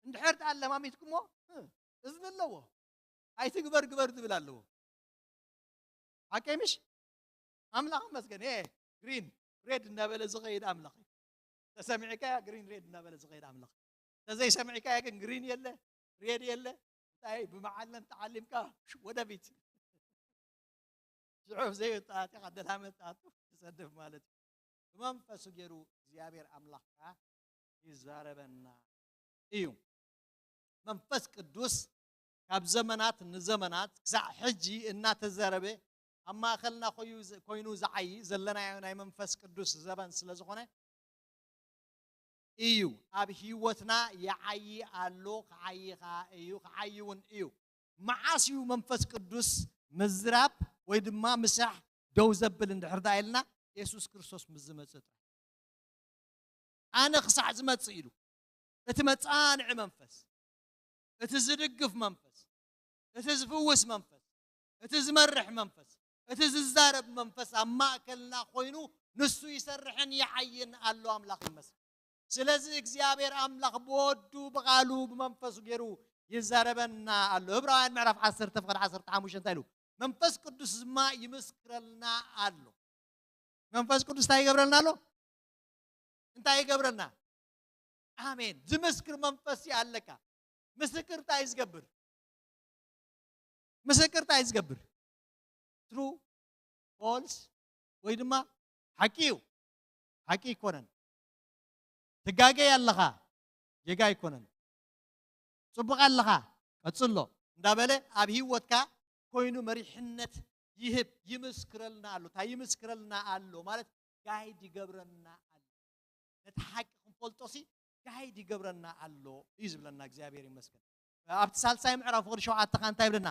እንድሕር ተኣለማሚትኩሞ እዝኒ ኣለዎ ኣይትግበር ግበር ዝብል ኣለዎ ሓቀይምሽ ኣምላኽ መስገን ግሪን ሬድ እናበለ ዝኸይድ ኣምላኽ ተሰሚዕካ ግሪን ሬድ እናበለ ዝኸይድ ኣምላኽ ተዘይሰሚዕካ ግን ግሪን የለ ሬድ የለ እንታይ ብመዓለም ተዓሊምካ ወደፊት ሽዑፍ ዘይወጣእቲኻ ደላመጣቱ ትሰድፍ ማለት እዩ ብመንፈሱ ገይሩ እግዚአብሔር ኣምላኽካ ይዛረበና እዩ መንፈስ ቅዱስ ካብ ዘመናት ንዘመናት ክሳዕ ሕጂ እናተዛረበ ኣብ ማእኸልና ኮይኑ ዝዓይ ዘለናዮ ናይ መንፈስ ቅዱስ ዘበን ስለ ዝኾነ እዩ ኣብ ህይወትና ይዓይ ኣሎ ክዓይኻ እዩ ክዓይውን እዩ መዓስ እዩ መንፈስ ቅዱስ ምዝራብ ويدما مسح دو زبل اندحر دايلنا يسوس كريستوس مزمصط انا خصع زمص يلو اتمصانع منفس اتزدقف منفس اتزفوس منفس اتزمرح منفس اتززارب منفس اما كلنا خوينو نسو يسرحن يحين الله املاك يمسك ስለዚህ እግዚአብሔር አምላክ በወዱ በቃሉ በመንፈሱ ገሩ ይዛረበና አለ ዕብራውያን ምዕራፍ 10 ተፈቀድ 15 ታይሉ መንፈስ ቅዱስ ዝማ ይመስክረልና አለ መንፈስ ቅዱስ ታይገብረልና አለ እንታይ ይገብረና አሜን ዝመስክር መንፈስ ያለካ ምስክር ታይዝገብር ትሩ ፎልስ ወይ ድማ ሐቂ ይኮነን تجاجي يالله يجاي كونن صبغ الله قصلو እንዳበለ አብይ ወጥካ ኮይኑ መሪሕነት ይህብ ይመስክረልና አሉ ታይመስክረልና አሉ ማለት ጋይድ ይገብረና አሉ ተሐቅም ፈልጦሲ ጋይድ ይገብረና አሉ ይዝብለና እግዚአብሔር ይመስገን አብት ሳልሳይ ምዕራፍ ወር ሸውዓተ ካንታ ይብለና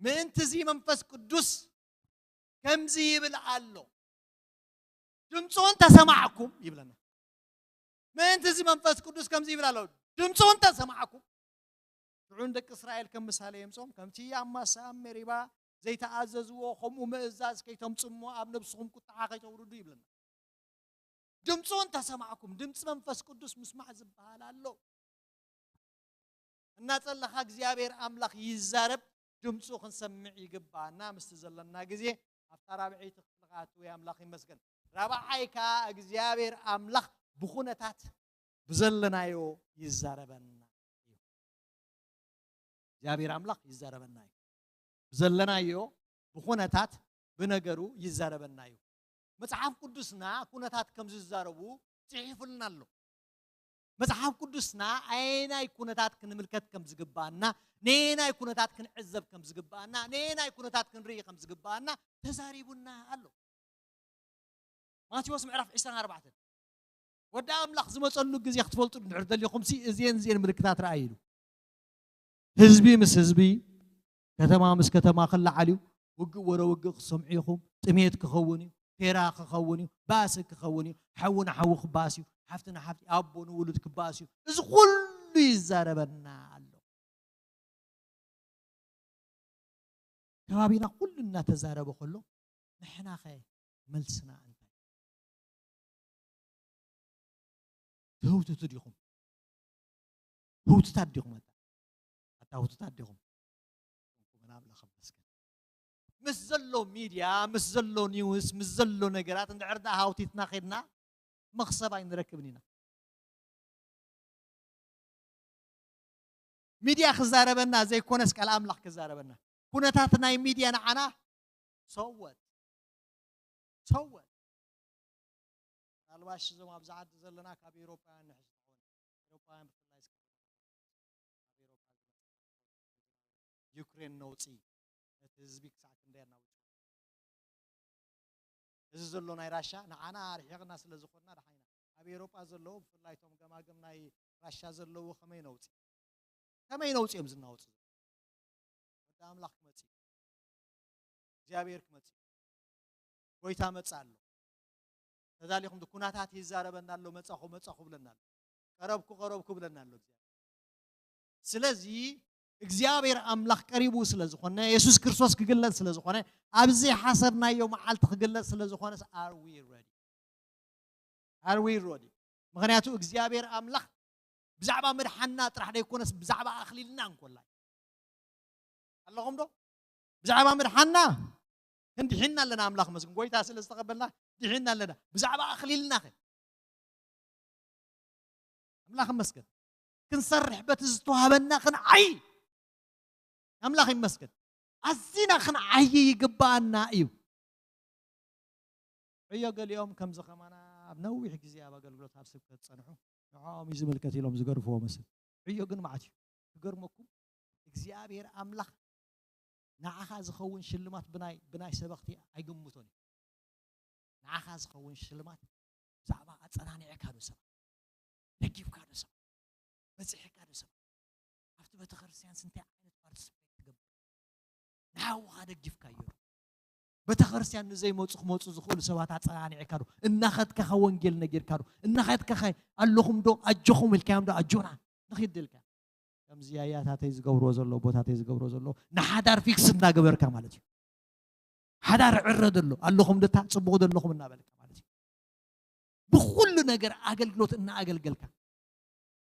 ምን ትዚ መንፈስ ቅዱስ ከምዚ ይብል አሉ ድምጹን ተሰማዕኩም ይብለና من تزي منفس قدوس كم زي بلالو دمصون تسمعكم عندك اسرائيل كم مثال يمصوم كم تي اما سام ريبا زي تعززوا خمو مئزاز كي تمصمو اب نفسهم قطعه كي توردو يبلنا دمصون تسمعكم دمص منفس قدوس مسمع زبالالو እና ጸለኻ እግዚአብሔር አምላክ ይዛረብ ድምጹ ክንሰምዕ ይግባና ምስተዘለና ጊዜ አፍታራብዒ ተخلقات ወይ አምላክ ይመስገን ራባዓይካ እግዚአብሔር አምላክ بخونتات بزلنايو يزاربنا جابير املاك يزاربنا بزلنايو بخونتات بنغرو يزاربنا مصحف قدسنا كونتات كم يزاربو صحيفلنا له مصحف قدسنا ايناي كونتات كنملكت كم زغبانا نيناي كونتات كنعذب كم زغبانا نيناي كونتات كنري كم زغبانا تزاريبنا الله ماتيوس معرف 24 ወዳ አምላክ ዝመጸሉ ግዜ ክትፈልጡ ንዕርደልኩም ሲ እዚን ምልክታት ራእይሉ ህዝቢ ምስ ህዝቢ ከተማ ምስ ከተማ ከላዓልዩ ውግእ ወረ ውግእ ክሰምዒኹም ጥሜት ክኸውን እዩ ቴራ ክኸውን እዩ ባስ ክኸውን እዩ ሓውና ሓው ክባስ እዩ ሓፍትና ሓፍቲ ኣቦን ውሉድ ክባስ እዩ እዚ ኩሉ ይዛረበና ኣሎ ከባቢና ኩሉ እናተዛረበ ከሎ ንሕና ኸ መልስና هو تديهم هو تديهم حتى هو تديهم انا بلا خمس مسزلو ميديا مسزلو نيوز مسزلو نجرات ندعردا هاوتيتنا خيدنا مخصبا نركبنينا ميديا خزاربنا زي كونس قال املاح كزاربنا كونتاتنا ميديا نعنا صوت الواش زوم ابزعد زلنا كاب اوروبا نحس اوروبا بفلايس يوكرين نوصي تزبيك ساعه نديرنا እዚ ዘሎ ናይ ራሻ ንዓና ርሒቕና ስለ ዝኾንና ደሓይና ኣብ ኤውሮጳ ዘለዎ ብፍላይቶም ገማገም ናይ ራሻ ዘለዎ ከመይ ነውፅ እዮም ዝናውፅ ወደ ኣምላኽ ክመጽ እግዚአብሔር ክመጽ ጎይታ መጽ ኣሎ ተዛሊኹም ኩናታት ይዛረበና ኣሎ መጻኹ ብለናል ቀረብኩ ብለናል እግዚአብሔር ስለዚህ እግዚአብሔር አምላክ ቀሪቡ ስለዝኾነ ኢየሱስ ክርስቶስ ክግለጽ ስለዝኾነ ኣብዚ ሓሰርናዮ መዓልቲ ክግለጽ ስለዝኾነ are we ready ምክንያቱ እግዚአብሔር አምላክ ብዛዕባ መድሓና ጥራሕ ደይኮነስ ብዛዕባ ኣኽሊልና እንኮላይ ኣለኹም ዶ ብዛዕባ መድሓና እንድሕና ኣለና አምላክ መስግን ጎይታ ስለዝተቀበልና ድሕና ኣለና ብዛዕባ ኣኽሊልና አምላክ መስገን ክንሰርሕ በቲ ዝተዋሃበና ክንዓይ አምላክ ይመስገን አዚና ክንዓይ ይግባና እዩ እዮ ገሊኦም ከም ዝኸማና ኣብ ነዊሕ ግዜ ኣብ ኣገልግሎት ኣብ ስብከት ጸንሑ ንዓኦም ዝምልከት ኢሎም ዝገርፍዎ መስል እዮ ግን ማዕት ክገርመኩም እግዚአብሔር አምላክ ንዓኻ ዝኸውን ሽልማት ብናይ ሰበኽቲ ኣይግምቶን ንዓኻ ዝኸውን ሽልማት ብዛዕባ ኣጸናኒዕካ ዶ ሰብ ደጊፍካ ዶ ሰብ በፂሕካ ዶ ሰብ ኣብቲ ቤተ ክርስቲያን ስንታይ ዓይነት ፓርቲስፔት ትገብር ንዓውኻ ደጊፍካ እዩ بتخرسيان زي موص زخول سوات عصاني كارو انخت كخ وانجيل نجير كارو انخت كخ اللهم دو اجخم الكلام دو اجونا نخيدلك كم زيايات هاتي زغبرو زلو بوتاتي زغبرو زلو نحدار فيكس نا غبرك مالتي حدار عردلو اللهم دتا صبغ دلكم እና በልካ ማለት بكل ነገር አገልግሎት እና አገልገልካ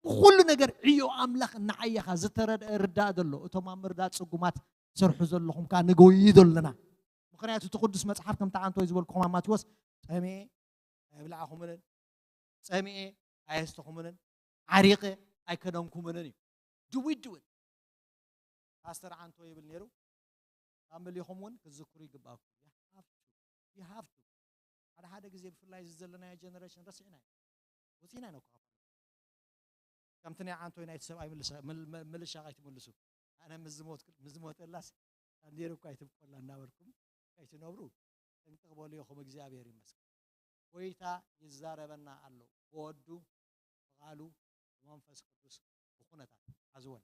بكل ነገር እዩ አምላኽ እና አየኻ ዝተረዳ ደሎ እቶም አምርዳ ጽጉማት ሰርሑ ዘለኹም ካ ንጎይዶልና ምክንያቱ ተቅዱስ መጽሐፍ ከም ተዓንቶ ይዝበልኩም ማቴዎስ ጸሚኤ አይብላኹምን ጸሚኤ አይስተኹምን ዓሪቀ አይከደንኩምን do we do it pastor አንቶ ይብል ነሩ አምልይኹም ወን ክዝክሩ ይግባኩ you have to هذا ጊዜ ብፍላይ ዘለና ጀነሬሽን ረሲዕና ወሲና ነው كم تني عنتو ينايت سبعي ملشا غايت ملسو أنا مزموت اللاس عنديرو كايت بقول ناوركم كايت نورو انتقبلوا يخو مجزابير يمسك ويتا يزاربنا الله بودو قالوا منفس قدوس بخونتا ازون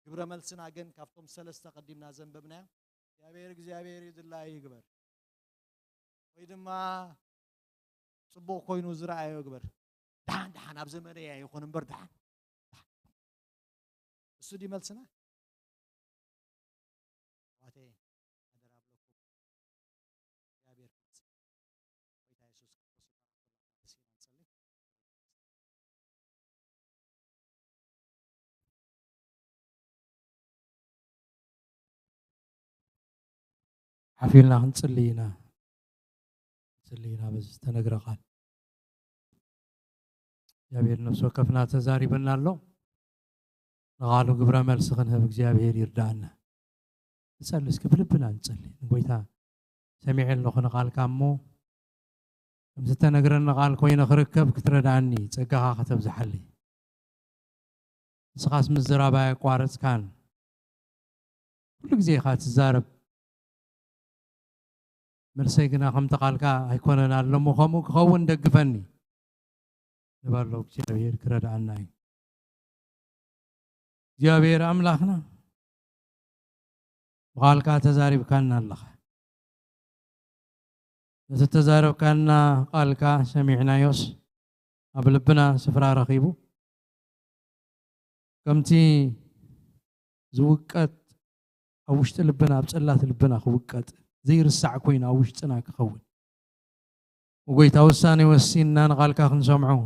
ግብረ መልስና ግን ካፍቶም ሰለስተ ቀዲምና ዘንበብና እግዚአብሔር ይድላይ ይግበር ወይ ድማ ጽቦ ኮይኑ ዝራአዮ ይግበር دحان اب زمنه يكون بردحان السودي ملسنا واتي ادرا بلوكو يا بير ويتا يسوس كريستوس نصلي حفيلنا نصلينا بس تنغرا قال እግዚአብሔር ነፍስ ወከፍና ተዛሪበናሎ ነጋሉ ግብረ መልስ ክንህብ እግዚአብሔር ይርዳና እንጸልይ ክብልብና እንጸልይ ጎይታ ሰሚዕል ነው ቃልካሞ ከምዝተነግረና ቃል ኮይነ ክርከብ ክትረዳኒ ጸጋኻ ከተብዝሐሊ ንስኻስ ምዝራባ ያቋረጽካን ሁሉ ጊዜ ኻ ትዛረብ መልሰይ ግና ከምተ ቃልካ አይኮነና ለሞ ከምኡ ክኸውን ደግፈኒ نبارلو እግዚአብሔር ክረዳና እግዚአብሔር አምላክና ቃልካ ተዛሪብካና አላህ ተዛሪብካና ቃልካ ሰሚዕናዮስ አብልብና ስፍራ ረኺቡ ከምቲ ዝውቀት አውሽጥ ልብና አብጸላት ልብና ክውቀት ዘይርሳዕ ኮይና አውሽጥና ክኸውን ወጎይታ ውሳኔ ወሲና ቃልካ ክንሰምዑ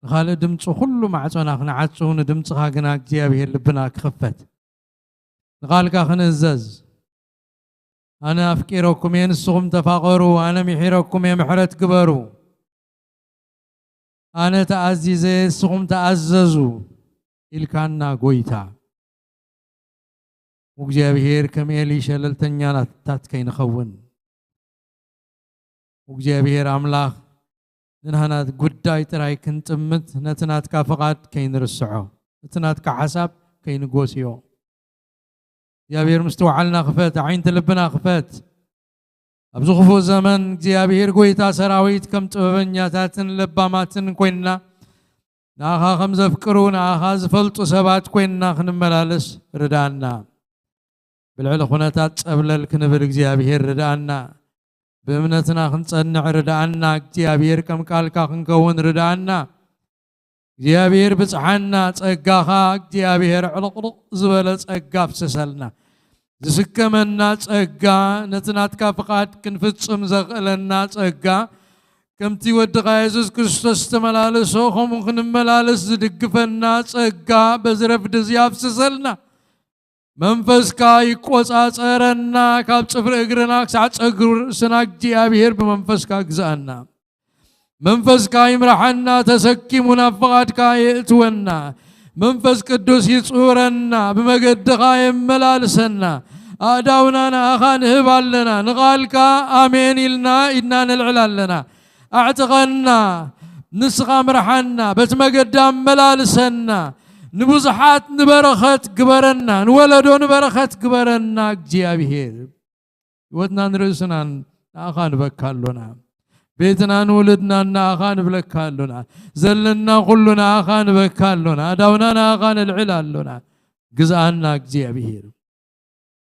خالد دمص كل معصنا خنعصون دمصها غنا እግዚአብሔር ልብና ክኸፈት قالك خنزز انا افكركم ينسهم تفاقروا انا محركم يمحرت كبروا انا تعزز سهم تعززوا الكانا غويتا እግዚአብሔር ከመሊ ሸለልተኛና ታትከይን ኸውን እግዚአብሔር አምላክ نهانات قداي تراي كنت مت نتنات كافقات كين رسعو نتنات كحساب كين قوسيو يا بير مستوعلنا خفات عين تلبنا خفات أبزو خفو زمن يا بير قويتا سراويت كم تبنياتاتن لباماتن كوينا ناخا خمزة فكرون ناخا زفلت سبات كوينا خنملالس ردانا بالعلى خناتات قبل الكنبر يا بير ردانا بأمنتنا خنصنع ردانا እግዚአብሔር ከም ቃልካ ክንከውን ርዳና እግዚአብሔር ብጽሐና ጸጋኻ እግዚአብሔር ዕልቅልቅ ዝበለ ጸጋ ፍሰሰልና ዝስከመና ጸጋ ነትናትካ ፍቃድ ክንፍጽም ዘኽእለና ጸጋ ከምቲ ወድኻ ኢየሱስ ክርስቶስ ተመላለሶ ከምኡ ክንመላለስ ዝድግፈና ጸጋ በዝረፍድ ዝያፍሰሰልና መንፈስካ ይቆጻጸረና ካብ ጽፍር እግርና ክሳዕ ጸጉር ስና እግዚአብሔር በመንፈስካ ግዛና መንፈስካ ይምራሐና ተሰኪሙና ፍቃድካ ይእትወና መንፈስ ቅዱስ ይጽውረና በመገድኻ ይመላልሰና አዳውና አኻን ህባለና ንቃልካ አሜን ኢልና ኢድና ንልዕላለና አዕትቀና ንስኻ ምራሐና በትመገዳ መላልሰና نبوزحات نبرخت قبرنا نولدو نبرخت قبرنا እግዚአብሔር ودنا نرسنا ناخان بكالونا بيتنا نولدنا ناخان بلكالونا زلنا كلنا اخان بكالونا داونا ناخان العلالونا غزانا እግዚአብሔር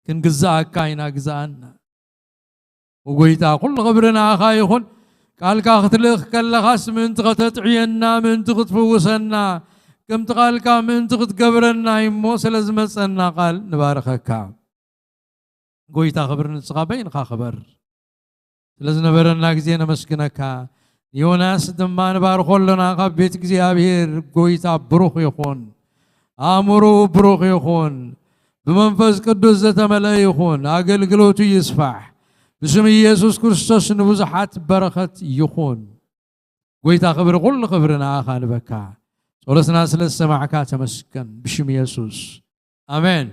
كن غزاك كاينا غزانا وقويتا كل غبرنا خايخون قال كاختلخ كلخاس من تغتطعينا من تغتفوسنا كم تقال كا من تغتقبرنا يمو سلازمصنا قال نباركك قويتا خبرنا صغابين خبر سلازنبرنا غزينا مسكنك يوناس دما نبارخولنا قبيت እግዚአብሔር قويتا بروخ يخون امرو بروخ يخون بمنفس قدوس زتملا يخون اغلغلوتو يسفح بسم يسوع كريستوس نبزحات بركات يخون قويتا خبر كل خبرنا خان بكا ولسنا سلسمعك تمسكن بسم يسوع امين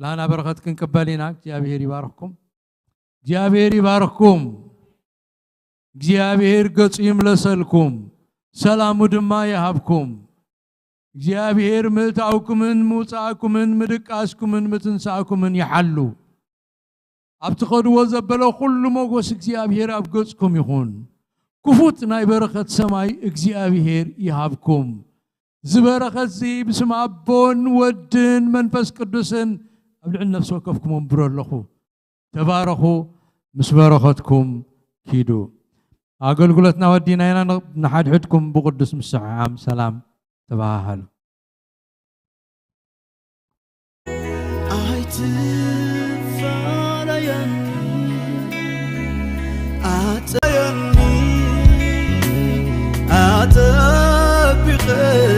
لانا بركتكن كبالينا እግዚአብሔር ይባርኩም እግዚአብሔር ይባርኩም እግዚአብሔር ገጽ ይምለሰልኩም ሰላሙ ድማ ይሃብኩም እግዚአብሔር ምልታውኩምን ሙጻአኩምን ምድቃስኩምን ምትንሳአኩምን ይሐሉ አብትኸዱ ወዘበለ ሁሉ ሞገስ እግዚአብሔር አብገጽኩም ይሁን كفوت ناي بركة سماي እግዚአብሔር ይሃብኩም زبركة زي بسم أبون ودن منفس قدسن أبلع النفس وكفكم ومبرلخو تبارخوا مس بركتكم كيدو أقول قلتنا ودينا هنا نحد حدكم بقدس مسعام سلام تباهل أتبقى